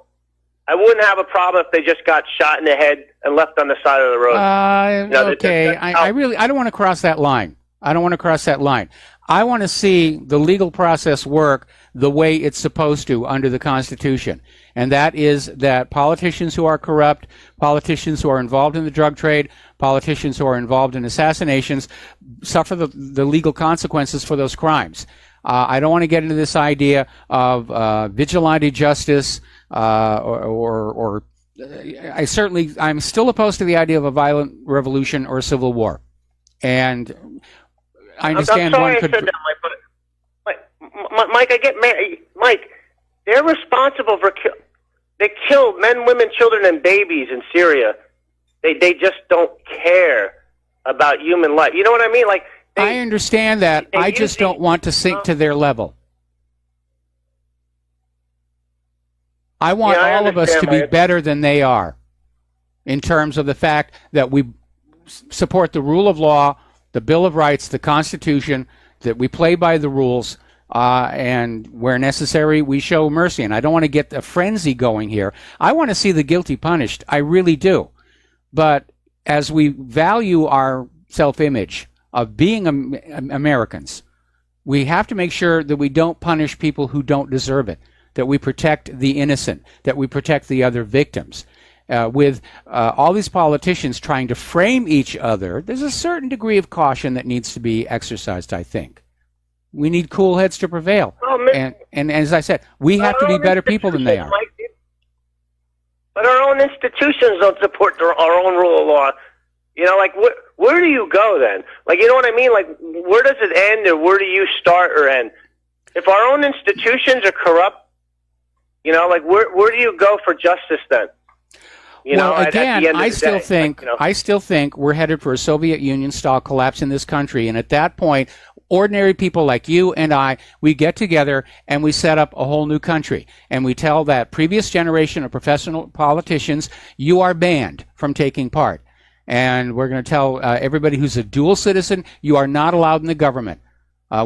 I: I wouldn't have a problem if they just got shot in the head and left on the side of the road.
B: Okay, I don't want to cross that line. I want to see the legal process work the way it's supposed to under the Constitution. And that is that politicians who are corrupt, politicians who are involved in the drug trade, politicians who are involved in assassinations suffer the legal consequences for those crimes. I don't want to get into this idea of vigilante justice or I'm still opposed to the idea of a violent revolution or a civil war. And I understand
I: I'm sorry
B: one could.
I: I said that, Mike, Mike, I get mad. Mike, they're responsible for they kill men, women, children, and babies in Syria. They just don't care about human life. You know what I mean? Like,
B: I understand that. I just don't want to sink to their level. I want all of us to be better than they are in terms of the fact that we support the rule of law, the Bill of Rights, the Constitution, that we play by the rules, and where necessary, we show mercy. And I don't want to get a frenzy going here. I want to see the guilty punished. I really do. But as we value our self-image of being Americans, we have to make sure that we don't punish people who don't deserve it, that we protect the innocent, that we protect the other victims. With all these politicians trying to frame each other, there's a certain degree of caution that needs to be exercised, I think. We need cool heads to prevail. And as I said, we have to be better people than they are.
I: But our own institutions don't support our own rule of law. Like, where do you go then? Like, you know what I mean? Like, where does it end, or where do you start or end? If our own institutions are corrupt, like, where do you go for justice then?
B: I still think we're headed for a Soviet Union-style collapse in this country, and at that point, ordinary people like you and I, we get together and we set up a whole new country. And we tell that previous generation of professional politicians, you are banned from taking part. And we're going to tell everybody who's a dual citizen, you are not allowed in the government.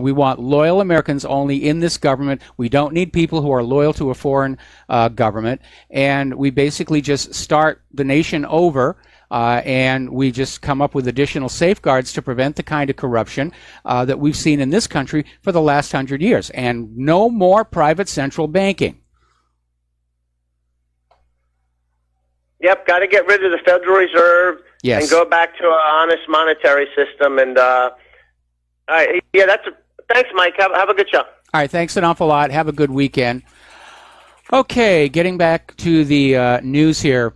B: We want loyal Americans only in this government. We don't need people who are loyal to a foreign government. And we basically just start the nation over, and we just come up with additional safeguards to prevent the kind of corruption that we've seen in this country for the last 100 years. And no more private central banking.
I: Yep, got to get rid of the Federal Reserve.
B: Yes.
I: And go back to an honest monetary system. And thanks, Mike. Have a good show.
B: All right, thanks an awful lot. Have a good weekend. Okay, getting back to the news here.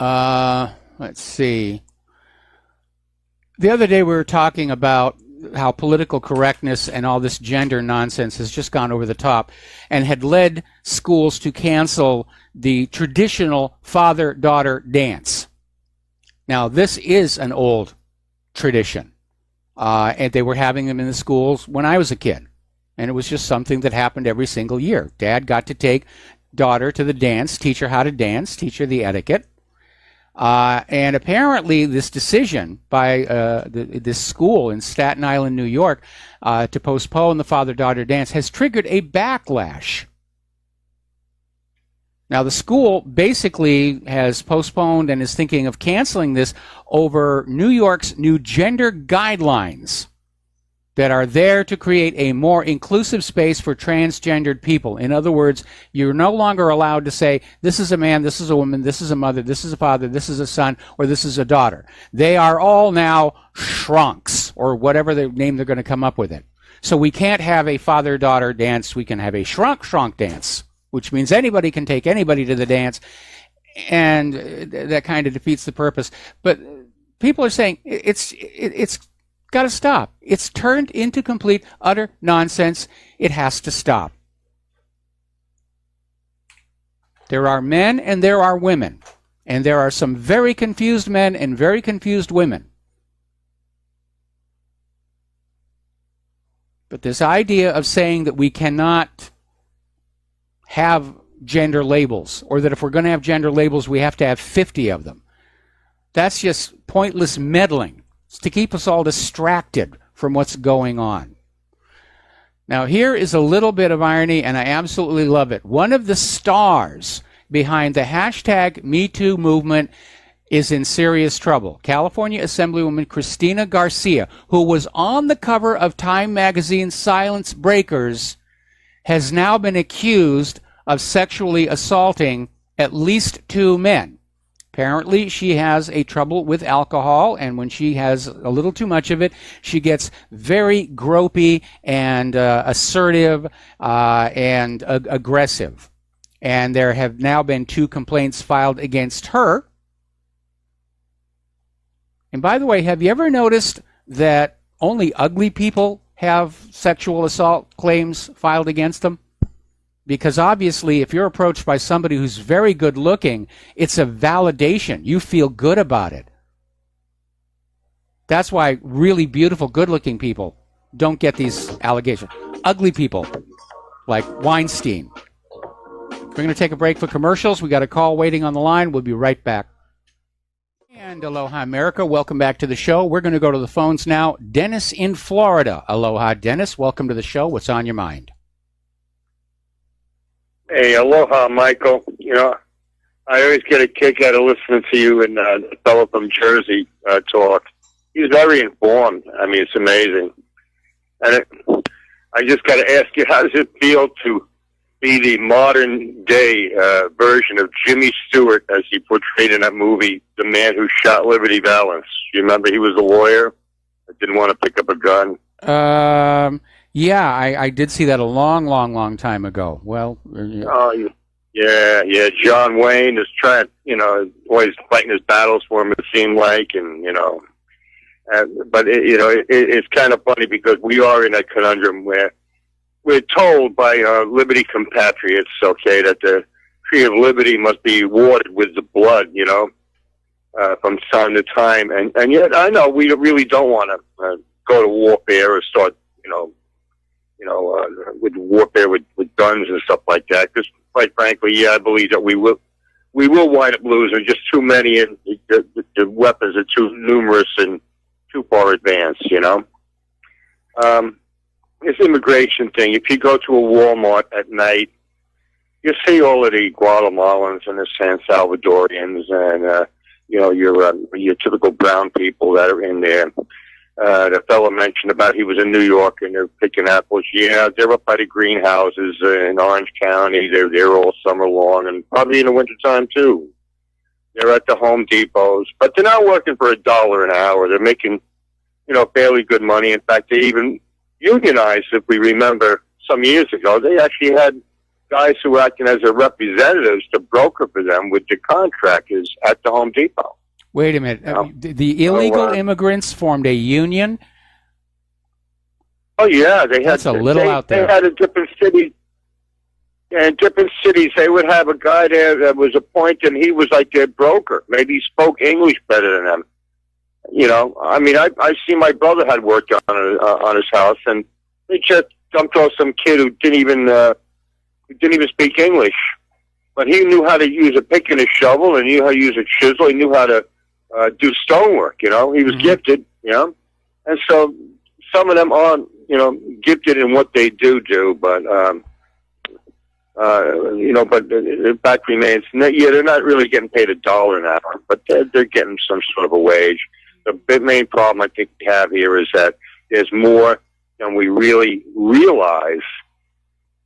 B: Let's see. The other day we were talking about how political correctness and all this gender nonsense has just gone over the top and had led schools to cancel the traditional father-daughter dance. Now, this is an old tradition, and they were having them in the schools when I was a kid, and it was just something that happened every single year. Dad got to take daughter to the dance, teach her how to dance, teach her the etiquette. And apparently this decision by this school in Staten Island, New York, to postpone the father-daughter dance has triggered a backlash. Now, the school basically has postponed and is thinking of canceling this over New York's new gender guidelines that are there to create a more inclusive space for transgendered people. In other words, you're no longer allowed to say, this is a man, this is a woman, this is a mother, this is a father, this is a son, or this is a daughter. They are all now shrunks, or whatever the name they're going to come up with it. So we can't have a father-daughter dance. We can have a shrunk dance, which means anybody can take anybody to the dance, and that kind of defeats the purpose. But people are saying it's got to stop. It's turned into complete, utter nonsense. It has to stop. There are men and there are women, and there are some very confused men and very confused women. But this idea of saying that we cannot have gender labels, or that if we're going to have gender labels, we have to have 50 of them, that's just pointless meddling. It's to keep us all distracted from what's going on. Now, here is a little bit of irony, and I absolutely love it. One of the stars behind the hashtag #MeToo movement is in serious trouble. California Assemblywoman Cristina Garcia, who was on the cover of Time magazine's Silence Breakers, has now been accused of sexually assaulting at least 2 men. Apparently, she has a trouble with alcohol, and when she has a little too much of it, she gets very gropey and assertive and aggressive. And there have now been 2 complaints filed against her. And by the way, have you ever noticed that only ugly people have sexual assault claims filed against them? Because obviously, if you're approached by somebody who's very good looking, it's a validation. You feel good about it. That's why really beautiful, good looking people don't get these allegations. Ugly people, like Weinstein. We're going to take a break for commercials. We got a call waiting on the line. We'll be right back. And aloha, America. Welcome back to the show. We're going to go to the phones now. Dennis in Florida. Aloha, Dennis. Welcome to the show. What's on your mind?
J: Hey, aloha, Michael. You know, I always get a kick out of listening to you and the fellow from Jersey talk. He's very informed. I mean, it's amazing. And I just got to ask you, how does it feel to be the modern-day version of Jimmy Stewart as he portrayed in that movie, The Man Who Shot Liberty Valance? You remember he was a lawyer that didn't want to pick up a gun?
B: Yeah, I did see that a long time ago. Well,
J: yeah. John Wayne is trying, always fighting his battles for him, it seemed like, and, but it's kind of funny because we are in a conundrum where we're told by liberty compatriots, okay, that the tree of liberty must be watered with the blood, from time to time. And yet I know we really don't want to go to warfare or start, with warfare with guns and stuff like that. Because quite frankly, yeah, I believe that we will wind up losing just too many, and the weapons are too numerous and too far advanced. This immigration thing. If you go to a Walmart at night, you see all of the Guatemalans and the San Salvadorians and your typical brown people that are in there. The fellow mentioned about he was in New York and they're picking apples. Yeah, they're up by the greenhouses in Orange County. They're there all summer long and probably in the wintertime too. They're at the Home Depots, but they're not working for $1 an hour. They're making, fairly good money. In fact, they even unionized, if we remember, some years ago. They actually had guys who were acting as their representatives to broker for them with the contractors at the Home Depot.
B: Wait a minute. The illegal immigrants formed a union?
J: Oh, yeah.
B: That's a little out there.
J: They had a different city. Yeah, in different cities, they would have a guy there that was appointed, and he was like their broker. Maybe he spoke English better than them. I see my brother had worked on his house, and they just dumped off some kid who didn't even speak English. But he knew how to use a pick and a shovel, and knew how to use a chisel. He knew how to do stonework. He was gifted. And so some of them aren't, gifted in what they do. But but the fact remains, they're not really getting paid $1 an hour, but they're getting some sort of a wage. The main problem I think we have here is that there's more than we really realize.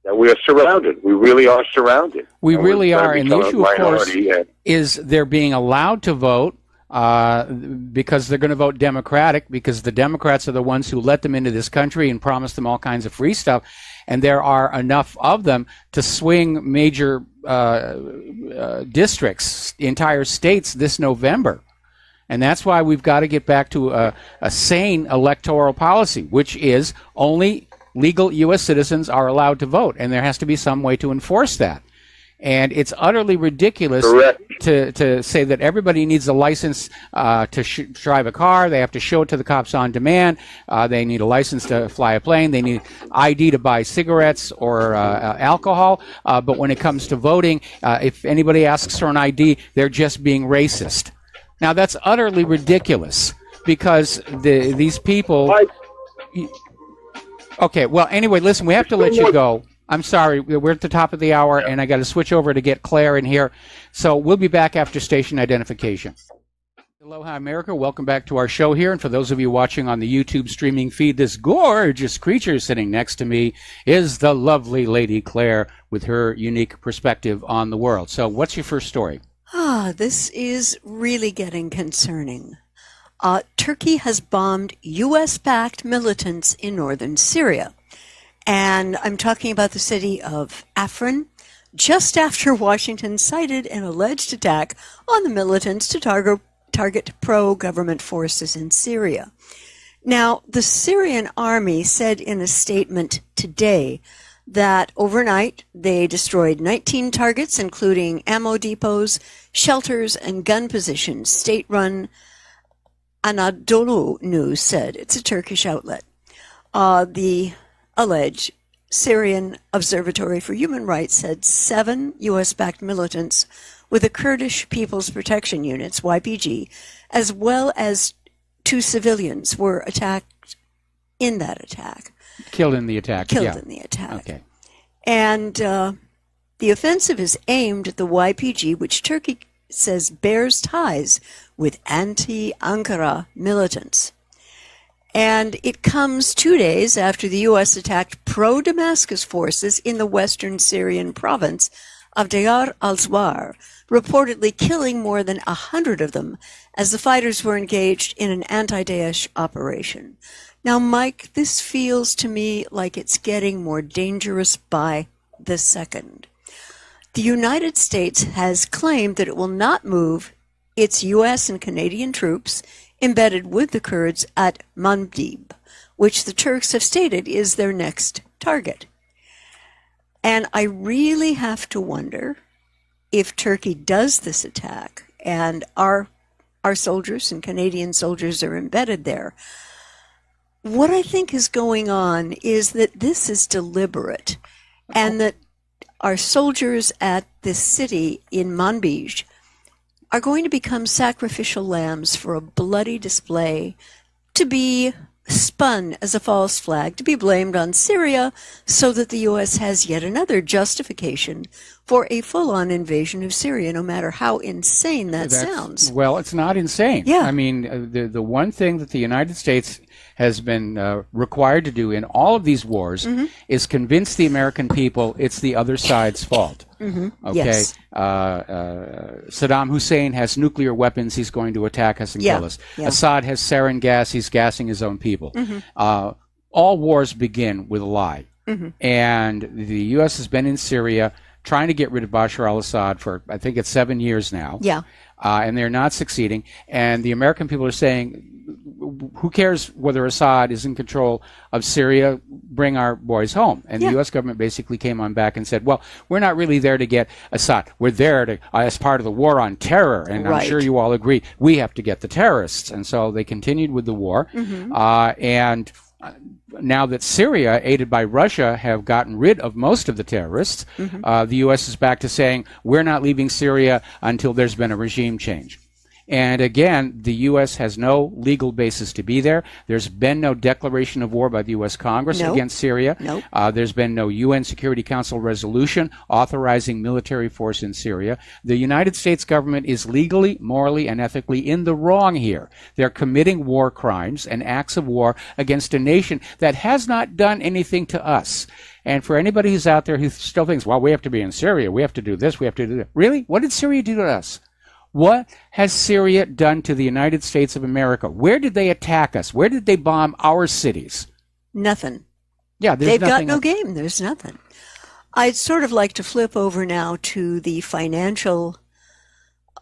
J: That we are surrounded. We really are surrounded.
B: We really are. And the issue, of course, is they're being allowed to vote because they're going to vote Democratic, because the Democrats are the ones who let them into this country and promised them all kinds of free stuff. And there are enough of them to swing major districts, entire states this November. And that's why we've got to get back to a sane electoral policy, which is only legal U.S. citizens are allowed to vote, and there has to be some way to enforce that. And it's utterly ridiculous to say that everybody needs a license to drive a car. They have to show it to the cops on demand. They need a license to fly a plane. They need ID to buy cigarettes or alcohol. But when it comes to voting, if anybody asks for an ID, they're just being racist. Now, that's utterly ridiculous because these people... Okay, well, anyway, listen, we have to let you go. I'm sorry, we're at the top of the hour, and I got to switch over to get Claire in here. So we'll be back after station identification. Aloha, America. Welcome back to our show here. And for those of you watching on the YouTube streaming feed, this gorgeous creature sitting next to me is the lovely Lady Claire with her unique perspective on the world. So what's your first story?
K: This is really getting concerning. Turkey has bombed U.S.-backed militants in northern Syria. And I'm talking about the city of Afrin, just after Washington cited an alleged attack on the militants to target pro-government forces in Syria. Now, the Syrian army said in a statement today that overnight they destroyed 19 targets, including ammo depots, shelters, and gun positions. State-run Anadolu News said, it's a Turkish outlet. The alleged Syrian Observatory for Human Rights said 7 U.S.-backed militants with the Kurdish People's Protection Units, YPG, as well as 2 civilians were attacked in that attack.
B: Killed in the attack.
K: Killed in the attack.
B: Okay.
K: And the offensive is aimed at the YPG, which Turkey says bears ties with anti-Ankara militants. And it comes 2 days after the U.S. attacked pro-Damascus forces in the western Syrian province of Deir al-Zwar, reportedly killing more than 100 of them as the fighters were engaged in an anti-Daesh operation. Now, Mike, this feels to me like it's getting more dangerous by the second. The United States has claimed that it will not move its U.S. and Canadian troops embedded with the Kurds at Manbij, which the Turks have stated is their next target. And I really have to wonder if Turkey does this attack and our soldiers and Canadian soldiers are embedded there. What I think is going on is that this is deliberate, and that our soldiers at this city in Manbij are going to become sacrificial lambs for a bloody display to be spun as a false flag, to be blamed on Syria, so that the U.S. has yet another justification for a full-on invasion of Syria, no matter how insane that sounds.
B: Well, it's not insane.
K: Yeah.
B: I mean, the one thing that the United States has been required to do in all of these wars is convince the American people it's the other side's fault. Okay?
K: Yes.
B: Saddam Hussein has nuclear weapons. He's going to attack us and kill us.
K: Yeah.
B: Assad has sarin gas. He's gassing his own people. All wars begin with a lie. And the U.S. has been in Syria trying to get rid of Bashar al-Assad for, I think it's 7 years now.
K: Yeah.
B: And they're not succeeding. And the American people are saying, who cares whether Assad is in control of Syria? Bring our boys home. And the U.S. government basically came on back and said, well, we're not really there to get Assad. We're there to, as part of the war on terror. And I'm sure you all agree, we have to get the terrorists. And so they continued with the war. And now that Syria, aided by Russia, have gotten rid of most of the terrorists, the U.S. is back to saying, we're not leaving Syria until there's been a regime change. And again, the U.S. has no legal basis to be there. There's been no declaration of war by the U.S. Congress against Syria. There's been no UN Security Council resolution authorizing military force in Syria. The United States government is legally, morally, and ethically in the wrong here. They're committing war crimes and acts of war against a nation that has not done anything to us. And for anybody who's out there who still thinks, well, we have to be in Syria, we have to do this, we have to do that. Really? What did Syria do to us? What has Syria done to the United States of America? Where did they attack us? Where did they bomb our cities?
K: Nothing.
B: Yeah,
K: they've got no game. There's nothing. I'd sort of like to flip over now to the financial,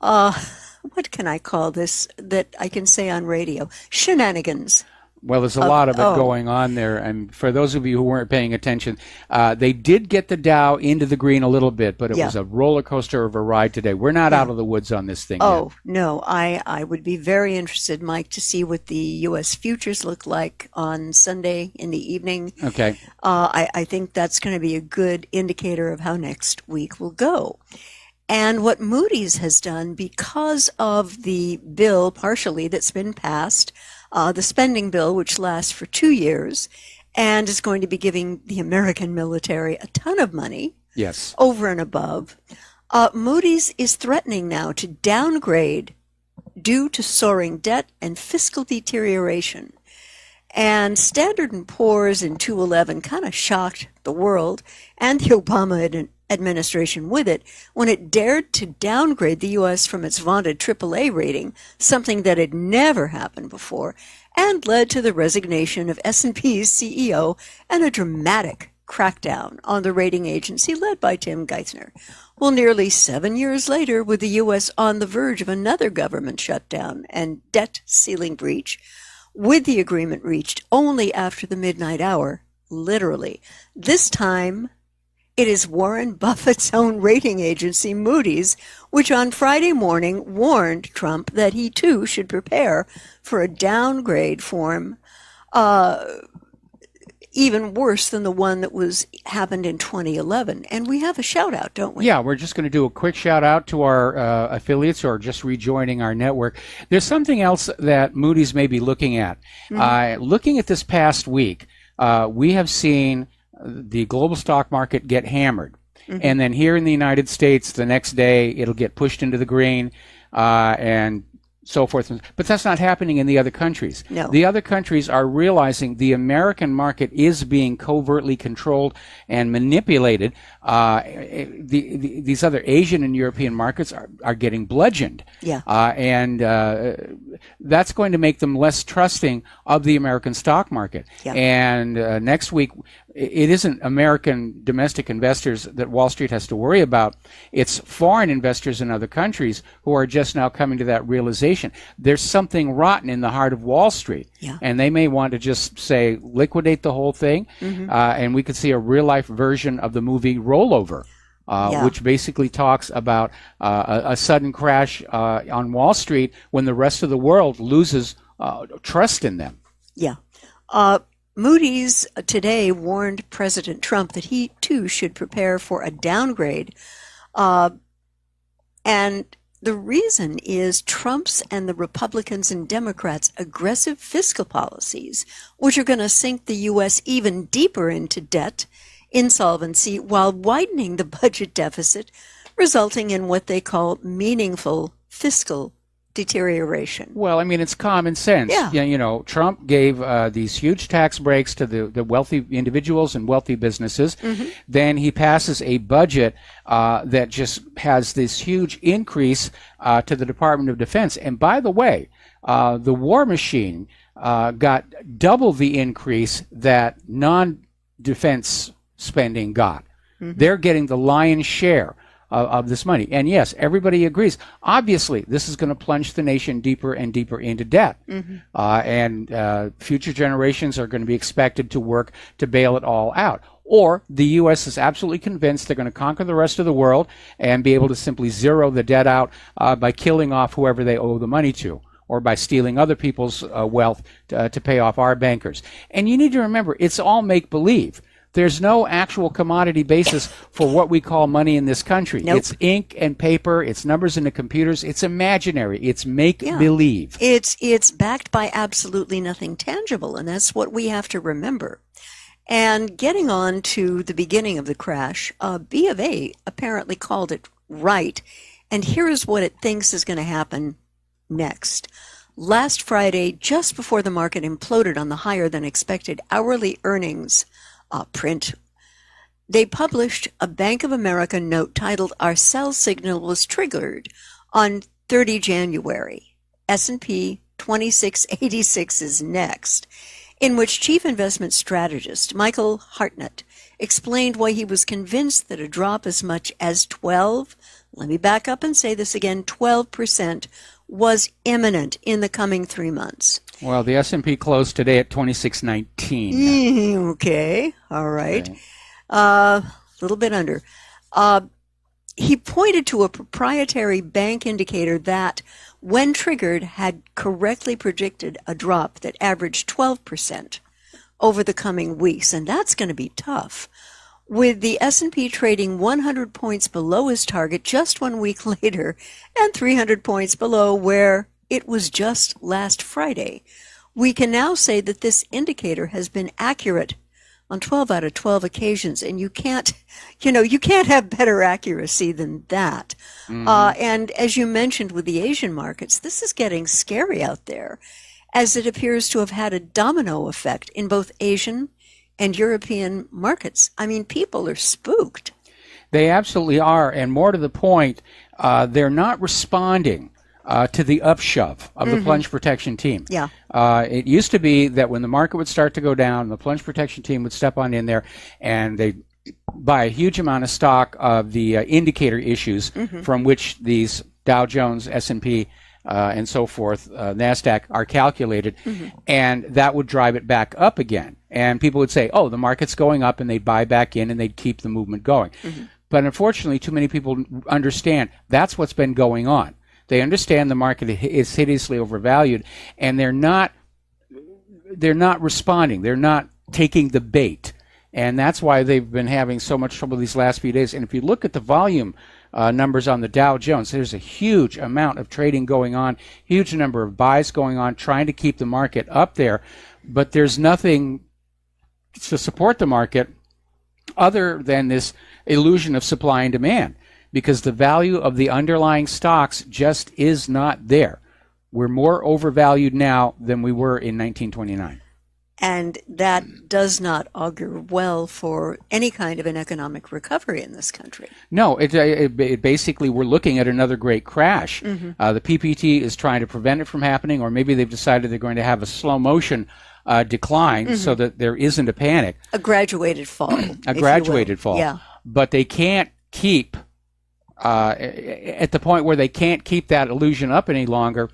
K: what can I call this that I can say on radio? Shenanigans.
B: Well, there's a lot of it going on there. And for those of you who weren't paying attention, they did get the Dow into the green a little bit, but it was a roller coaster of a ride today. We're not out of the woods on this thing yet.
K: No. I would be very interested, Mike, to see what the U.S. futures look like on Sunday in the evening.
B: Okay.
K: I think that's going to be a good indicator of how next week will go. And what Moody's has done, because of the bill partially that's been passed, the spending bill, which lasts for 2 years and is going to be giving the American military a ton of money over and above, Moody's is threatening now to downgrade due to soaring debt and fiscal deterioration. And Standard & Poor's in 2011 kind of shocked the world and the Obama administration with it when it dared to downgrade the U.S. from its vaunted AAA rating, something that had never happened before, and led to the resignation of S&P's CEO and a dramatic crackdown on the rating agency led by Tim Geithner. Well, nearly 7 years later, with the U.S. on the verge of another government shutdown and debt ceiling breach, with the agreement reached only after the midnight hour, literally, this time it is Warren Buffett's own rating agency, Moody's, which on Friday morning warned Trump that he too should prepare for a downgrade form even worse than the one that happened in 2011. And we have a shout out, don't we?
B: Yeah, we're just going to do a quick shout out to our affiliates who are just rejoining our network. There's something else that Moody's may be looking at. Looking at this past week, we have seen the global stock market get hammered. And then here in the United States, the next day, it'll get pushed into the green and so forth. But that's not happening in the other countries.
K: No.
B: The other countries are realizing the American market is being covertly controlled and manipulated. These other Asian and European markets are getting bludgeoned.
K: Yeah.
B: And that's going to make them less trusting of the American stock market.
K: Yeah.
B: And next week, it isn't American domestic investors that Wall Street has to worry about. It's foreign investors in other countries who are just now coming to that realization. There's something rotten in the heart of Wall Street.
K: Yeah.
B: And they may want to just say, liquidate the whole thing. And we could see a real-life version of the movie Rollover, which basically talks about a sudden crash on Wall Street when the rest of the world loses trust in them.
K: Yeah. Moody's today warned President Trump that he too should prepare for a downgrade. And the reason is Trump's and the Republicans and Democrats' aggressive fiscal policies, which are going to sink the U.S. even deeper into debt, insolvency, while widening the budget deficit, resulting in what they call meaningful fiscal deterioration.
B: Well, I mean, it's common sense.
K: Yeah.
B: You know, Trump gave these huge tax breaks to the wealthy individuals and wealthy businesses. Mm-hmm. Then he passes a budget that just has this huge increase to the Department of Defense. And by the way, the war machine got double the increase that non-defense spending got. Mm-hmm. They're getting the lion's share of this money. And yes, everybody agrees. Obviously, this is going to plunge the nation deeper and deeper into debt. Mm-hmm. And future generations are going to be expected to work to bail it all out. Or the U.S. is absolutely convinced they're going to conquer the rest of the world and be able to simply zero the debt out by killing off whoever they owe the money to, or by stealing other people's wealth to pay off our bankers. And you need to remember, it's all make-believe. There's no actual commodity basis for what we call money in this country. Nope. It's ink and paper. It's numbers in the computers. It's imaginary. It's make-believe.
K: Yeah. It's backed by absolutely nothing tangible, and that's what we have to remember. And getting on to the beginning of the crash, B of A apparently called it right, and here is what it thinks is going to happen next. Last Friday, just before the market imploded on the higher-than-expected hourly earnings print, they published a Bank of America note titled "Our Sell Signal Was Triggered" on 30 January. S&P 2686 is next, in which Chief Investment Strategist Michael Hartnett explained why he was convinced that a drop as much as 12% was imminent in the coming 3 months.
B: Well, the S&P closed today at 2619.
K: Okay, all right. A little bit under. He pointed to a proprietary bank indicator that, when triggered, had correctly predicted a drop that averaged 12% over the coming weeks, and that's going to be tough. With the S&P trading 100 points below his target just 1 week later and 300 points below where it was just last Friday, we can now say that this indicator has been accurate on 12 out of 12 occasions, and you can't have better accuracy than that. Mm-hmm. And as you mentioned with the Asian markets, this is getting scary out there, as it appears to have had a domino effect in both Asian and European markets. I mean, people are spooked.
B: They absolutely are, and more to the point, they're not responding to the upshove of the plunge protection team.
K: Yeah.
B: It used to be that when the market would start to go down, the plunge protection team would step on in there and they'd buy a huge amount of stock of the indicator issues from which these Dow Jones, S&P, and so forth, NASDAQ are calculated, and that would drive it back up again. And people would say, oh, the market's going up, and they'd buy back in and they'd keep the movement going. But unfortunately, too many people understand that's what's been going on. They understand the market is hideously overvalued, and they're not responding. They're not taking the bait. And that's why they've been having so much trouble these last few days. And if you look at the volume numbers on the Dow Jones, there's a huge amount of trading going on, huge number of buys going on, trying to keep the market up there. But there's nothing to support the market other than this illusion of supply and demand, because the value of the underlying stocks just is not there. We're more overvalued now than we were in 1929.
K: And that does not augur well for any kind of an economic recovery in this country.
B: No, it basically, we're looking at another great crash. The PPT is trying to prevent it from happening, or maybe they've decided they're going to have a slow motion decline so that there isn't a panic.
K: A graduated fall.
B: A graduated fall.
K: Yeah.
B: But they can't keep, at the point where they can't keep that illusion up any longer,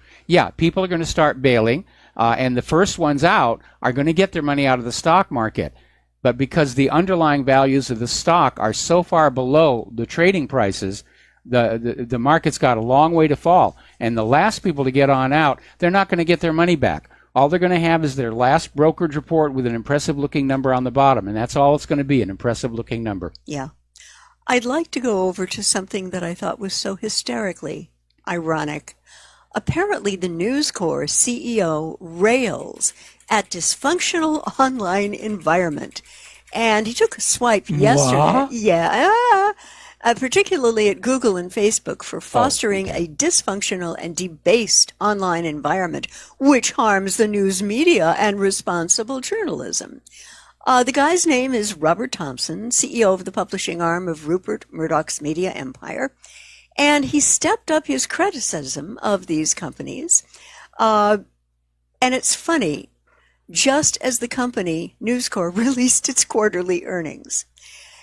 B: people are going to start bailing. And the first ones out are going to get their money out of the stock market. But because the underlying values of the stock are so far below the trading prices, the market's got a long way to fall. And the last people to get on out, they're not going to get their money back. All they're going to have is their last brokerage report with an impressive-looking number on the bottom, and that's all it's going to be, an impressive-looking number.
K: Yeah. I'd like to go over to something that I thought was so hysterically ironic. Apparently, the News Corps CEO rails at dysfunctional online environment. And he took a swipe yesterday.
B: What?
K: Yeah. Particularly at Google and Facebook for fostering a dysfunctional and debased online environment, which harms the news media and responsible journalism. The guy's name is Robert Thompson, CEO of the publishing arm of Rupert Murdoch's media empire, and he stepped up his criticism of these companies. And it's funny, just as the company, News Corp, released its quarterly earnings.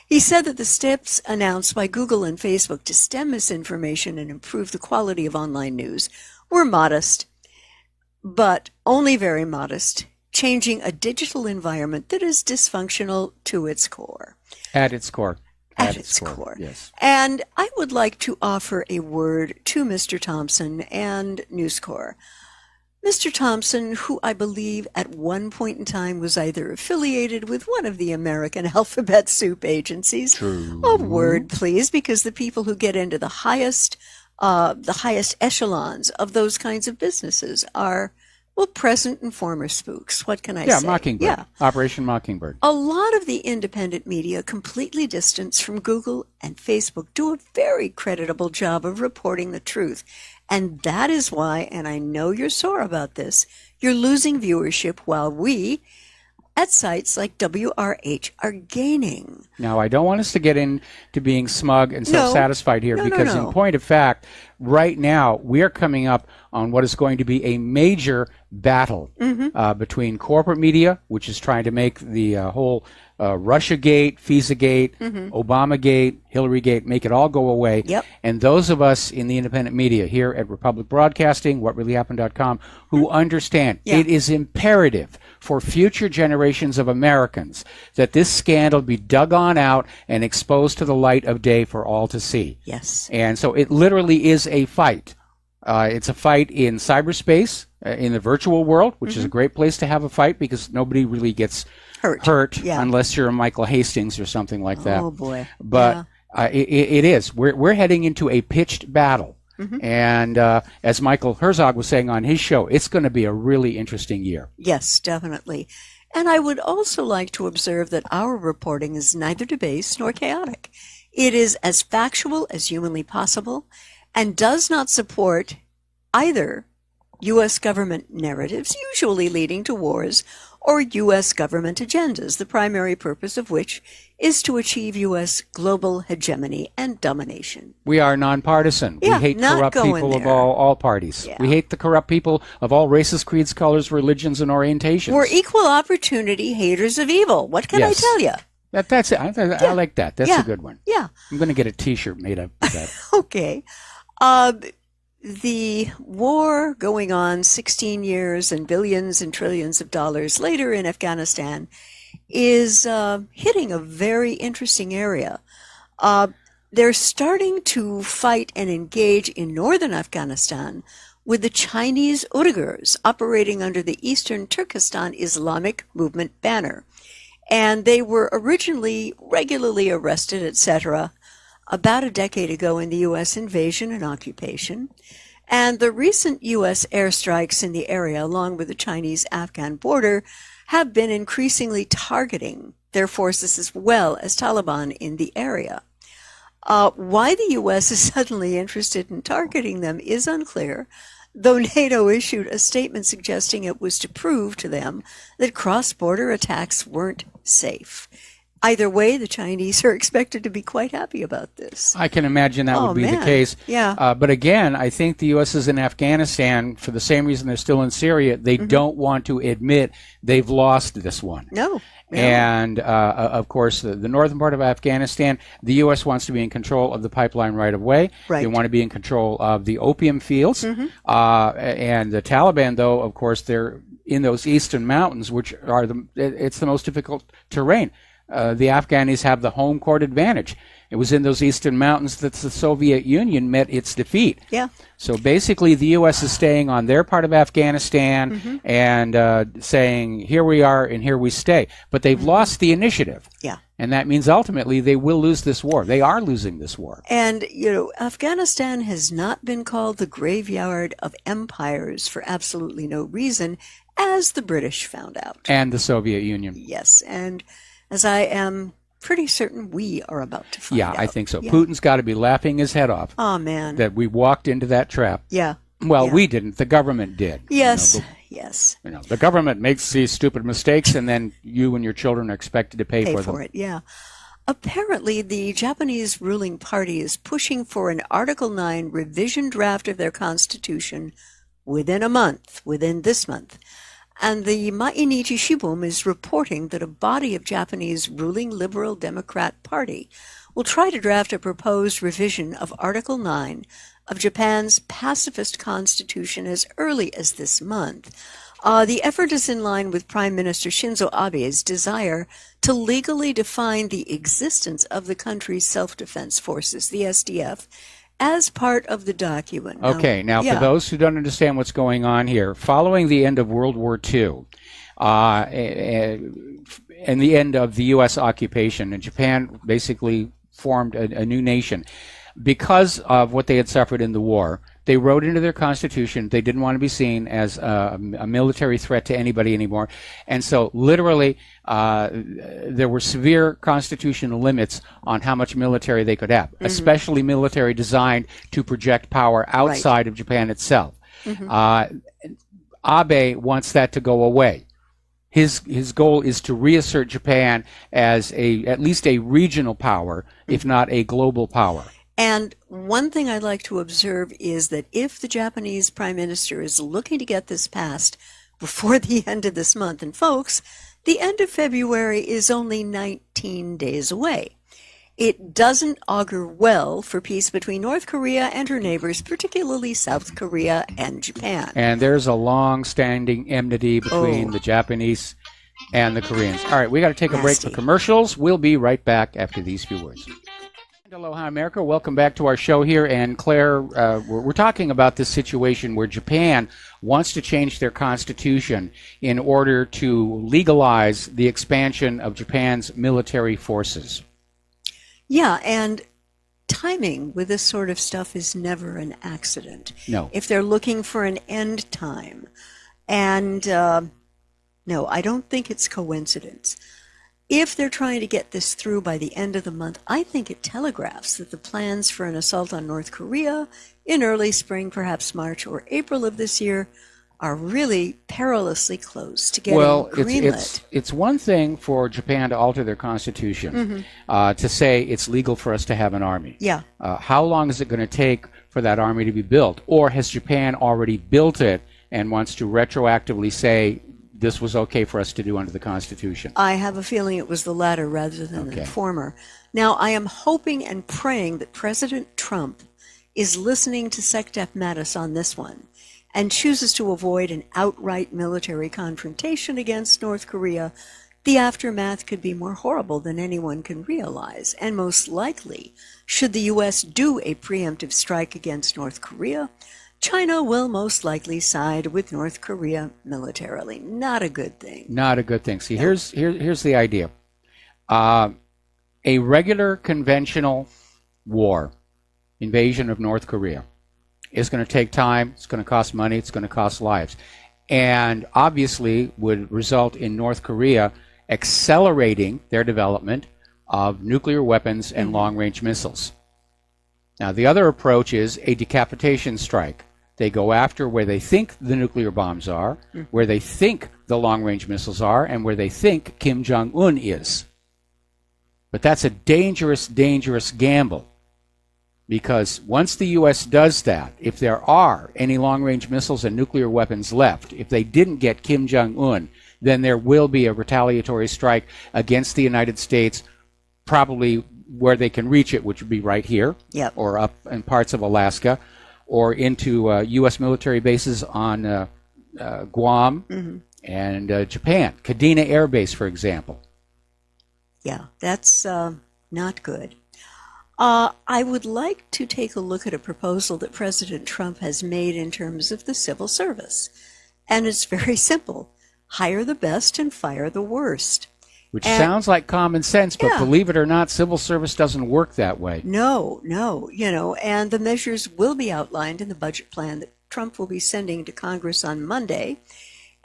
K: He said that the steps announced by Google and Facebook to stem misinformation and improve the quality of online news were modest, but only very modest, changing a digital environment that is dysfunctional to its core.
B: At its core.
K: At its core.
B: Yes.
K: And I would like to offer a word to Mr. Thompson and News Corp. Mr. Thompson, who I believe at one point in time was either affiliated with one of the American alphabet soup agencies.
B: True.
K: A word, please, because the people who get into the highest echelons of those kinds of businesses are, well, present and former spooks. What can I say?
B: Yeah, Mockingbird.
K: Yeah.
B: Operation Mockingbird.
K: A lot of the independent media, completely distanced from Google and Facebook, do a very creditable job of reporting the truth. And that is why, and I know you're sore about this, you're losing viewership while we, at sites like WRH, are gaining.
B: Now, I don't want us to get into being smug and self-satisfied here, because in point of fact, right now, we are coming up on what is going to be a major battle between corporate media, which is trying to make the whole Russiagate, FISA-gate, Obamagate, Hillary-gate, make it all go away.
K: Yep.
B: And those of us in the independent media here at Republic Broadcasting, WhatReallyHappened.com, who understand it is imperative for future generations of Americans that this scandal be dug on out and exposed to the light of day for all to see.
K: Yes.
B: And so it literally is a fight. It's a fight in cyberspace, in the virtual world, which is a great place to have a fight because nobody really gets hurt unless you're a Michael Hastings or something like that.
K: Oh, boy.
B: But it is. We're heading into a pitched battle. And as Michael Herzog was saying on his show, it's going to be a really interesting year.
K: Yes, definitely. And I would also like to observe that our reporting is neither debased nor chaotic. It is as factual as humanly possible and does not support either U.S. government narratives, usually leading to wars, or U.S. government agendas, the primary purpose of which is to achieve U.S. global hegemony and domination.
B: We are nonpartisan.
K: Yeah,
B: we hate
K: not
B: corrupt
K: going
B: people of
K: there.
B: all parties.
K: Yeah.
B: We hate the corrupt people of all races, creeds, colors, religions, and orientations.
K: We're equal opportunity haters of evil. What can I tell you?
B: That's it. I like that. That's a good one.
K: Yeah.
B: I'm going to get a T-shirt made up of that.
K: Okay. The war going on 16 years and billions and trillions of dollars later in Afghanistan is hitting a very interesting area. They're starting to fight and engage in northern Afghanistan with the Chinese Uyghurs operating under the Eastern Turkestan Islamic Movement banner. And they were originally regularly arrested, etc., about a decade ago in the U.S. invasion and occupation. And the recent U.S. airstrikes in the area, along with the Chinese-Afghan border, have been increasingly targeting their forces as well as Taliban in the area. Why the U.S. is suddenly interested in targeting them is unclear, though NATO issued a statement suggesting it was to prove to them that cross-border attacks weren't safe. Either way, the Chinese are expected to be quite happy about this.
B: I can imagine that would be the case.
K: Yeah.
B: But again, I think the U.S. is in Afghanistan for the same reason they're still in Syria. They don't want to admit they've lost this one.
K: No.
B: And, of course, the northern part of Afghanistan, the U.S. wants to be in control of the pipeline right of way.
K: Right.
B: They want to be in control of the opium fields. And the Taliban, though, of course, they're in those eastern mountains, which are it's the most difficult terrain. the Afghanis have the home court advantage. It was in those eastern mountains that the Soviet Union met its defeat.
K: Yeah.
B: So basically, the U.S. is staying on their part of Afghanistan and saying, here we are and here we stay. But they've lost the initiative.
K: Yeah.
B: And that means ultimately they will lose this war. They are losing this war.
K: And, Afghanistan has not been called the graveyard of empires for absolutely no reason, as the British found out.
B: And the Soviet Union.
K: Yes. And as I am pretty certain we are about to find out.
B: Yeah, I think so. Yeah. Putin's got to be laughing his head off.
K: Oh, man.
B: That we walked into that trap.
K: Yeah.
B: Well, we didn't. The government did.
K: Yes. Yes.
B: The government makes these stupid mistakes, and then you and your children are expected to pay for them.
K: It, yeah. Apparently, the Japanese ruling party is pushing for an Article 9 revision draft of their constitution within this month. And the Mainichi Shimbun is reporting that a body of Japanese ruling Liberal Democrat Party will try to draft a proposed revision of Article 9 of Japan's pacifist constitution as early as this month. The effort is in line with Prime Minister Shinzo Abe's desire to legally define the existence of the country's self-defense forces, the SDF, as part of the document.
B: Now for those who don't understand what's going on here, following the end of World War II and the end of the U.S. occupation, and Japan basically formed a new nation, because of what they had suffered in the war, they wrote into their constitution they didn't want to be seen as a military threat to anybody anymore. And so literally there were severe constitutional limits on how much military they could have, especially military designed to project power outside of Japan itself. Abe wants that to go away. His goal is to reassert Japan as at least a regional power, if not a global power.
K: And one thing I'd like to observe is that if the Japanese Prime Minister is looking to get this passed before the end of this month, and folks, the end of February is only 19 days away, it doesn't augur well for peace between North Korea and her neighbors, particularly South Korea and Japan.
B: And there's a long-standing enmity between the Japanese and the Koreans. All right, we got to take a break for commercials. We'll be right back after these few words. Aloha, America. Welcome back to our show here. And Claire, we're talking about this situation where Japan wants to change their constitution in order to legalize the expansion of Japan's military forces.
K: Yeah, and timing with this sort of stuff is never an accident.
B: No.
K: If they're looking for an end time. And no, I don't think it's coincidence. If they're trying to get this through by the end of the month, I think it telegraphs that the plans for an assault on North Korea in early spring, perhaps March or April of this year, are really perilously close to getting greenlit.
B: It's one thing for Japan to alter their constitution, to say it's legal for us to have an army.
K: Yeah.
B: How long is it going to take for that army to be built? Or has Japan already built it and wants to retroactively say, this was okay for us to do under the Constitution?
K: I have a feeling it was the latter rather than the former. Now, I am hoping and praying that President Trump is listening to Secdef Mattis on this one and chooses to avoid an outright military confrontation against North Korea. The aftermath could be more horrible than anyone can realize, and most likely, should the U.S. do a preemptive strike against North Korea, China will most likely side with North Korea militarily. Not a good thing.
B: Not a good thing. See, here's the idea. A regular conventional war, invasion of North Korea, is going to take time, it's going to cost money, it's going to cost lives, and obviously would result in North Korea accelerating their development of nuclear weapons and long-range missiles. Now, the other approach is a decapitation strike. They go after where they think the nuclear bombs are, where they think the long-range missiles are, and where they think Kim Jong-un is. But that's a dangerous, dangerous gamble. Because once the U.S. does that, if there are any long-range missiles and nuclear weapons left, if they didn't get Kim Jong-un, then there will be a retaliatory strike against the United States, probably where they can reach it, which would be right here, or up in parts of Alaska, or into U.S. military bases on Guam and Japan. Kadena Air Base, for example.
K: Yeah, that's not good. I would like to take a look at a proposal that President Trump has made in terms of the civil service. And it's very simple. Hire the best and fire the worst.
B: Which sounds like common sense, but believe it or not, civil service doesn't work that way.
K: No, and the measures will be outlined in the budget plan that Trump will be sending to Congress on Monday.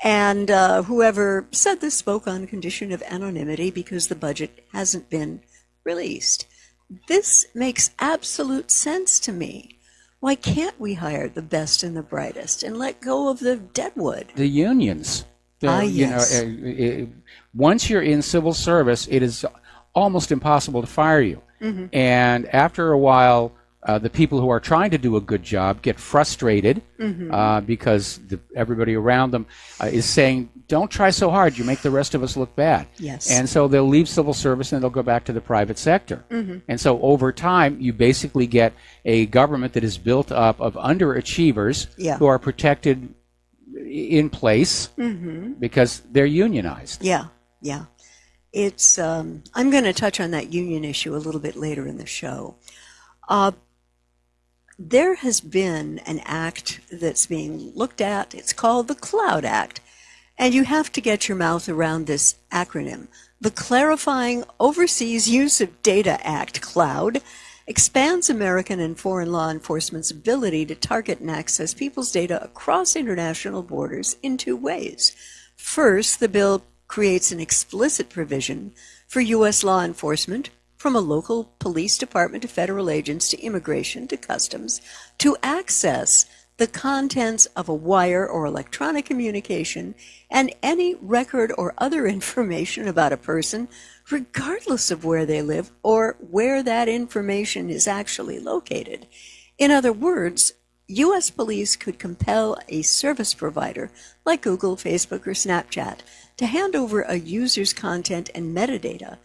K: And whoever said this spoke on condition of anonymity because the budget hasn't been released. This makes absolute sense to me. Why can't we hire the best and the brightest and let go of the deadwood?
B: The unions.
K: Yes.
B: Once you're in civil service, it is almost impossible to fire you. Mm-hmm. And after a while, the people who are trying to do a good job get frustrated because everybody around them is saying, don't try so hard, you make the rest of us look bad.
K: Yes.
B: And so they'll leave civil service and they'll go back to the private sector. Mm-hmm. And so over time, you basically get a government that is built up of underachievers who are protected in place because they're unionized.
K: Yeah. It's I'm going to touch on that union issue a little bit later in the show. There has been an act that's being looked at. It's called the Cloud Act. And you have to get your mouth around this acronym. The Clarifying Overseas Use of Data Act, CLOUD, expands American and foreign law enforcement's ability to target and access people's data across international borders in two ways. First, the bill creates an explicit provision for U.S. law enforcement, from a local police department to federal agents to immigration to customs, to access the contents of a wire or electronic communication and any record or other information about a person, regardless of where they live or where that information is actually located. In other words, U.S. police could compel a service provider like Google, Facebook, or Snapchat to hand over a user's content and metadata,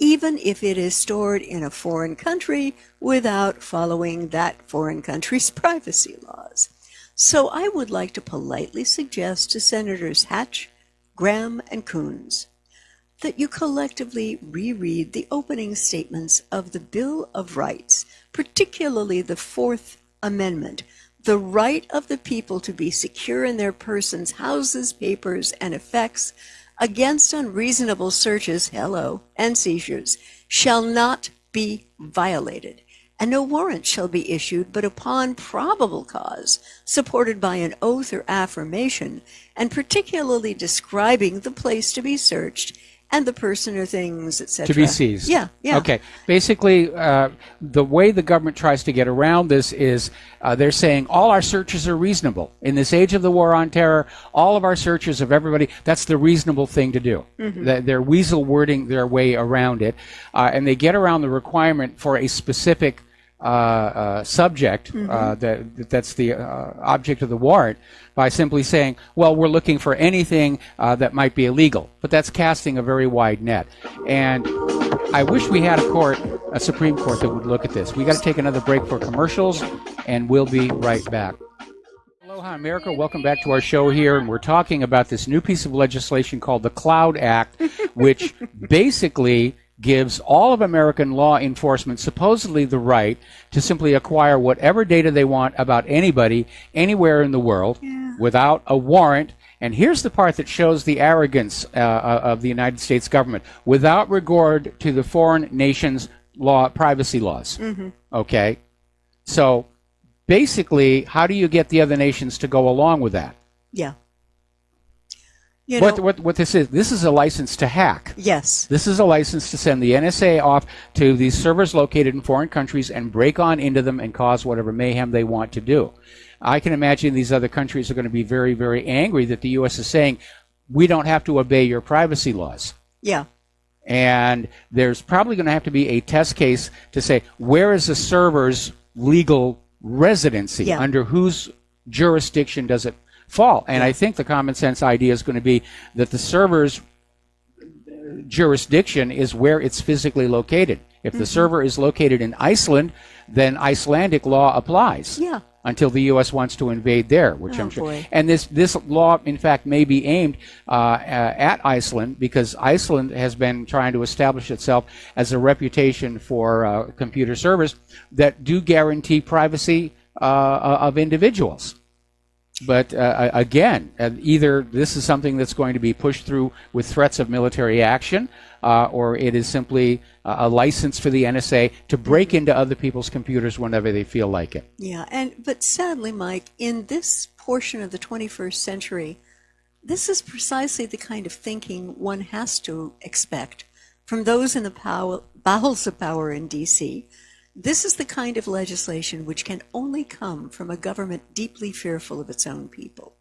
K: even if it is stored in a foreign country without following that foreign country's privacy laws. So I would like to politely suggest to Senators Hatch, Graham, and Coons that you collectively reread the opening statements of the Bill of Rights, particularly the Fourth Amendment, the right of the people to be secure in their persons, houses, papers, and effects against unreasonable searches, and seizures, shall not be violated, and no warrant shall be issued but upon probable cause, supported by an oath or affirmation, and particularly describing the place to be searched and the person or things, etc.
B: To be seized.
K: Yeah.
B: Okay. Basically, the way the government tries to get around this is they're saying all our searches are reasonable. In this age of the war on terror, all of our searches of everybody, that's the reasonable thing to do. Mm-hmm. They're weasel wording their way around it, and they get around the requirement for a specific subject that's the object of the warrant by simply saying, well, we're looking for anything that might be illegal. But that's casting a very wide net. And I wish we had a Supreme Court that would look at this. We got to take another break for commercials, and we'll be right back. Aloha, America. Welcome back to our show here, and we're talking about this new piece of legislation called the Cloud Act, which basically gives all of American law enforcement supposedly the right to simply acquire whatever data they want about anybody, anywhere in the world, without a warrant. And here's the part that shows the arrogance of the United States government, without regard to the foreign nation's privacy laws. Mm-hmm. Okay? So basically, how do you get the other nations to go along with that?
K: Yeah.
B: What this is a license to hack.
K: Yes.
B: This is a license to send the NSA off to these servers located in foreign countries and break on into them and cause whatever mayhem they want to do. I can imagine these other countries are going to be very, very angry that the U.S. is saying, we don't have to obey your privacy laws.
K: Yeah.
B: And there's probably going to have to be a test case to say, where is the server's legal residency?
K: Yeah.
B: Under whose jurisdiction does it fall? And I think the common sense idea is going to be that the server's jurisdiction is where it's physically located. If the server is located in Iceland, then Icelandic law applies.
K: Yeah.
B: Until the U.S. wants to invade there, which I'm sure.
K: Boy.
B: And this law, in fact, may be aimed at Iceland, because Iceland has been trying to establish itself as a reputation for computer servers that do guarantee privacy of individuals. But again, either this is something that's going to be pushed through with threats of military action, or it is simply a license for the NSA to break into other people's computers whenever they feel like it.
K: Yeah, but sadly, Mike, in this portion of the 21st century, this is precisely the kind of thinking one has to expect from those in the bowels of power in D.C. This is the kind of legislation which can only come from a government deeply fearful of its own people.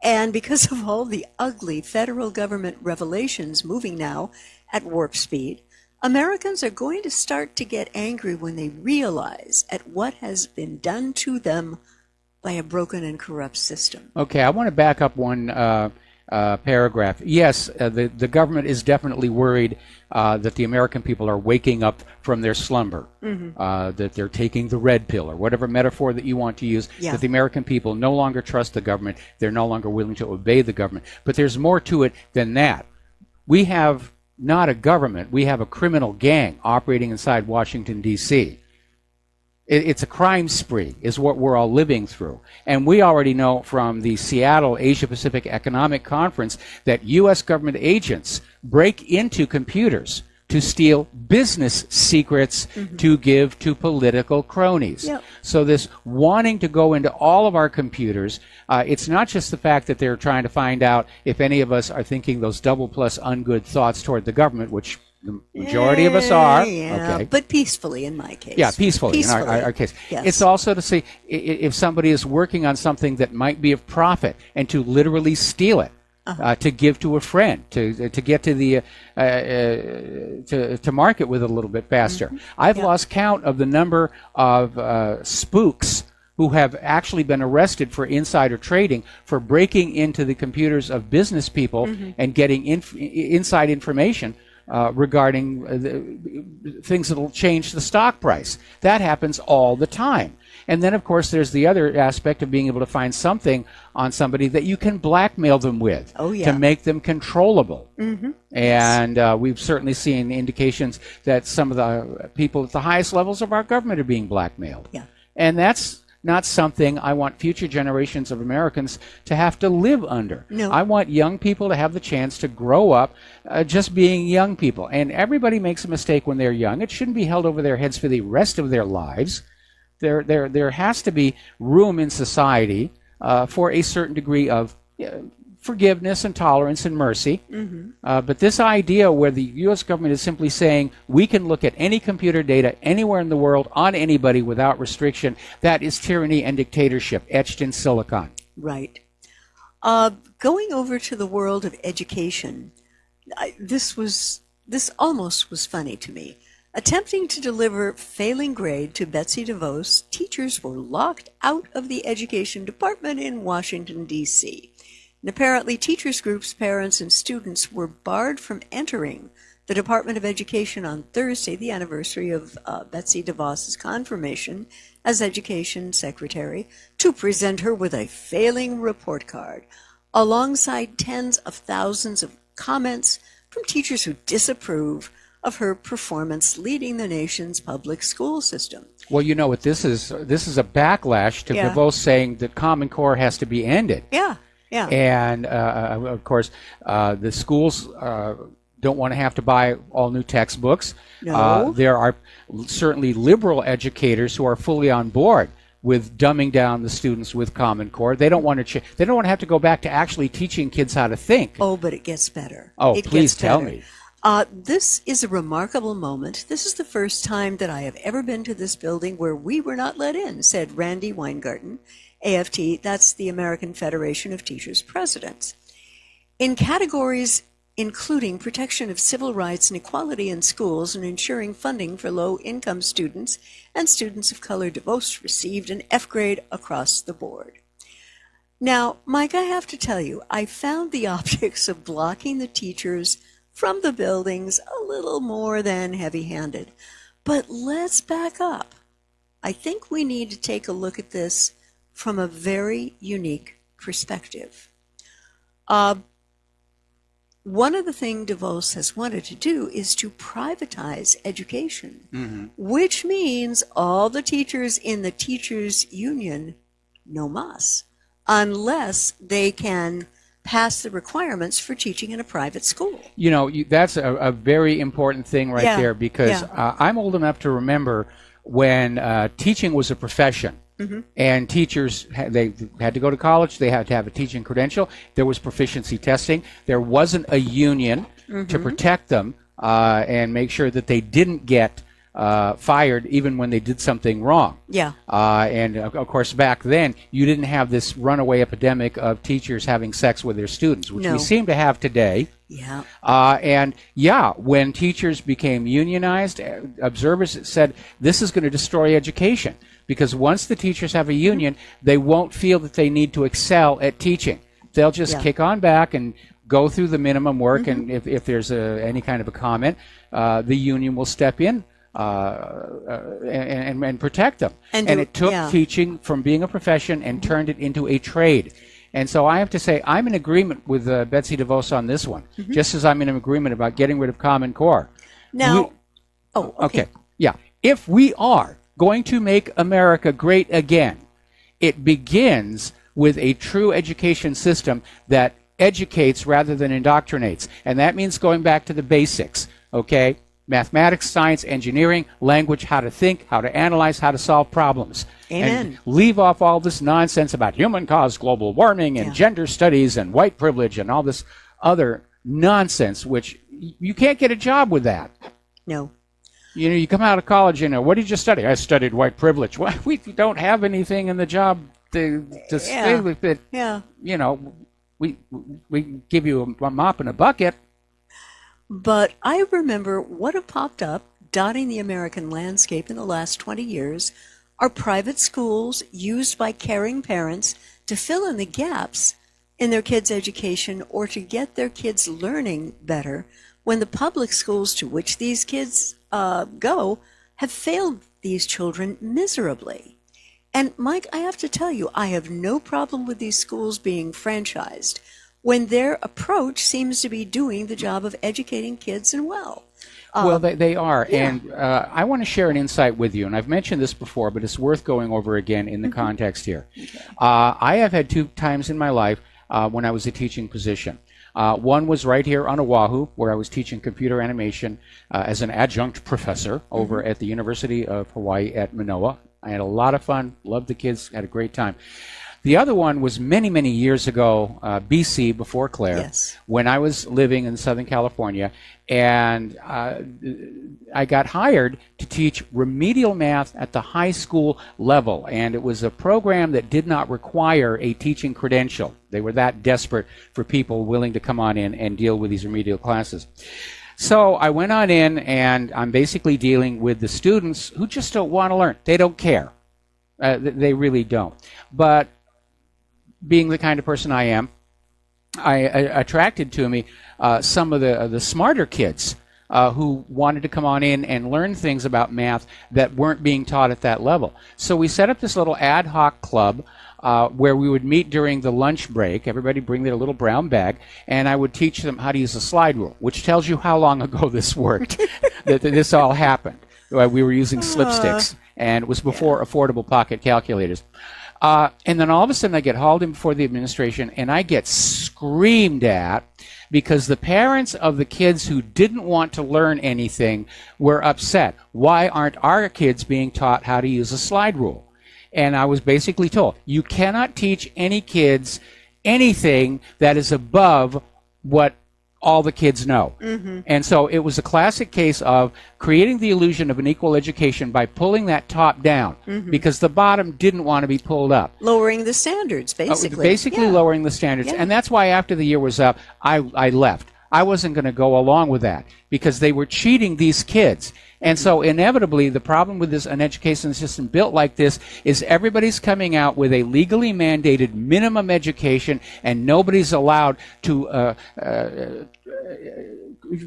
K: And because of all the ugly federal government revelations moving now at warp speed, Americans are going to start to get angry when they realize at what has been done to them by a broken and corrupt system.
B: Okay, I want to back up one paragraph. Yes, the government is definitely worried that the American people are waking up from their slumber, that they're taking the red pill, or whatever metaphor that you want to use, that the American people no longer trust the government, they're no longer willing to obey the government. But there's more to it than that. We have not a government, we have a criminal gang operating inside Washington, D.C. It's a crime spree, is what we're all living through. And we already know from the Seattle Asia-Pacific Economic Conference that U.S. government agents break into computers to steal business secrets to give to political cronies.
K: Yep.
B: So this wanting to go into all of our computers, it's not just the fact that they're trying to find out if any of us are thinking those double plus ungood thoughts toward the government, which the majority of us are.
K: Yeah,
B: okay.
K: But peacefully in my case.
B: Yeah, peacefully. In our case.
K: Yes.
B: It's also to see if somebody is working on something that might be of profit and to literally steal it. To give to a friend, to get to the to market with it a little bit faster. I've lost count of the number of spooks who have actually been arrested for insider trading, for breaking into the computers of business people and getting inside information regarding things that will change the stock price. That happens all the time. And then, of course, there's the other aspect of being able to find something on somebody that you can blackmail them with to make them controllable. And we've certainly seen indications that some of the people at the highest levels of our government are being blackmailed. And that's not something I want future generations of Americans to have to live under.
K: No.
B: I want young people to have the chance to grow up just being young people. And everybody makes a mistake when they're young. It shouldn't be held over their heads for the rest of their lives. There has to be room in society for a certain degree of forgiveness and tolerance and mercy. But this idea where the U.S. government is simply saying we can look at any computer data anywhere in the world on anybody without restriction, that is tyranny and dictatorship etched in silicon.
K: Right. Going over to the world of education, this almost was funny to me. Attempting to deliver failing grade to Betsy DeVos, teachers were locked out of the education department in Washington, D.C. And apparently teachers groups, parents, and students were barred from entering the Department of Education on Thursday, the anniversary of Betsy DeVos's confirmation as Education Secretary, to present her with a failing report card, alongside tens of thousands of comments from teachers who disapprove of her performance leading the nation's public school system.
B: Well, you know what this is? This is a backlash to DeVos saying that Common Core has to be ended.
K: Yeah.
B: And, of course, the schools don't want to have to buy all new textbooks.
K: No.
B: There are certainly liberal educators who are fully on board with dumbing down the students with Common Core. They don't want to they don't want to have to go back to actually teaching kids how to think.
K: Oh, but it gets better.
B: Oh, please tell me.
K: This is a remarkable moment. This is the first time that I have ever been to this building where we were not let in, said Randy Weingarten, AFT, that's the American Federation of Teachers Presidents. In categories including protection of civil rights and equality in schools and ensuring funding for low-income students and students of color, DeVos received an F grade across the board. Now, Mike, I have to tell you, I found the optics of blocking the teachers from the buildings a little more than heavy-handed. But let's back up. I think we need to take a look at this from a very unique perspective. One of the things DeVos has wanted to do is to privatize education, which means all the teachers in the teachers' union no mas, unless they can pass the requirements for teaching in a private school.
B: You know, that's a very important thing right there, because I'm old enough to remember when teaching was a profession. And teachers, they had to go to college, they had to have a teaching credential, there was proficiency testing, there wasn't a union to protect them and make sure that they didn't get fired even when they did something wrong. And of course back then you didn't have this runaway epidemic of teachers having sex with their students, which we seem to have today. When teachers became unionized, observers said this is going to destroy education, because once the teachers have a union, they won't feel that they need to excel at teaching. They'll just kick on back and go through the minimum work, and if there's any kind of a comment, the union will step in and protect them. And it took teaching from being a profession and turned it into a trade. And so I have to say, I'm in agreement with Betsy DeVos on this one, just as I'm in agreement about getting rid of Common Core.
K: Now,
B: if we are going to make America great again, it begins with a true education system that educates rather than indoctrinates. And that means going back to the basics, okay? Mathematics, science, engineering, language, how to think, how to analyze, how to solve problems.
K: Amen.
B: And leave off all this nonsense about human-caused global warming and gender studies and white privilege and all this other nonsense, which you can't get a job with that.
K: No.
B: You know, you come out of college, you know, what did you study? I studied white privilege. Well, we don't have anything in the job to say with it. You know, we give you a mop and a bucket.
K: But I remember what have popped up dotting the American landscape in the last 20 years are private schools used by caring parents to fill in the gaps in their kids' education or to get their kids learning better when the public schools to which these kids go have failed these children miserably. And Mike, I have to tell you, I have no problem with these schools being franchised when their approach seems to be doing the job of educating kids and well.
B: Well, they are. And I want to share an insight with you. And I've mentioned this before, but it's worth going over again in the context here. I have had 2 times in my life when I was a teaching position. One was right here on Oahu, where I was teaching computer animation as an adjunct professor over at the University of Hawaii at Manoa. I had a lot of fun, loved the kids, had a great time. The other one was many, many years ago, BC, before Claire, when I was living in Southern California, and I got hired to teach remedial math at the high school level, and it was a program that did not require a teaching credential. They were that desperate for people willing to come on in and deal with these remedial classes. So I went on in, and I'm basically dealing with the students who just don't want to learn. They don't care. They really don't. But being the kind of person I am, I attracted to me some of the smarter kids who wanted to come on in and learn things about math that weren't being taught at that level. So we set up this little ad hoc club where we would meet during the lunch break. Everybody bring their little brown bag, and I would teach them how to use a slide rule, which tells you how long ago this worked, that this all happened. We were using slipsticks, and it was before affordable pocket calculators. And then all of a sudden I get hauled in before the administration, and I get screamed at because the parents of the kids who didn't want to learn anything were upset. Why aren't our kids being taught how to use a slide rule? And I was basically told, you cannot teach any kids anything that is above what all the kids know. And so it was a classic case of creating the illusion of an equal education by pulling that top down because the bottom didn't want to be pulled up.
K: Lowering the standards, basically.
B: Lowering the standards. And that's why after the year was up, I left. I wasn't going to go along with that because they were cheating these kids. And so inevitably, the problem with an education system built like this is everybody's coming out with a legally mandated minimum education, and nobody's allowed to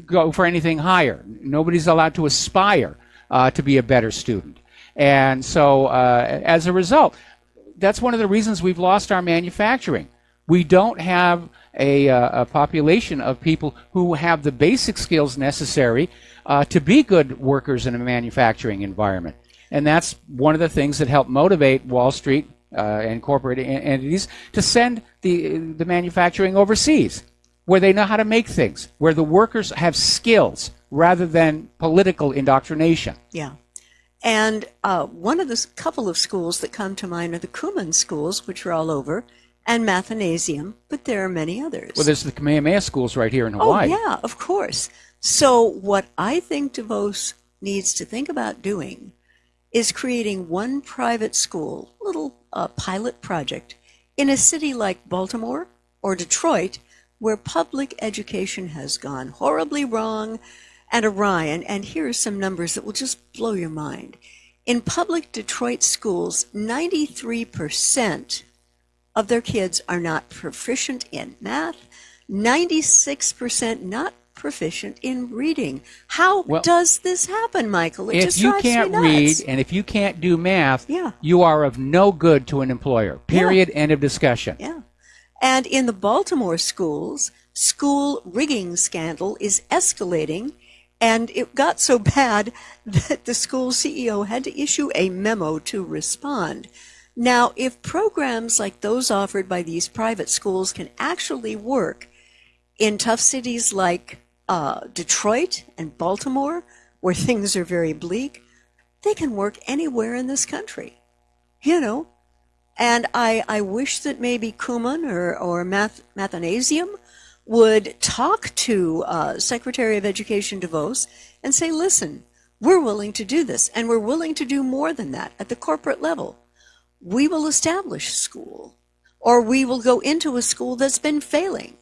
B: go for anything higher. Nobody's allowed to aspire to be a better student. And so as a result, that's one of the reasons we've lost our manufacturing. We don't have a population of people who have the basic skills necessary to be good workers in a manufacturing environment. And that's one of the things that help motivate Wall Street and corporate entities to send the manufacturing overseas, where they know how to make things, where the workers have skills rather than political indoctrination.
K: Yeah. And one of the couple of schools that come to mind are the Kumon schools, which are all over, and Mathanasium, but there are many others.
B: Well, there's the Kamehameha schools right here in Hawaii.
K: Oh, yeah, of course. So what I think DeVos needs to think about doing is creating one private school, little pilot project, in a city like Baltimore or Detroit, where public education has gone horribly wrong and awry. And here are some numbers that will just blow your mind. In public Detroit schools, 93% of their kids are not proficient in math, 96% not proficient in reading. How does this happen, Michael? It just drives me nuts.
B: If you can't read and if you can't do math, you are of no good to an employer. Period. End of discussion.
K: Yeah. And in the Baltimore schools, school rigging scandal is escalating, and it got so bad that the school CEO had to issue a memo to respond. Now, if programs like those offered by these private schools can actually work in tough cities like Detroit and Baltimore, where things are very bleak, they can work anywhere in this country, you know. And I wish that maybe Kumon or Mathanasium would talk to Secretary of Education DeVos and say, listen, we're willing to do this, and we're willing to do more than that at the corporate level. We will establish school, or we will go into a school that's been failing.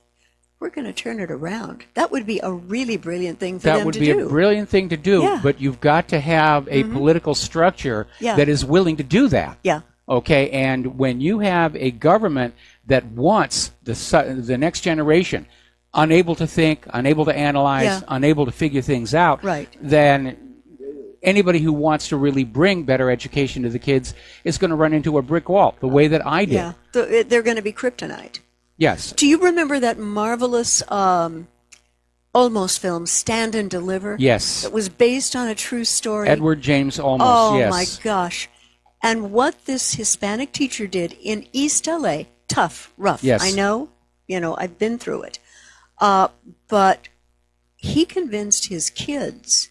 K: We're going to turn it around. That would be a really brilliant thing for them to do.
B: That would be a brilliant thing to do, but you've got to have a political structure that is willing to do that.
K: Yeah.
B: Okay, and when you have a government that wants the next generation unable to think, unable to analyze, unable to figure things out, then anybody who wants to really bring better education to the kids is going to run into a brick wall, the way that I did.
K: Yeah, they're going to be kryptonite.
B: Yes.
K: Do you remember that marvelous Olmos film, Stand and Deliver?
B: Yes.
K: It was based on a true story.
B: Edward James Olmos,
K: oh, my gosh. And what this Hispanic teacher did in East LA, tough, rough.
B: Yes.
K: I know, I've been through it. But he convinced his kids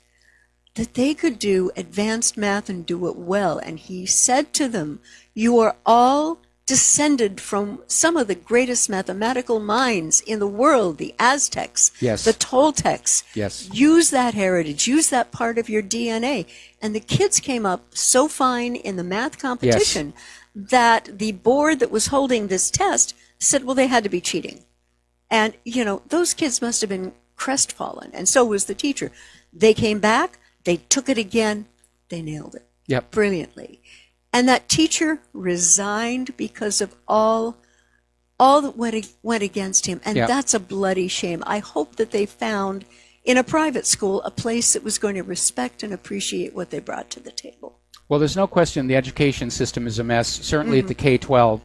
K: that they could do advanced math and do it well. And he said to them, you are all descended from some of the greatest mathematical minds in the world, the Aztecs, the Toltecs.
B: Yes.
K: Use that heritage, use that part of your DNA. And the kids came up so fine in the math competition that the board that was holding this test said, well, they had to be cheating. And, those kids must have been crestfallen, and so was the teacher. They came back, they took it again, they nailed it.
B: Yep.
K: Brilliantly. And that teacher resigned because of all that went against him. And that's a bloody shame. I hope that they found in a private school a place that was going to respect and appreciate what they brought to the table.
B: Well, there's no question the education system is a mess, certainly at the K-12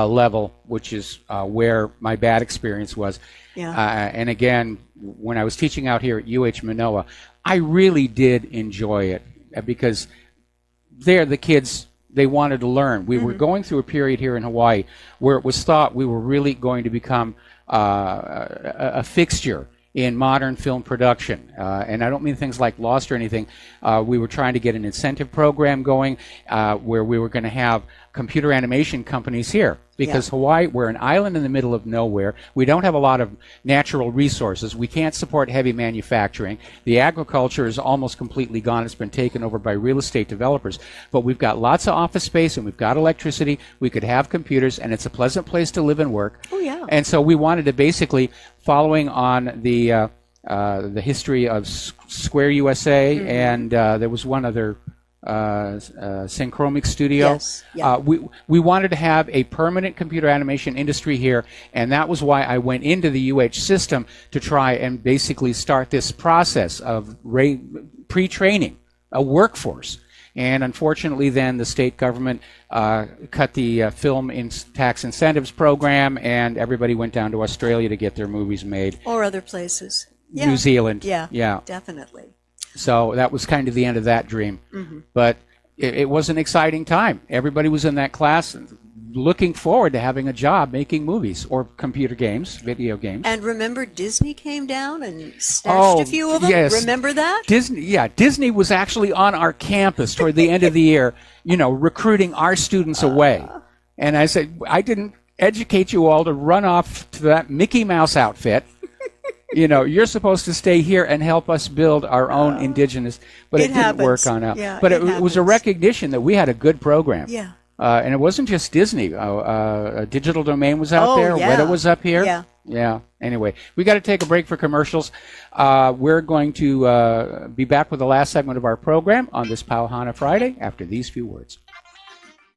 B: level, which is where my bad experience was. And again, when I was teaching out here at UH Manoa, I really did enjoy it because there the kids, they wanted to learn. We were going through a period here in Hawaii where it was thought we were really going to become a fixture in modern film production. And I don't mean things like Lost or anything. We were trying to get an incentive program going where we were going to have computer animation companies here. Because Hawaii, we're an island in the middle of nowhere. We don't have a lot of natural resources. We can't support heavy manufacturing. The agriculture is almost completely gone. It's been taken over by real estate developers. But we've got lots of office space and we've got electricity. We could have computers, and it's a pleasant place to live and work.
K: Oh, yeah.
B: And so we wanted to basically, following on the history of Square USA, and there was one other Synchromic Studio. We wanted to have a permanent computer animation industry here, and that was why I went into the UH system to try and basically start this process of pre-training a workforce And unfortunately, then the state government cut the film tax incentives program, and everybody went down to Australia to get their movies made.
K: Or other places. Yeah.
B: New Zealand.
K: Yeah, definitely.
B: So that was kind of the end of that dream. Mm-hmm. But it was an exciting time. Everybody was in that class looking forward to having a job making movies or computer games, video games.
K: And remember, Disney came down and snatched a few of them?
B: Yes.
K: Remember that?
B: Disney was actually on our campus toward the end of the year, recruiting our students away. And I said, I didn't educate you all to run off to that Mickey Mouse outfit. You're supposed to stay here and help us build our own indigenous, but it didn't work on out.
K: Yeah,
B: but it was a recognition that we had a good program.
K: Yeah.
B: And it wasn't just Disney. Digital Domain was out there.
K: Yeah.
B: Weta was up here.
K: Yeah.
B: Yeah. Anyway, we got to take a break for commercials. We're going to be back with the last segment of our program on this Pauhana Friday after these few words.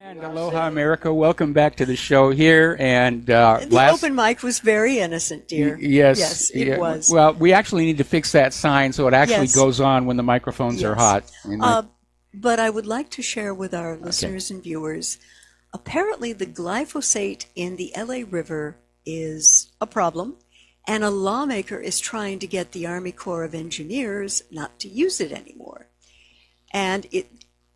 B: And aloha, America. Welcome back to the show here. And
K: the open mic was very innocent, dear.
B: Yes,
K: it was.
B: Well, we actually need to fix that sign so it actually goes on when the microphones are hot.
K: But I would like to share with our listeners and viewers, apparently the glyphosate in the LA River is a problem, and a lawmaker is trying to get the Army Corps of Engineers not to use it anymore. And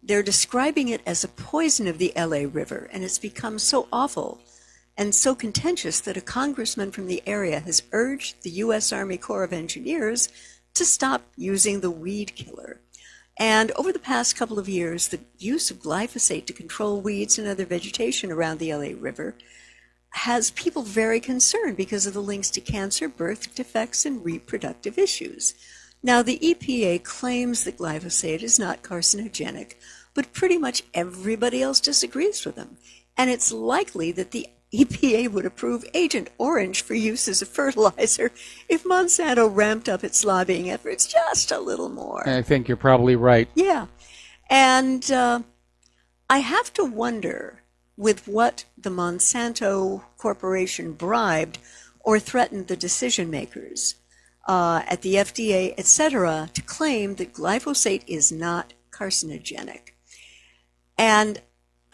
K: they're describing it as a poison of the LA River, and it's become so awful and so contentious that a congressman from the area has urged the U.S. Army Corps of Engineers to stop using the weed killer. And over the past couple of years, the use of glyphosate to control weeds and other vegetation around the LA River has people very concerned because of the links to cancer, birth defects, and reproductive issues. Now, the EPA claims that glyphosate is not carcinogenic, but pretty much everybody else disagrees with them. And it's likely that the EPA would approve Agent Orange for use as a fertilizer if Monsanto ramped up its lobbying efforts just a little more.
B: I think you're probably right.
K: Yeah. And I have to wonder with what the Monsanto Corporation bribed or threatened the decision makers at the FDA, etc., to claim that glyphosate is not carcinogenic. And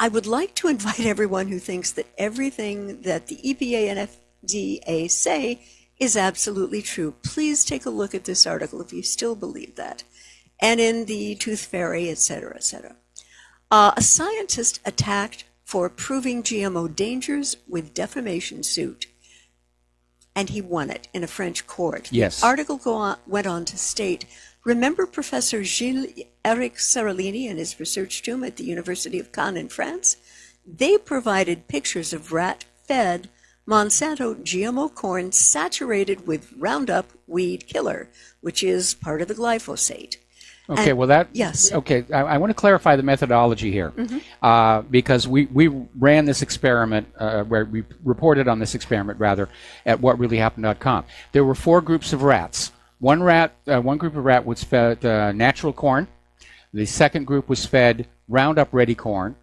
K: I would like to invite everyone who thinks that everything that the EPA and FDA say is absolutely true. Please take a look at this article if you still believe that. And in the Tooth Fairy, etc., etc. A scientist attacked for proving GMO dangers with defamation suit. And he won it in a French court.
B: Yes.
K: The article went on to state, remember Professor Gilles-Éric Seralini and his research team at the University of Caen in France? They provided pictures of rat-fed Monsanto GMO corn saturated with Roundup weed killer, which is part of the glyphosate.
B: Okay,
K: yes.
B: Okay, I want to clarify the methodology here, because we ran this experiment, where we reported on this experiment, rather, at whatreallyhappened.com. There were 4 groups of rats. One group of rat was fed natural corn. The second group was fed Roundup Ready corn.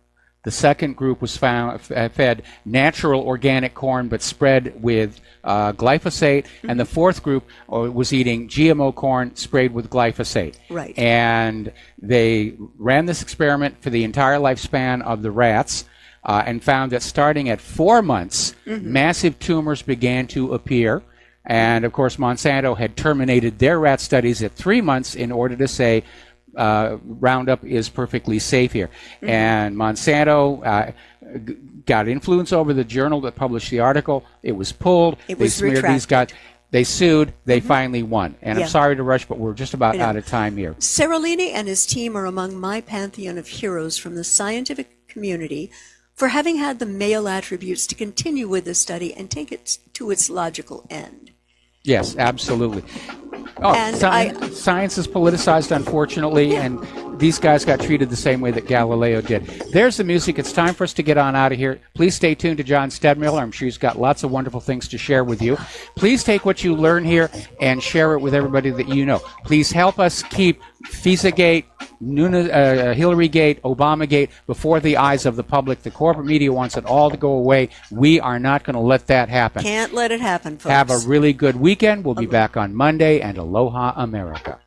B: The second group was fed natural organic corn, but spread with glyphosate. And the fourth group was eating GMO corn sprayed with glyphosate.
K: Right.
B: And they ran this experiment for the entire lifespan of the rats and found that starting at 4 months, massive tumors began to appear. And, of course, Monsanto had terminated their rat studies at 3 months in order to say Roundup is perfectly safe here. And Monsanto got influence over the journal that published the article. It was pulled.
K: It was retracted.
B: They sued. They finally won. And I'm sorry to rush, but we're just about out of time here.
K: Seralini and his team are among my pantheon of heroes from the scientific community for having had the male attributes to continue with the study and take it to its logical end.
B: Yes, absolutely. Science is politicized, unfortunately, and these guys got treated the same way that Galileo did. There's the music. It's time for us to get on out of here. Please stay tuned to John Stedmiller. I'm sure he's got lots of wonderful things to share with you. Please take what you learn here and share it with everybody that you know. Please help us keep FISA-gate, Hillary-gate, Obama-gate before the eyes of the public. The corporate media wants it all to go away. We are not going to let that happen.
K: Can't let it happen, folks.
B: Have a really good weekend. We'll be back on Monday, and aloha, America.